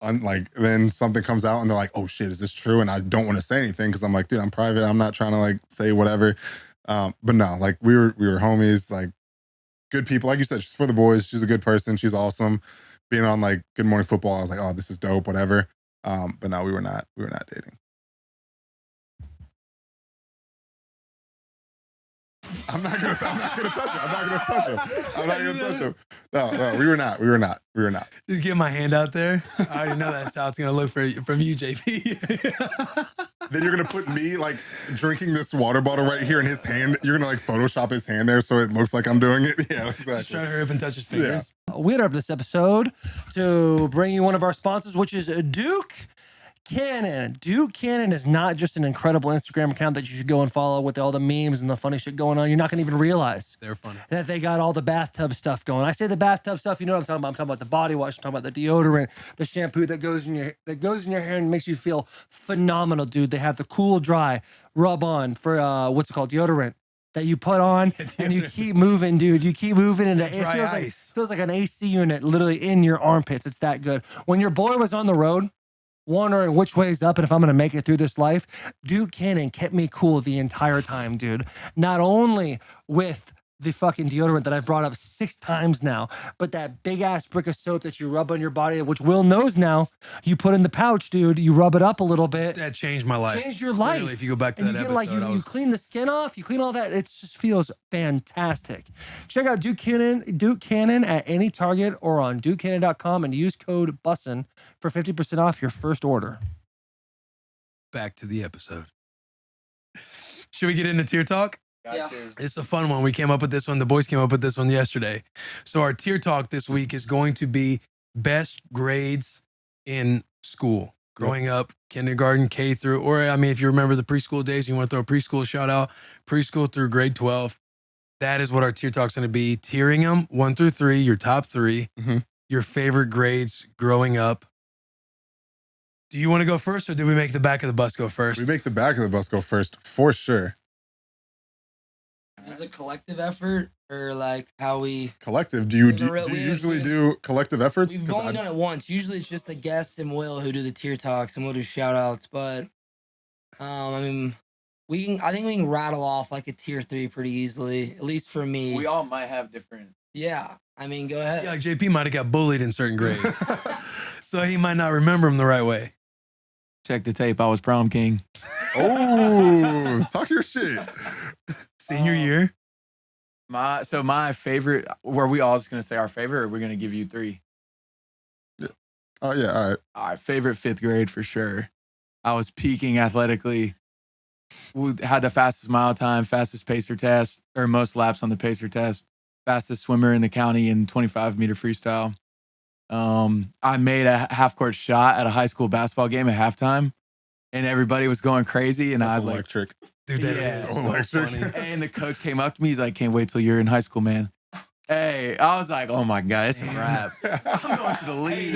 then something comes out and they're like, oh shit, is this true? And I don't want to say anything because I'm like, dude, I'm private. I'm not trying to like say whatever. But no, like we were homies, like good people. Like you said, she's for the boys. She's a good person. She's awesome. Being on like Good Morning Football, I was like, oh, this is dope, whatever. But no, we were not dating. I'm not gonna touch him. No, we were not. Just get my hand out there. I already know that's how it's gonna look from you, JP. Then you're gonna put me like drinking this water bottle right here in his hand. You're gonna like Photoshop his hand there so it looks like I'm doing it. Yeah, Just exactly. trying to hurry up and touch his fingers. We interrupt this episode to bring you one of our sponsors, which is Duke Cannon. Duke Cannon is not just an incredible Instagram account that you should go and follow with all the memes and the funny shit going on. You're not going to even realize They're funny. that they got all the bathtub stuff going. I say the bathtub stuff, you know what I'm talking about. I'm talking about the body wash, I'm talking about the deodorant, the shampoo that goes in your hair and makes you feel phenomenal, dude. They have the cool dry rub on for what's it called? Deodorant that you put on and you keep moving, dude. You keep moving and it Dry feels like an AC unit literally in your armpits. It's that good. When your boy was on the road, wondering which way is up and if I'm going to make it through this life, Duke Cannon kept me cool the entire time, dude. Not only with the fucking deodorant that I've brought up 6 times now, but that big ass brick of soap that you rub on your body, which Will knows now, you put in the pouch, dude. You rub it up a little bit. That changed my life. Changed your life. Literally, if you go back to And that you get episode, like you clean the skin off, you clean all that. It just feels fantastic. Check out Duke Cannon at any Target or on DukeCannon.com and use code Bussin for 50% off your first order. back to the episode. Should we get into tier talk? Yeah. It's a fun one. We came up with this one. The boys came up with this one yesterday. So our tier talk this week is going to be best grades in school. Growing up, kindergarten, K through, or I mean, if you remember the preschool days, you want to throw a preschool shout out, preschool through grade 12. That is what our tier talk's going to be. Tiering them 1 through 3, your top 3, your favorite grades growing up. Do you want to go first, or do we make the back of the bus go first? We make the back of the bus go first for sure. Is this a collective effort or like how we? Collective. Do you We have a usually do collective efforts? We've 'Cause only done it once. Usually it's just the guests and Will who do the tier talks and we'll do shout outs. But I mean, I think we can rattle off like a tier 3 pretty easily, at least for me. We all might have different. Yeah. I mean, go ahead. Yeah, like JP might have got bullied in certain grades, so he might not remember them the right way. Check the tape. I was prom king. Oh, talk your shit. Senior year. My favorite. Were we all just gonna say our favorite, or we're gonna give you 3? Oh yeah, all right. All right, favorite 5th grade for sure. I was peaking athletically. We had the fastest mile time, fastest pacer test, or most laps on the pacer test, fastest swimmer in the county in 25-meter freestyle. I made a half-court shot at a high school basketball game at halftime, and everybody was going crazy. And I That's like, electric. Dude, that Yeah. is So so electric. funny. and the coach came up to me. He's like, "Can't wait till you're in high school, man." Hey, I was like, "Oh my god, it's a wrap." I'm going to the league.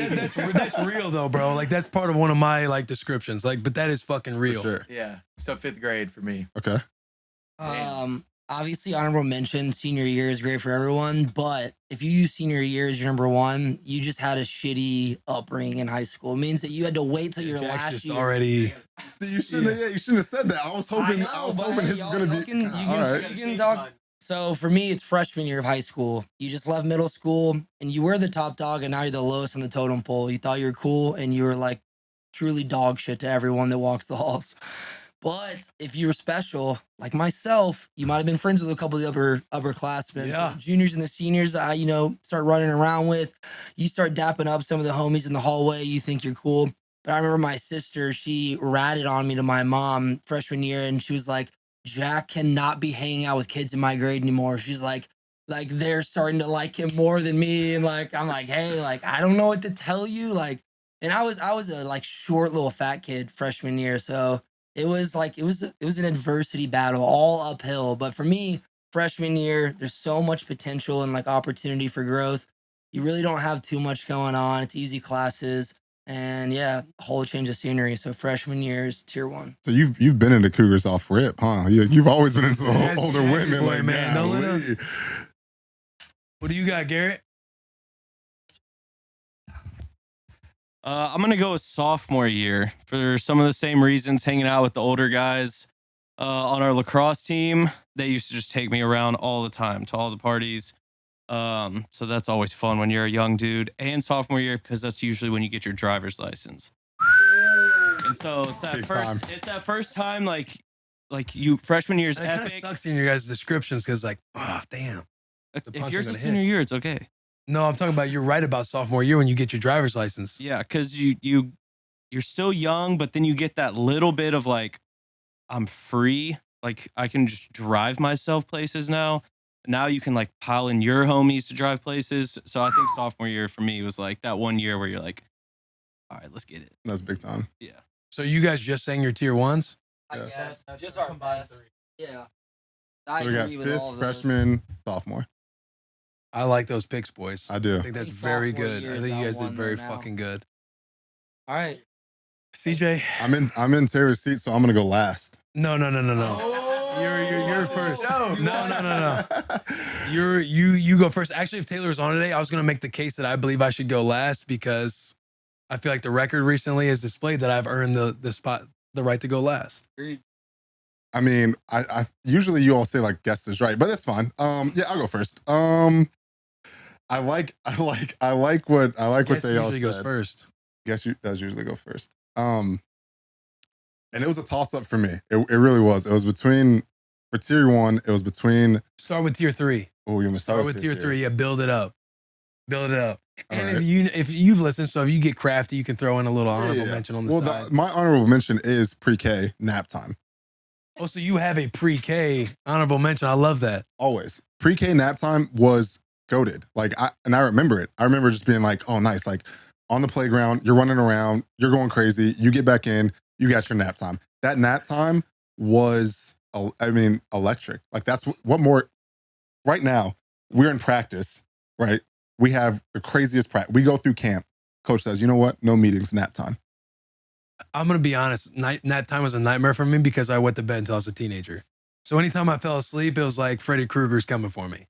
That's real though, bro. Like that's part of one of my like descriptions. Like, but that is fucking real. For sure. Yeah. So 5th grade for me. Okay. Obviously, honorable mention, senior year is great for everyone. But if you use senior year as your number 1, you just had a shitty upbringing in high school. It means that you had to wait till your Jack's last just year. already. See, you shouldn't have said that. I was hoping but his y'all- was gonna y'all be can- all right. You can talk. So for me, it's freshman year of high school. You just left middle school and you were the top dog, and now you're the lowest on the totem pole. You thought you were cool, and you were like truly dog shit to everyone that walks the halls. But if you were special, like myself, you might have been friends with a couple of the upperclassmen. Yeah. So the juniors and the seniors, I start running around with. You start dapping up some of the homies in the hallway. You think you're cool. But I remember my sister, she ratted on me to my mom freshman year, and she was like, "Jack cannot be hanging out with kids in my grade anymore." She's like they're starting to like him more than me. And like, I'm like, hey, like, I don't know what to tell you. Like, and I was a like short little fat kid freshman year. So it was like, it was an adversity battle all uphill. But for me, freshman year, there's so much potential and like opportunity for growth. You really don't have too much going on. It's easy classes. And yeah, a whole change of scenery. So freshman year is tier 1. So you've been into Cougars off rip, huh? You've always been into Yes, older yes, women, boy, like man. Don't let golly. What do you got, Garrett? I'm gonna go with sophomore year for some of the same reasons. Hanging out with the older guys on our lacrosse team, they used to just take me around all the time to all the parties. So that's always fun when you're a young dude. And sophomore year, because that's usually when you get your driver's license. And so it's Big time. that first time, like like you freshman year is And it kind of epic. sucks in your guys' descriptions because like, oh damn. The If punch yours ain't is gonna senior hit. year, it's okay. No, I'm talking about you're right about sophomore year when you get your driver's license. Yeah, because you're still young, but then you get that little bit of like, I'm free. Like I can just drive myself places now. Now you can like pile in your homies to drive places. So I think sophomore year for me was like that 1 year where you're like, all right, let's get it. That's big time. Yeah. So you guys just saying your tier ones? I Yeah. guess just our best. Yeah, I So we got agree with all fifth, of those. freshman, sophomore. I like those picks, boys. I do. I think that's think very sophomore good. year I is think you that guys did one very though now. fucking good. All right. CJ? I'm in Taylor's seat, so I'm gonna go last. No. Oh. You're first. No. You go first. Actually, if Taylor was on today, I was gonna make the case that I believe I should go last because I feel like the record recently has displayed that I've earned the right to go last. I mean, I usually you all say like guest is right, but that's fine. Yeah, I'll go first. I like what Guess they all usually goes said. first. Guess you does usually go first. And it was a toss up for me. It really was. It was between for tier one. It was between. Start with tier 3. Oh, you must Start with tier 3. Yeah, build it up. And Alright. if you've listened, so if you get crafty, you can throw in a little honorable mention on the side. My honorable mention is pre-K nap time. Oh, so you have a pre-K honorable mention. I love that. Always pre-K nap time was goated. Like I remember it. I remember just being like, oh, nice. Like on the playground, you're running around, you're going crazy. You get back in, you got your nap time. That nap time was, electric. Like that's what more. Right now, we're in practice, right? We have the craziest practice. We go through camp. Coach says, you know what? No meetings, nap time. I'm going to be honest. Nap time was a nightmare for me because I went to bed until I was a teenager. So anytime I fell asleep, it was like Freddy Krueger's coming for me.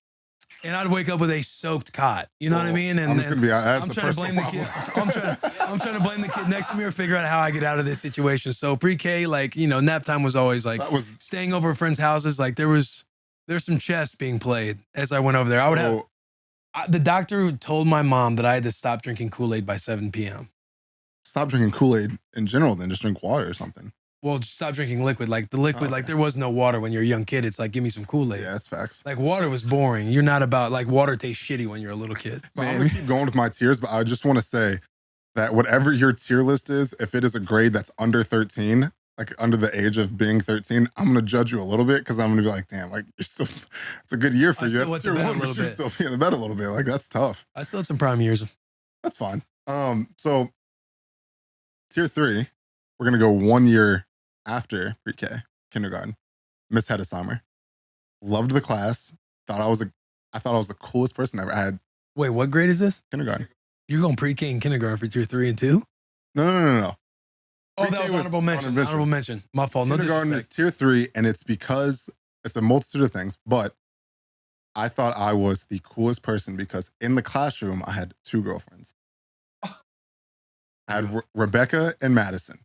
And I'd wake up with a soaked cot. You know what I mean? And I'm just gonna be. I'm trying to blame the kid. I'm trying to blame the kid next to me or figure out how I get out of this situation. So pre-K, like, nap time was always like staying over at friends' houses. Like there's some chess being played as I went over there. I would have the doctor told my mom that I had to stop drinking Kool-Aid by 7 p.m. Stop drinking Kool-Aid in general, then just drink water or something. Well, just stop drinking liquid. Like the liquid, like there was no water when you're a young kid. It's like, give me some Kool-Aid. Yeah, that's facts. Like water was boring. You're not about like water tastes shitty when you're a little kid. I'm gonna keep going with my tiers, but I just want to say that whatever your tier list is, if it is a grade that's under 13, like under the age of being 13, I'm gonna judge you a little bit because I'm gonna be like, damn, like you're still, it's a good year for you. That's tier one, but you're still being in the bed a little bit. Like that's tough. I still had some prime years. That's fine. So tier 3, we're gonna go 1 year after pre-K, kindergarten. Miss Hedesheimer. Loved the class. I thought I was the coolest person ever. I had. Wait, what grade is this? Kindergarten. You're going pre-K and kindergarten for tier 3 and 2? No. Oh, that was honorable mention. Honorable mention. My fault. No Kindergarten is disrespect. tier 3, and it's because it's a multitude of things, but I thought I was the coolest person because in the classroom, I had 2 girlfriends. I had Rebecca and Madison.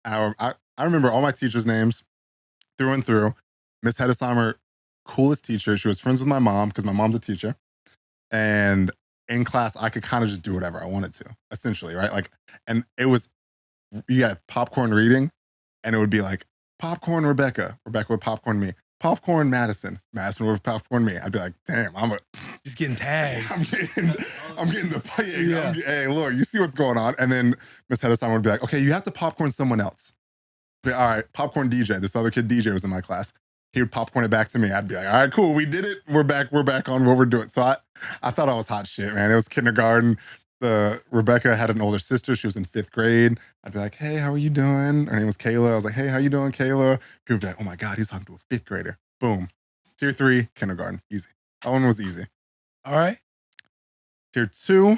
I remember all my teachers' names through and through. Miss Hedesheimer, coolest teacher. She was friends with my mom because my mom's a teacher. And in class, I could kind of just do whatever I wanted to, essentially, right? Like, and it was, you had popcorn reading, and it would be like, popcorn Rebecca would popcorn me. Popcorn Madison would popcorn me. I'd be like, damn, just getting tagged. I'm getting the hey, look, you see what's going on. And then Miss Hedesheimer would be like, okay, you have to popcorn someone else. But, all right, popcorn DJ. This other kid DJ was in my class. He would popcorn it back to me. I'd be like, all right, cool, we did it. We're back on what we're doing. So I thought I was hot shit, man. It was kindergarten. Rebecca had an older sister. She was in 5th grade. I'd be like, hey, how are you doing? Her name was Kayla. I was like, hey, how you doing, Kayla? People would be like, oh my God, he's talking to a 5th grader. Boom. Tier 3, kindergarten. Easy. That one was easy. All right. Tier 2.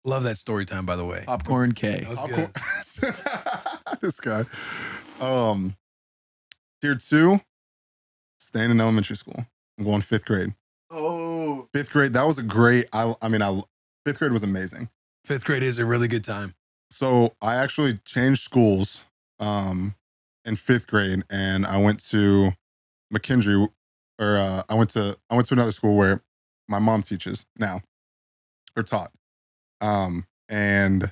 Love that story time, by the way. Popcorn K. That was good. This guy. Tier 2, staying in elementary school. I'm going 5th grade. Oh. 5th grade. That was a great, 5th grade was amazing. 5th grade is a really good time. So I actually changed schools in 5th grade, and I went to McKendree, or I went to another school where my mom teaches now, or taught. And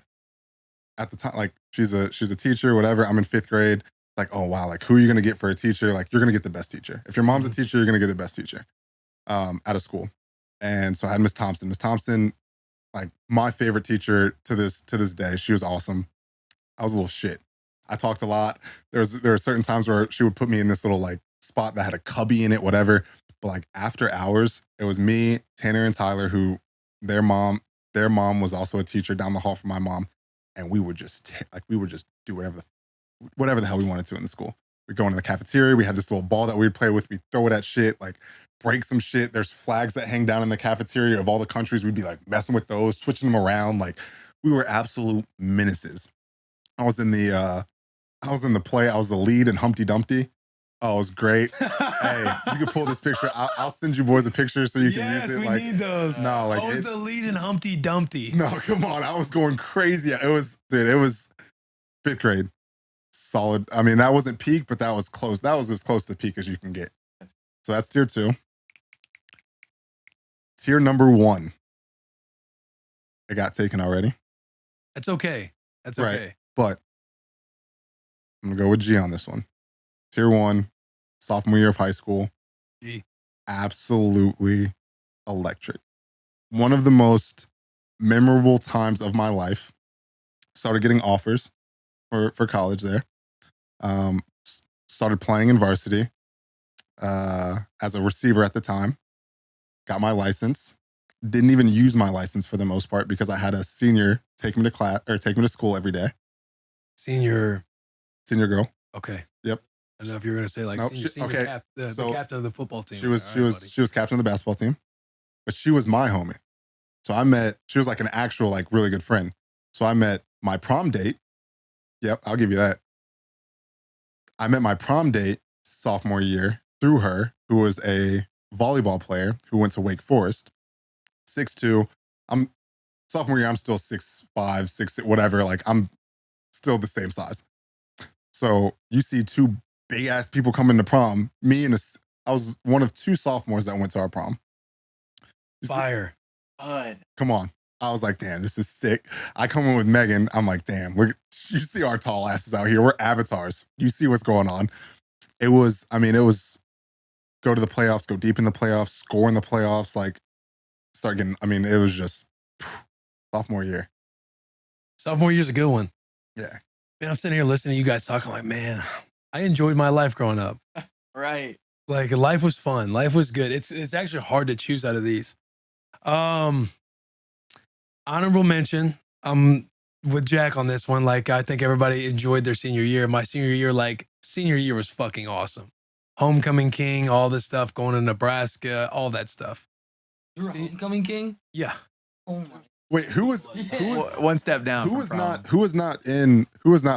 at the time, like she's a teacher, whatever. I'm in 5th grade. like, oh wow, like who are you gonna get for a teacher? Like you're gonna get the best teacher. If your mom's a teacher, you're gonna get the best teacher out of school. And so I had Miss Thompson. Miss Thompson, like my favorite teacher to this day. She was awesome. I was a little shit. I talked a lot. There were certain times where she would put me in this little like spot that had a cubby in it, whatever. But like after hours, it was me, Tanner, and Tyler, who their mom was also a teacher down the hall from my mom, and we would just do whatever the hell we wanted to in the school. We'd go into the cafeteria. We had this little ball that we'd play with. We'd throw it at shit, like break some shit. There's flags that hang down in the cafeteria of all the countries. We'd be like messing with those, switching them around. Like we were absolute menaces. I was in the play. I was the lead in Humpty Dumpty. Oh, it was great. Hey, you can pull this picture. I'll send you boys a picture so you can use it. We like, need those. No, like I was the lead in Humpty Dumpty. No, come on. I was going crazy. It was 5th grade. Solid. I mean, that wasn't peak, but that was close. That was as close to peak as you can get. So that's tier 2. Tier number 1. It got taken already. That's okay. That's Right. okay. But I'm going to go with G on this one. Tier 1, sophomore year of high school. G. Absolutely electric. One of the most memorable times of my life. Started getting offers for college there. Started playing in varsity as a receiver at the time. Got my license. Didn't even use my license for the most part because I had a senior take me to school every day. Senior girl. Okay. Yep. I don't know if you were gonna say like Nope, senior okay. the So, captain of the football team. She was captain of the basketball team, but she was my homie. So she was like an actual like really good friend. So I met my prom date. Yep, I'll give you that. I met my prom date sophomore year through her, who was a volleyball player who went to Wake Forest. 6'2". I'm sophomore year, I'm still 6'5", 6'6", whatever. Like I'm still the same size. So you see 2 big ass people come into prom. I was one of 2 sophomores that went to our prom. Fire. Come on. I was like, damn, this is sick. I come in with Megan. I'm like, damn, look, you see our tall asses out here. We're avatars. You see what's going on. It was go to the playoffs, go deep in the playoffs, score in the playoffs, like start getting, it was just sophomore year. Sophomore year's a good one. Yeah. Man, I'm sitting here listening to you guys talking like, man, I enjoyed my life growing up. Right. Like life was fun. Life was good. It's actually hard to choose out of these. Honorable mention. I'm with Jack on this one. Like I think everybody enjoyed their senior year. My senior year was fucking awesome. Homecoming king, all this stuff, going to Nebraska, all that stuff. You're a homecoming king? Yeah. Oh my. Wait, who was one step down? who was not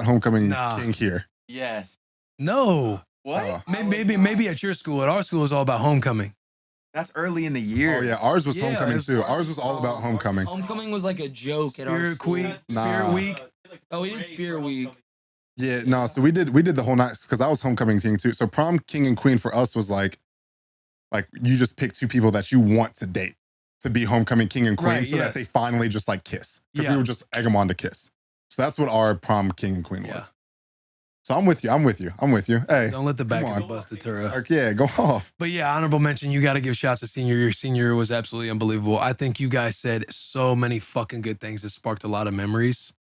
homecoming Nah. king here? Yes. No. What? Maybe at your school. At our school, it was all about homecoming. That's early in the year. Oh yeah, ours was Yeah, homecoming it was- too. Ours was all about homecoming. Homecoming was like a joke at our Spirit school. Week. Nah. Spirit Week. Oh, we did Spirit Week. Yeah, no. So we did the whole night because I was homecoming king too. So prom king and queen for us was like you just pick 2 people that you want to date to be homecoming king and queen, Right, so yes. that they finally just like kiss. Because Yeah. we would just egg them on to kiss. So that's what our prom king and queen Yeah. was. So I'm with you. Hey, Don't let the back come of the on. bus deter us. like, yeah, go off. But yeah, honorable mention. You got to give shots to senior year. Senior year was absolutely unbelievable. I think you guys said so many fucking good things that sparked a lot of memories.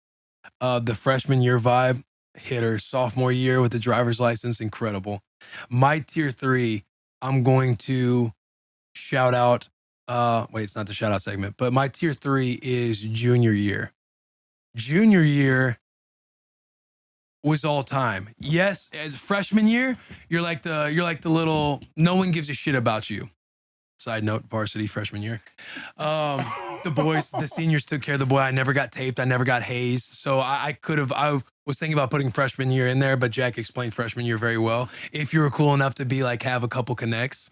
The freshman year vibe, hitter. Sophomore year with the driver's license, incredible. My tier 3, I'm going to shout out. Wait, it's not the shout out segment, but my tier 3 is junior year. Junior year was all time. Yes, as freshman year, you're like the little, no one gives a shit about you. Side note, varsity freshman year. The boys, the seniors took care of the boy. I never got taped. I never got hazed. So I was thinking about putting freshman year in there, but Jack explained freshman year very well. If you were cool enough to be like, have a couple connects.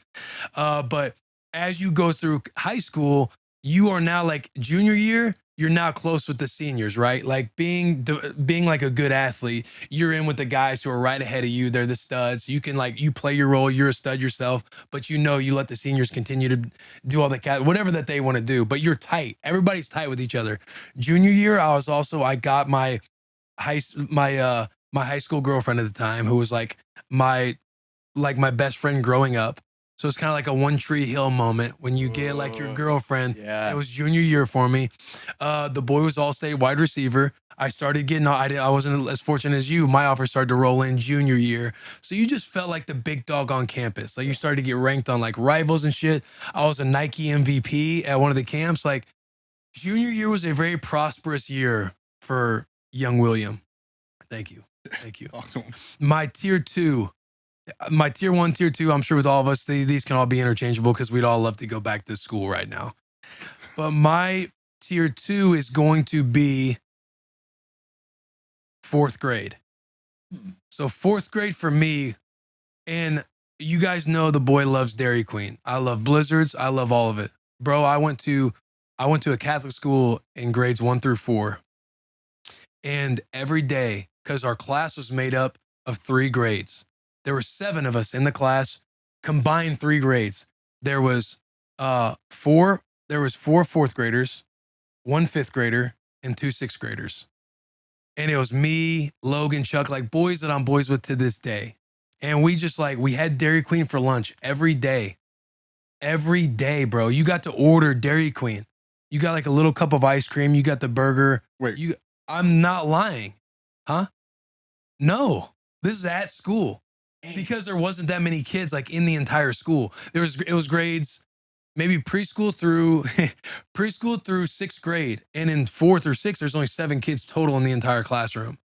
But as you go through high school, you are now like junior year, you're now close with the seniors, right? Like being like a good athlete, you're in with the guys who are right ahead of you. They're the studs. You can you play your role. You're a stud yourself, but you let the seniors continue to do all the whatever that they want to do. But you're tight. Everybody's tight with each other. Junior year, I got my my high school girlfriend at the time, who was like my best friend growing up. So it's kind of like a One Tree Hill moment when you get like your girlfriend. Yeah. It was junior year for me. The boy was all-state wide receiver. I started getting, I wasn't as fortunate as you. My offer started to roll in junior year. So you just felt like the big dog on campus. Like you started to get ranked on like rivals and shit. I was a Nike MVP at one of the camps. Like junior year was a very prosperous year for young William. Thank you. Thank you. Talk to him. My tier 1, tier 2, I'm sure with all of us, these can all be interchangeable because we'd all love to go back to school right now. But my tier 2 is going to be 4th grade. So 4th grade for me, and you guys know the boy loves Dairy Queen. I love Blizzards. I love all of it. Bro, I went to a Catholic school in grades 1 through 4. And every day, because our class was made up of 3 grades, there were 7 of us in the class, combined 3 grades. There was 4 4th graders, 1 5th grader, and 2 6th graders. And it was me, Logan, Chuck, like boys that I'm boys with to this day. And we just like, we had Dairy Queen for lunch every day. Every day, bro. You got to order Dairy Queen. You got like a little cup of ice cream. You got the burger. Wait. I'm not lying. Huh? No. This is at school. Because there wasn't that many kids like in the entire school. It was grades, maybe preschool through 6th grade. And in 4th or 6th, there's only 7 kids total in the entire classroom.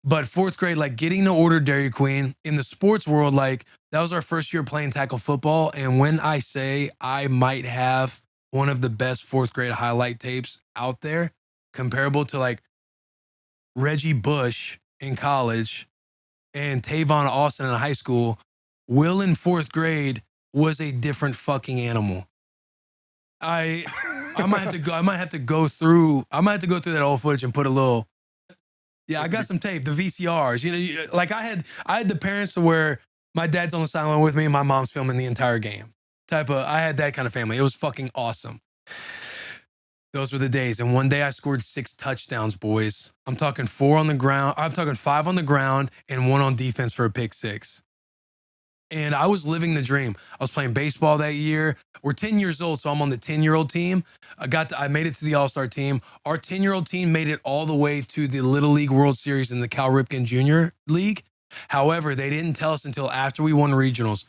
But 4th grade, like getting to order Dairy Queen in the sports world, like that was our first year playing tackle football. And when I say I might have one of the best 4th grade highlight tapes out there, comparable to like Reggie Bush in college and Tavon Austin in high school, Will in 4th grade was a different fucking animal. I might have to go through that old footage and put a little. Yeah, I got some tape, the VCRs. You know, like I had the parents to where my dad's on the sideline with me and my mom's filming the entire game. I had that kind of family. It was fucking awesome. Those were the days. And one day I scored 6 touchdowns, boys. I'm talking 4 on the ground. I'm talking 5 on the ground and 1 on defense for a pick 6. And I was living the dream. I was playing baseball that year. We're 10 years old, so I'm on the 10-year-old team. I made it to the All-Star team. Our 10-year-old team made it all the way to the Little League World Series in the Cal Ripken Junior League. However, they didn't tell us until after we won regionals.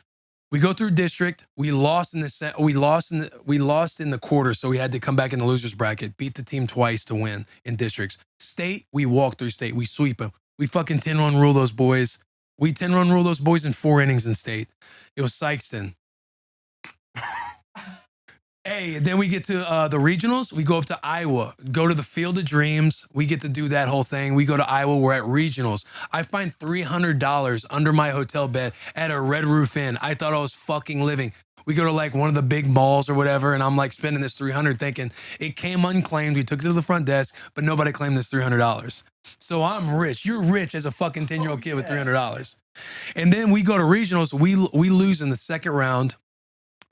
We go through district. We lost in the quarter, so we had to come back in the losers bracket, beat the team twice to win in districts. State, we walk through state. We sweep them. We fucking 10-run rule those boys. We 10-run rule those boys in 4 innings in state. It was Sykeston. Hey, then we get to the regionals. We go up to Iowa, go to the Field of Dreams. We get to do that whole thing. We go to Iowa. We're at regionals. I find $300 under my hotel bed at a Red Roof Inn. I thought I was fucking living. We go to like one of the big malls or whatever, and I'm like spending this $300 thinking it came unclaimed. We took it to the front desk, but nobody claimed this $300. So I'm rich. You're rich as a fucking 10-year-old kid with $300. And then we go to regionals. We lose in the second round.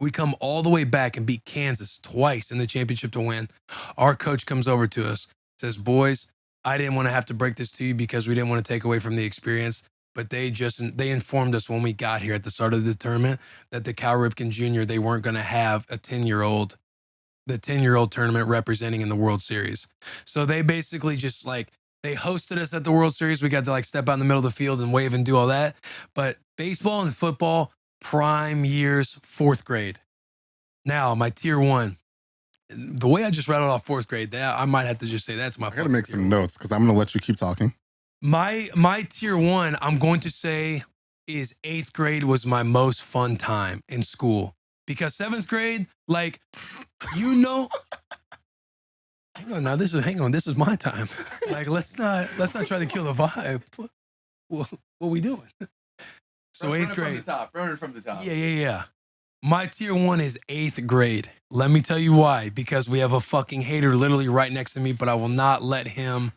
We come all the way back and beat Kansas twice in the championship to win. Our coach comes over to us, says, boys, I didn't want to have to break this to you because we didn't want to take away from the experience, but they informed us when we got here at the start of the tournament that the Cal Ripken Jr., they weren't going to have the 10-year-old tournament representing in the World Series. So they basically just like, they hosted us at the World Series. We got to like step out in the middle of the field and wave and do all that. But baseball and football, prime years, 4th grade. Now, my tier 1. The way I just rattled off 4th grade, I might have to just say that's my. I gotta make some notes because I'm gonna let you keep talking. My tier 1, I'm going to say, is 8th grade was my most fun time in school because 7th grade, like, you know. Hang on, this is my time. Like, let's not try to kill the vibe. What we doing? So 8th grade. Running from the top. Yeah. My tier 1 is 8th grade. Let me tell you why. Because we have a fucking hater literally right next to me, but I will not let him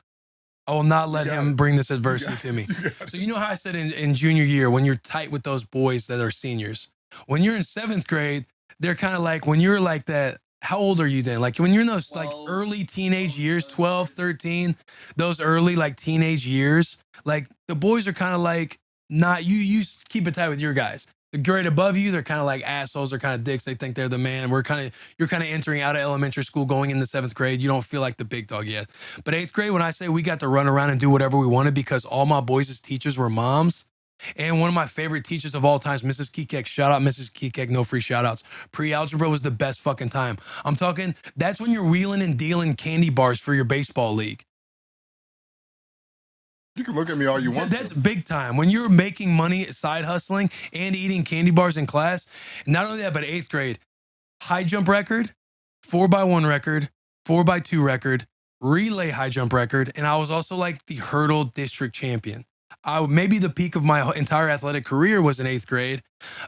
bring this adversity to me. So you know how I said in junior year, when you're tight with those boys that are seniors, when you're in 7th grade, they're kind of like, when you're like that how old are you then? Like when you're in those like early teenage years, 12, 13, those early like teenage years, like the boys are kind of like not you keep it tight with your guys. The grade above you, they're kind of like assholes, they're kind of dicks. They think they're the man. You're kind of entering out of elementary school, going into 7th grade. You don't feel like the big dog yet. But 8th grade, when I say we got to run around and do whatever we wanted because all my boys' teachers were moms. And one of my favorite teachers of all times, Mrs. Kekek. Shout out Mrs. Kekek, no free shout outs. Pre-algebra was the best fucking time. I'm talking, that's when you're wheeling and dealing candy bars for your baseball league. You can look at me all you want. That's big time. When you're making money, side hustling, and eating candy bars in class. Not only that, but 8th grade, high jump record, 4x1 record, 4x2 record, relay high jump record, and I was also like the hurdle district champion. Maybe the peak of my entire athletic career was in 8th grade.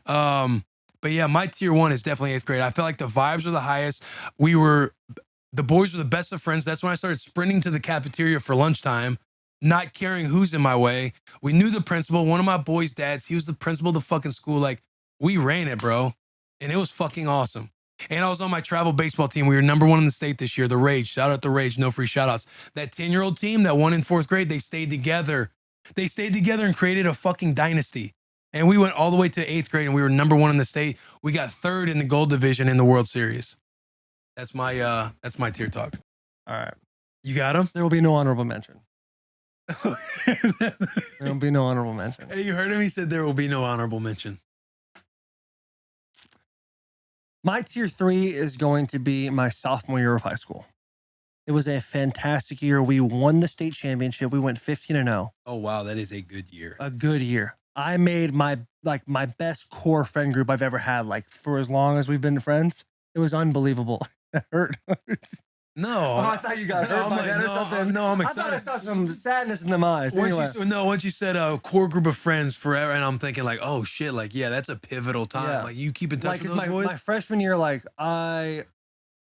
But yeah, my tier 1 is definitely 8th grade. I felt like the vibes were the highest. The boys were the best of friends. That's when I started sprinting to the cafeteria for lunchtime, not caring who's in my way. We knew the principal. One of my boys' dads, he was the principal of the fucking school. Like, we ran it, bro. And it was fucking awesome. And I was on my travel baseball team. We were number 1 in the state this year, the Rage. Shout out the Rage, no free shout outs. That 10-year-old team that won in 4th grade, they stayed together. They stayed together and created a fucking dynasty. And we went all the way to 8th grade and we were number 1 in the state. We got 3rd in the gold division in the World Series. That's my tier talk. All right. You got him? There will be no honorable mention. There will be no honorable mention. Hey, you heard him? He said there will be no honorable mention. My tier 3 is going to be my sophomore year of high school. It was a fantastic year. We won the state championship. We went 15-0. Oh, wow. That is a good year. A good year. I made my best core friend group I've ever had, like for as long as we've been friends. It was unbelievable. It hurt. No. Oh, I thought you got hurt by that or something. No, I'm I thought I excited. saw some sadness in them eyes. Anyway. Once you said a core group of friends forever, and I'm thinking like, oh shit, like yeah, that's a pivotal time. Yeah. Like you keep in touch with those my, boys. my freshman year, like I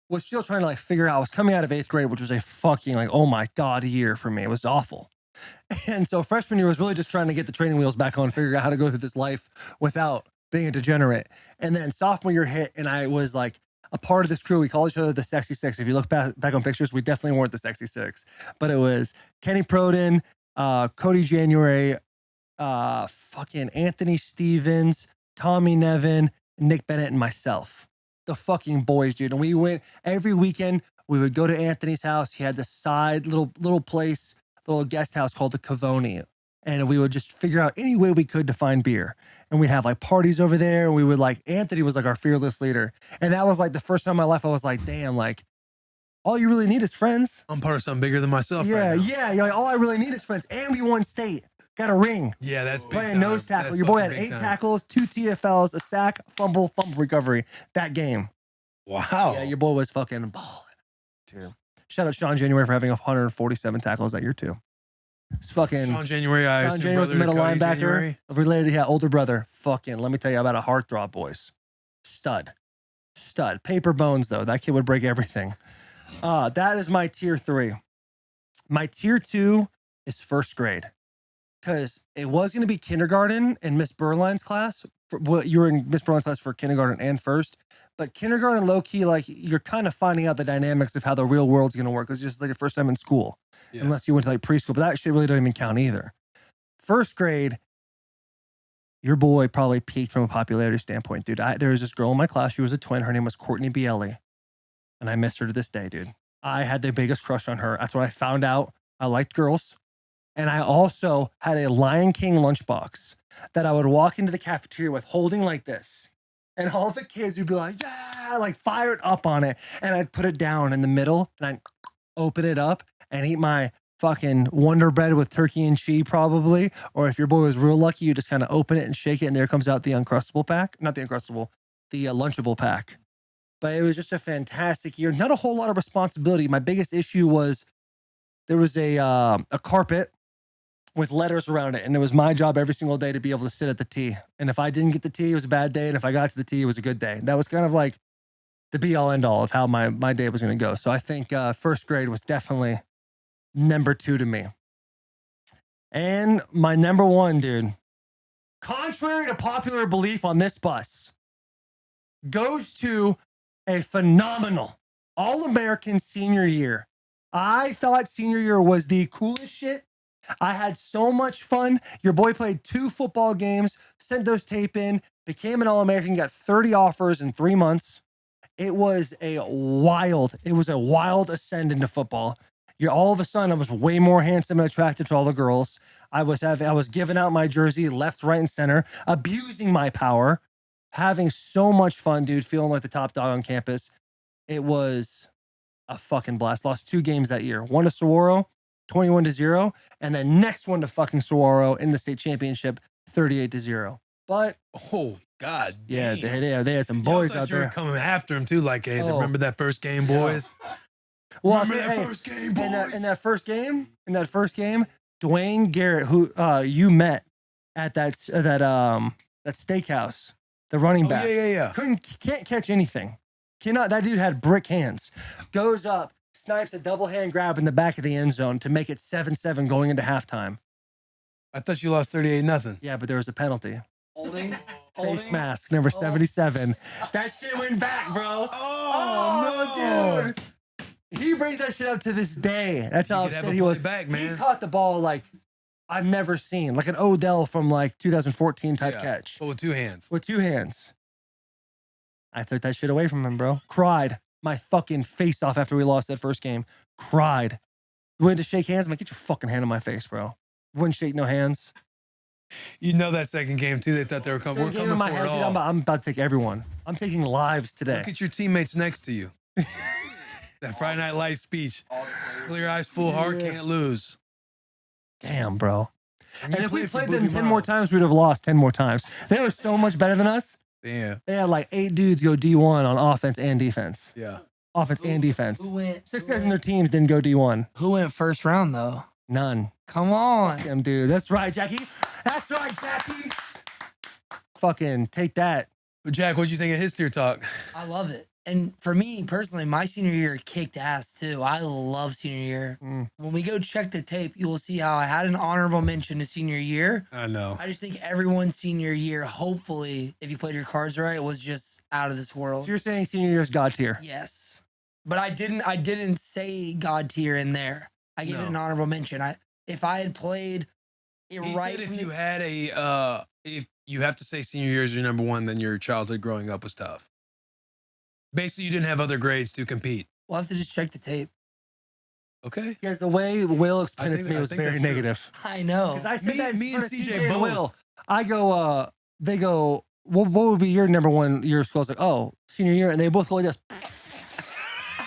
was still trying to like figure out. I was coming out of 8th grade, which was a fucking like, oh my God, year for me. It was awful. And so freshman year was really just trying to get the training wheels back on, figure out how to go through this life without being a degenerate. And then sophomore year hit, and I was like a part of this crew. We call each other the Sexy Six. If you look back on pictures, we definitely weren't the Sexy Six, but it was Kenny Proden, Cody January, fucking Anthony Stevens, Tommy Nevin, Nick Bennett, and myself. The fucking boys, dude. And we went every weekend. We would go to Anthony's house. He had this side little place, little guest house called the Cavoni. And we would just figure out any way we could to find beer. And we'd have like parties over there. And we would like, Anthony was like our fearless leader. And that was like the first time in my life I was like, damn, like all you really need is friends. I'm part of something bigger than myself. Yeah, right now. yeah. You're like, all I really need is friends. And we won state. Got a ring. Yeah, that's big Playing time. nose tackle. That's Your boy had fucking 8 big time. tackles, 2 TFLs, a sack, fumble recovery. That game. Wow. Yeah, your boy was fucking balling. Dude. Shout out Sean January for having 147 tackles that year too. It's fucking Sean January, I Sean January was a middle linebacker. Related, yeah, older brother. Fucking, let me tell you about a heartthrob, boys. Stud. Paper bones, though. That kid would break everything. That is my tier 3. My tier 2 is 1st grade. Because it was going to be kindergarten in Miss Berline's class. You were in Miss Berline's class for kindergarten and first. But kindergarten, low-key, like, you're kind of finding out the dynamics of how the real world's going to work. It's just like your first time in school. Yeah. Unless you went to like preschool, but that shit really doesn't even count either. 1st grade, your boy probably peaked from a popularity standpoint, dude. There was this girl in my class. She was a twin. Her name was Courtney Bielli. And I miss her to this day, dude. I had the biggest crush on her. That's when I found out I liked girls. And I also had a Lion King lunchbox that I would walk into the cafeteria with holding like this. And all the kids would be like, yeah, like fired up on it. And I'd put it down in the middle and I'd open it up and eat my fucking Wonder Bread with turkey and cheese probably. Or if your boy was real lucky, you just kind of open it and shake it and there comes out the Uncrustable pack. Not the Uncrustable, the Lunchable pack. But it was just a fantastic year. Not a whole lot of responsibility. My biggest issue was there was a carpet with letters around it. And it was my job every single day to be able to sit at the tee. And if I didn't get the tee, it was a bad day. And if I got to the tee, it was a good day. That was kind of like the be all end all of how my day was going to go. So I think 1st grade was definitely number 2 to me. And my number 1, dude, contrary to popular belief on this bus, goes to a phenomenal All-American senior year. I thought senior year was the coolest shit. I had so much fun. Your boy played 2 football games, sent those tape in, became an All-American, got 30 offers in 3 months. It was a wild ascend into football. You're all of a sudden, I was way more handsome and attracted to all the girls. I was giving out my jersey left, right, and center, abusing my power, having so much fun, dude, feeling like the top dog on campus. It was a fucking blast. Lost 2 games that year. One to Saguaro, 21-0, and then next one to fucking Saguaro in the state championship, 38-0. But Oh God. yeah, damn. they had some Yeah, I boys thought out you were there. coming after him too. Like, hey, Oh. remember that first game, boys? Well, Remember I'll tell you, that hey, first game, boys? in that first game, Dwayne Garrett, who you met at that steakhouse, the running Oh, back, yeah. can't catch anything. That dude had brick hands. Goes up, snipes a double hand grab in the back of the end zone to make it 7-7 going into halftime. I thought you lost 38-0. Yeah, but there was a penalty. Holding. Face mask, number 77. That shit went back, bro. Oh, no, dude. He brings that shit up to this day. That's how You could have upset a he was. play back, He man. caught the ball like I've never seen, like an Odell from like 2014 type Yeah. catch But with 2 hands. with 2 hands. I took that shit away from him, bro. Cried my fucking face off after we lost that first game. Cried. Went to shake hands. I'm like, get your fucking hand on my face, bro. Wouldn't shake no hands. You know that second game too. They thought they were coming. We're Same game coming in my for head, it dude, all. I'm about to take everyone. I'm taking lives today. Look at your teammates next to you. That Friday Night Lights speech. Clear eyes, full heart, Yeah. can't lose. Damn, bro. And And you if we for played them Booby 10 more Miles. times, we'd have lost 10 more times. They were so much better than us. Damn. They had like 8 dudes go D1 on offense and defense. Yeah. Offense and defense. Who went? 6 guys in their teams didn't go D1. Who went first round though? None. Come on. Damn, dude. That's right, Jackie. That's right, Jackie. Fucking take that. But Jack, what'd you think of his tier talk? I love it. And for me personally, my senior year kicked ass too. I love senior year. Mm. When we go check the tape, you will see how I had an honorable mention to senior year. I know. I just think everyone's senior year, hopefully, if you played your cards right, was just out of this So world. you're saying senior year is God tier? Yes. But I didn't say God tier in there. I gave it No. an honorable mention. If I had played it He right said if from you the, had if you have to say senior year is your number one, then your childhood growing up was tough. Basically, you didn't have other grades to compete. we'll have to just check the tape. Okay. Because the way Will explained it think- to me I was think very that's true. negative. I know. Because I said Me- that in me front and of CJ CJ and both. Will. I go, they go, what would be your number one year of school? I was like, oh, senior year. And they both go like this.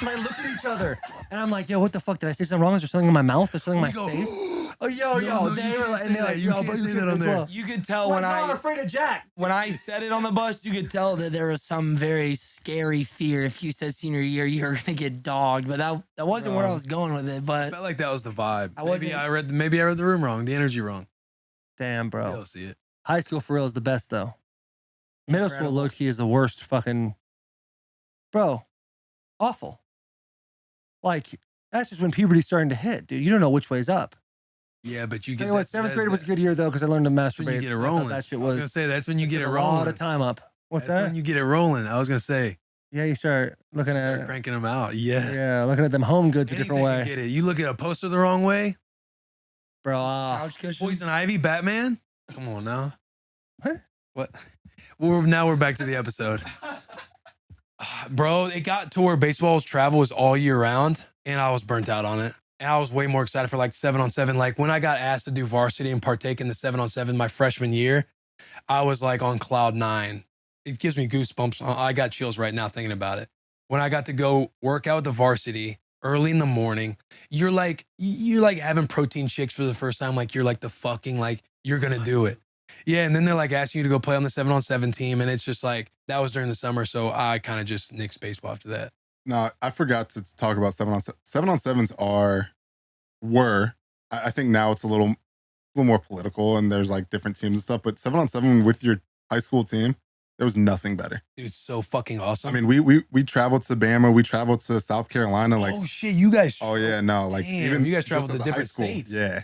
Like, look at each other. And I'm like, yo, what the fuck? Did I say something wrong? Is there something in my mouth? Is there something in We my go, face? Oh, yo, No, they you were can't like, say and they're that. like, You yo, can't but you say can that say on it as there. well. You could tell When when I'm I afraid of Jack. when I said it on the bus, you could tell that there was some very scary fear. If you said senior year, you were gonna get dogged. But that wasn't where I Bro. was going with it. I But felt like that was the vibe. I Maybe wasn't- I read the room wrong, the energy wrong. Damn, bro. You'll see it. High school for real is the best, though. Middle school, Incredible. low key, is the worst fucking. Bro, awful. Like, that's just when puberty's starting to hit, dude. You don't know which way's up. Yeah, but you Tell get you what, 7th grade was a good year, though, because I learned to That's when masturbate. you get it I thought rolling. That shit I was gonna was. say that's when you get it took a rolling. lot of time up. What's That's that? when you get it rolling. I was gonna say Yeah, you start looking start at. cranking them out. Yes. Yeah, looking at them home goods a different Anything way. to get it. You look at a poster the wrong way. Bro, couch cushions. Poison Ivy, Batman. Come on now. What? What? Now we're back to the episode. Bro, it got to where baseball's travel was all year round, and I was burnt out on it. And I was way more excited for like 7-on-7. Like when I got asked to do varsity and partake in the 7-on-7 my freshman year, I was like on cloud 9. It gives me goosebumps. I got chills right now thinking about it. When I got to go work out with the varsity early in the morning, you're like having protein shakes for the first time. Like you're like the fucking, like you're going to do it. Yeah. And then they're like asking you to go play on the 7-on-7 team. And it's just like, that was during the summer. So I kind of just nixed baseball after that. No, I forgot to talk about 7-on-7. 7-on-7s were. I think now it's a little more political and there's like different teams and stuff. But 7-on-7 with your high school team, there was nothing better. Dude, it's so fucking awesome. I mean, we traveled to Bama, we traveled to South Carolina, like. oh shit, you guys. Oh yeah, no, like Damn, even you guys just traveled as to a high different school, states. Yeah,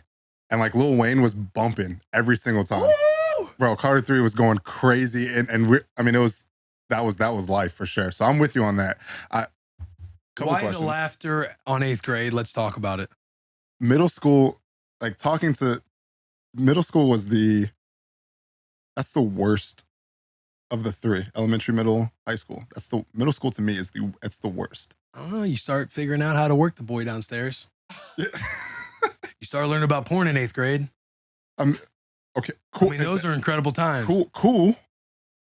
and like Lil Wayne was bumping every single time. Woo! Bro, Carter 3 was going crazy, and it was that was life for sure. So I'm with you on that. Couple Why questions. the laughter on 8th grade? Let's talk about it. Middle school, like talking to middle school was that's the worst of the three: elementary, middle, high school. That's the middle school to me it's the worst. I don't know. You start figuring out how to work the boy downstairs. Yeah. You start learning about porn in 8th grade. Okay, cool. I mean, those are incredible times. Cool.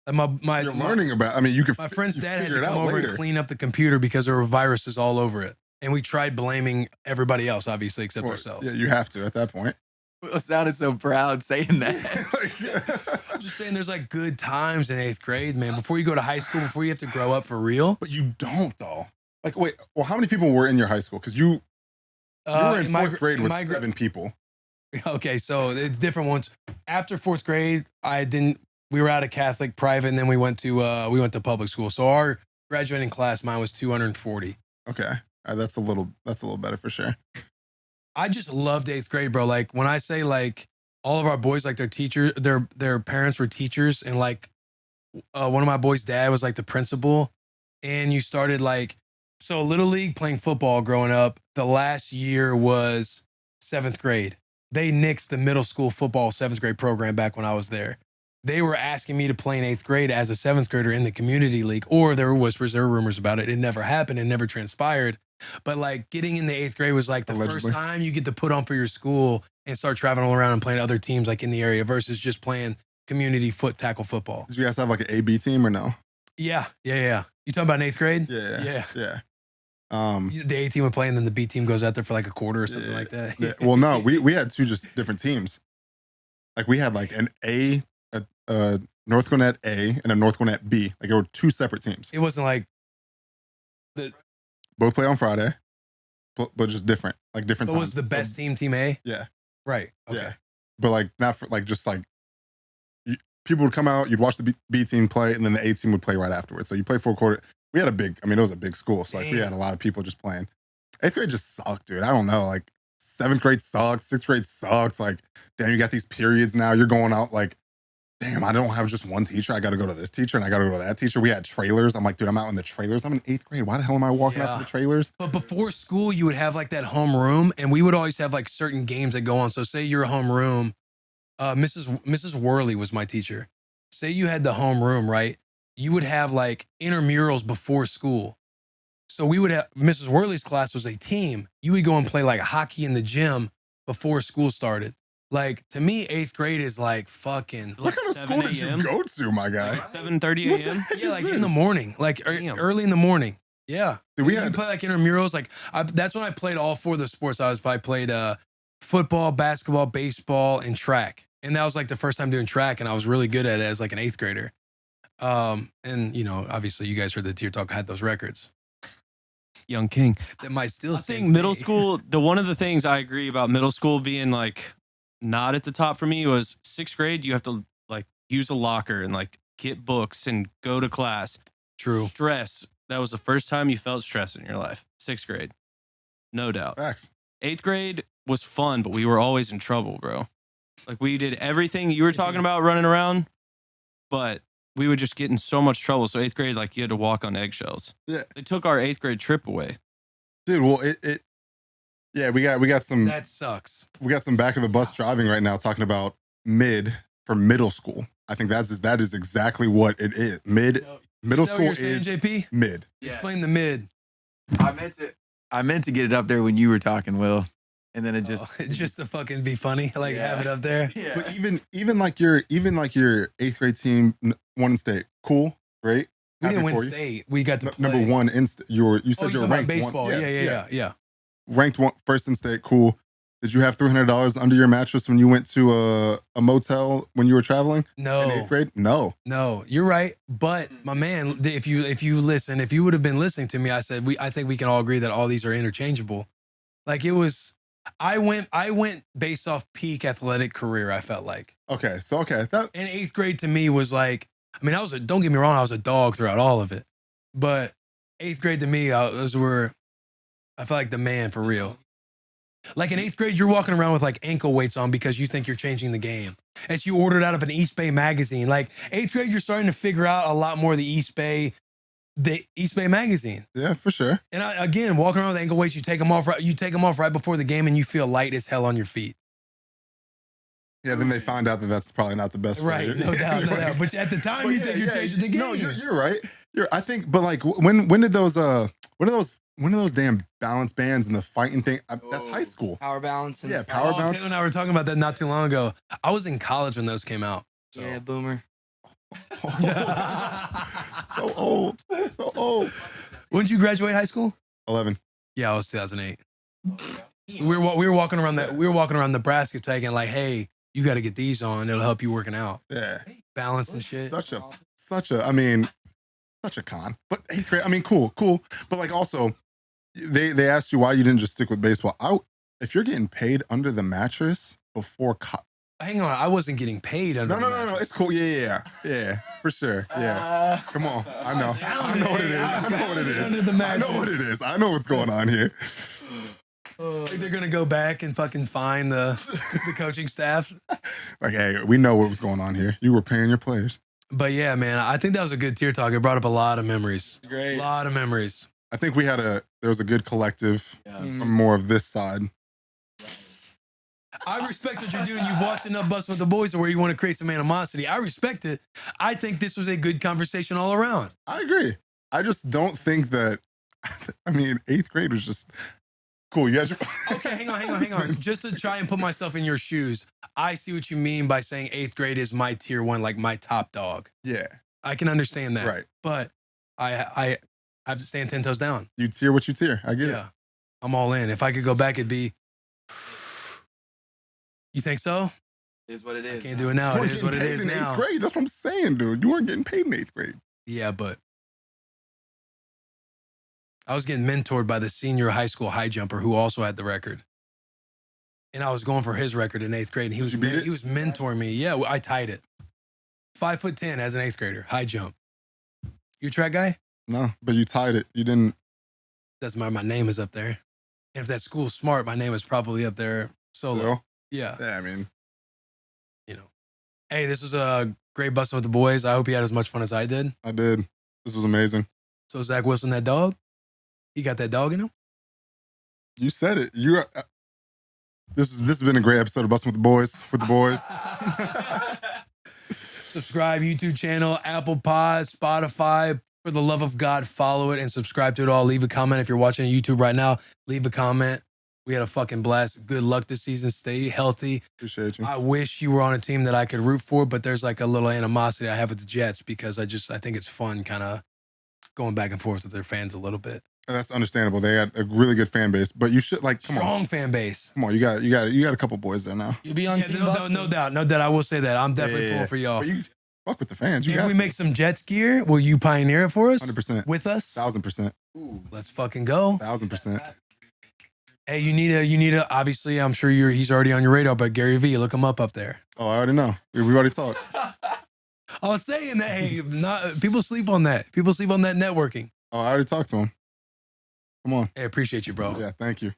And You're learning about. I mean, you could. My friend's dad had figure to it come out over later. and clean up the computer because there were viruses all over it. And we tried blaming everybody else, obviously, except Well, ourselves. Yeah, you have to at that point. Will sounded so proud saying that. I'm just saying there's like good times in 8th grade, man. Before you go to high school, before you have to grow up for real. But you don't though. Like, wait. Well, how many people were in your high school? Because you were in fourth grade with 7 people. Okay, so it's different ones. After 4th grade, we were out of Catholic private, and then we went to public school. So our graduating class, mine was 240. Okay, that's a little better for sure. I just loved 8th grade, bro. Like when I say like all of our boys, like their parents were teachers, and like one of my boys' dad was like the principal, and you started like so Little League playing football growing up. The last year was 7th grade. They nixed the middle school football 7th grade program back when I was there. They were asking me to play in 8th grade as a 7th grader in the community league, or there were whispers, there were rumors about it. It never happened. It never transpired. But like getting in the 8th grade was like the Allegedly. first time you get to put on for your school and start traveling around and playing other teams like in the area versus just playing community tackle football. Did you guys have like an A/B team or no? Yeah. You talking about in 8th grade? Yeah. The A team would play and then the B team goes out there for like a quarter or something like that. Yeah. Well, no, we had 2 just different teams. Like we had like an A, a North Gwinnett A, and a North Gwinnett B. Like there were 2 separate teams. It wasn't like Both play on Friday, but just different, like different it times. was the best team A? Yeah. Right. Okay. Yeah. But like not for like just like people would come out, you'd watch the B team play, and then the A team would play right afterwards. So you play 4 quarter. We had it was a big school. So like we had a lot of people just playing. 8th grade just sucked, dude. I don't know. Like 7th grade sucked, 6th grade sucked. Like, damn, you got these periods now. You're going out like, damn, I don't have just one teacher. I got to go to this teacher and I got to go to that teacher. We had trailers. I'm like, dude, I'm out in the trailers. I'm in 8th grade. Why the hell am I walking out to the trailers? But before school, you would have like that homeroom, and we would always have like certain games that go on. So say you're a homeroom, Mrs. Worley was my teacher. Say you had the homeroom, right? You would have like intramurals before school. So we would have Mrs. Worley's class was a team. You would go and play like hockey in the gym before school started. Like to me, 8th grade is like fucking. What kind of school did you go to, my guy? Like 7:30 a.m. Yeah, like in the morning, like early in the morning. Yeah, Dude, we you had play like intramurals. Like that's when I played all 4 of the sports. I played football, basketball, baseball, and track. And that was like the first time doing track, and I was really good at it as like an 8th grader. And you know, obviously, you guys heard the Tier Talk had those records. Young King. That might still. I think middle school. One of the things I agree about middle school being like not at the top for me was 6th grade. You have to like use a locker and like get books and go to class. True. Stress. That was the first time you felt stress in your life. 6th grade, no doubt. Facts. 8th grade was fun, but we were always in trouble, bro. Like we did everything you were talking about running around, but we would just get in so much trouble. So 8th grade, like you had to walk on eggshells. Yeah. They took our 8th grade trip away. Dude, well, yeah, we got some. That sucks. We got some back of the bus driving right now talking about mid for middle school. I think that is exactly what it is. Middle school is JP? mid. Yeah. Explain the mid. I meant to get it up there when you were talking, Will, and then it Just to fucking be funny, like have it up there. Yeah. But even like your 8th grade team won in state. Cool, great. We Happy didn't win for you. state. We got to play. Number 1 in you said you were talking about ranked baseball. one. Yeah. Ranked first in state. Cool. Did you have $300 under your mattress when you went to a motel when you were traveling in 8th grade? No, you're right. But my man, if you would have been listening to me, I said I think we can all agree that all these are interchangeable. Like it was, I went based off peak athletic career. I felt like. Okay. That And 8th grade to me was like, I mean, don't get me wrong, I was a dog throughout all of it. But 8th grade to me, I felt like the man for real. Like in 8th grade, you're walking around with like ankle weights on because you think you're changing the game. As you ordered out of an East Bay magazine. Like 8th grade, you're starting to figure out a lot more of the East Bay magazine. Yeah, for sure. And again, walking around with ankle weights, you take them off right before the game, and you feel light as hell on your feet. Yeah, then they find out that that's probably not the best. Right, for you. no doubt. But at the time, you think you're changing the game. No, you're right. I think, but like, when did those damn balance bands and the fighting thing? That's high school. Power balance. And Power balance. Taylor and I were talking about that not too long ago. I was in college when those came out. So. Yeah, boomer. So old. When did you graduate high school? 11. Yeah, I was 2008. We were walking around Nebraska taking like, hey, you got to get these on. It'll help you working out. Yeah. Balance and shit. Such a con. But 8th grade, I mean, cool. But like also, they asked you why you didn't just stick with baseball. If you're getting paid under the mattress before hang on, I wasn't getting paid under the mattress. No, it's cool. Yeah, for sure. Yeah. Come on. I know what it is. I know what it is. I know what's going on here. Like they're gonna go back and fucking find the coaching staff. Like, hey, we know what was going on here. You were paying your players. But yeah, man, I think that was a good tier talk. It brought up a lot of memories. Great. A lot of memories. I think there was a good collective from more of this side. I respect what you're doing. You've watched enough Bussin' with the Boys to where you want to create some animosity. I respect it. I think this was a good conversation all around. I agree. I just don't think that. I mean, 8th grade was just cool. You guys. Okay, hang on. Just to try and put myself in your shoes, I see what you mean by saying 8th grade is my tier 1, like my top dog. Yeah, I can understand that. right. But I have to stand 10 toes down. You tier what you tier. I get it. I'm all in. If I could go back, it'd be. You think so? It is what it is. I can't do it now. It is what it is in now. 8th grade. That's what I'm saying, dude. You weren't getting paid in 8th grade. Yeah, but I was getting mentored by the senior high school high jumper who also had the record. And I was going for his record in 8th grade. And he was mentoring me. Yeah, I tied it. 5'10" as an 8th grader, high jump. You a track guy? No, but you tied it. You didn't. Doesn't matter. My name is up there. And if that school's smart, my name is probably up there solo. Still? Yeah. Yeah, I mean. Hey, this was a great Bussin' with the Boys. I hope you had as much fun as I did. I did. This was amazing. So Zach Wilson, that dog? He got that dog in him? You said it. This has been a great episode of Bussin' with the Boys. Subscribe, YouTube channel, Apple Pod, Spotify. For the love of God, follow it and subscribe to it all. Leave a comment. If you're watching on YouTube right now, leave a comment. We had a fucking blast. Good luck this season. Stay healthy. Appreciate you. I wish you were on a team that I could root for, but there's like a little animosity I have with the Jets because I think it's fun kind of going back and forth with their fans a little bit. And that's understandable. They had a really good fan base, but you should come Strong fan base. Come on, you got a couple boys there now. You'll be on team Bussin'. No doubt. I will say that. I'm definitely pulling for y'all. But you fuck with the fans. If we make some Jets gear, will you pioneer it for us? 100%. With us? 1000%. Let's fucking go. 1000%. Hey, you need a. Obviously, I'm sure he's already on your radar, but Gary V, look him up there. Oh, I already know. We've already talked. I was saying that. Hey, people sleep on that. People sleep on that networking. Oh, I already talked to him. Come on. Hey, appreciate you, bro. Yeah, thank you.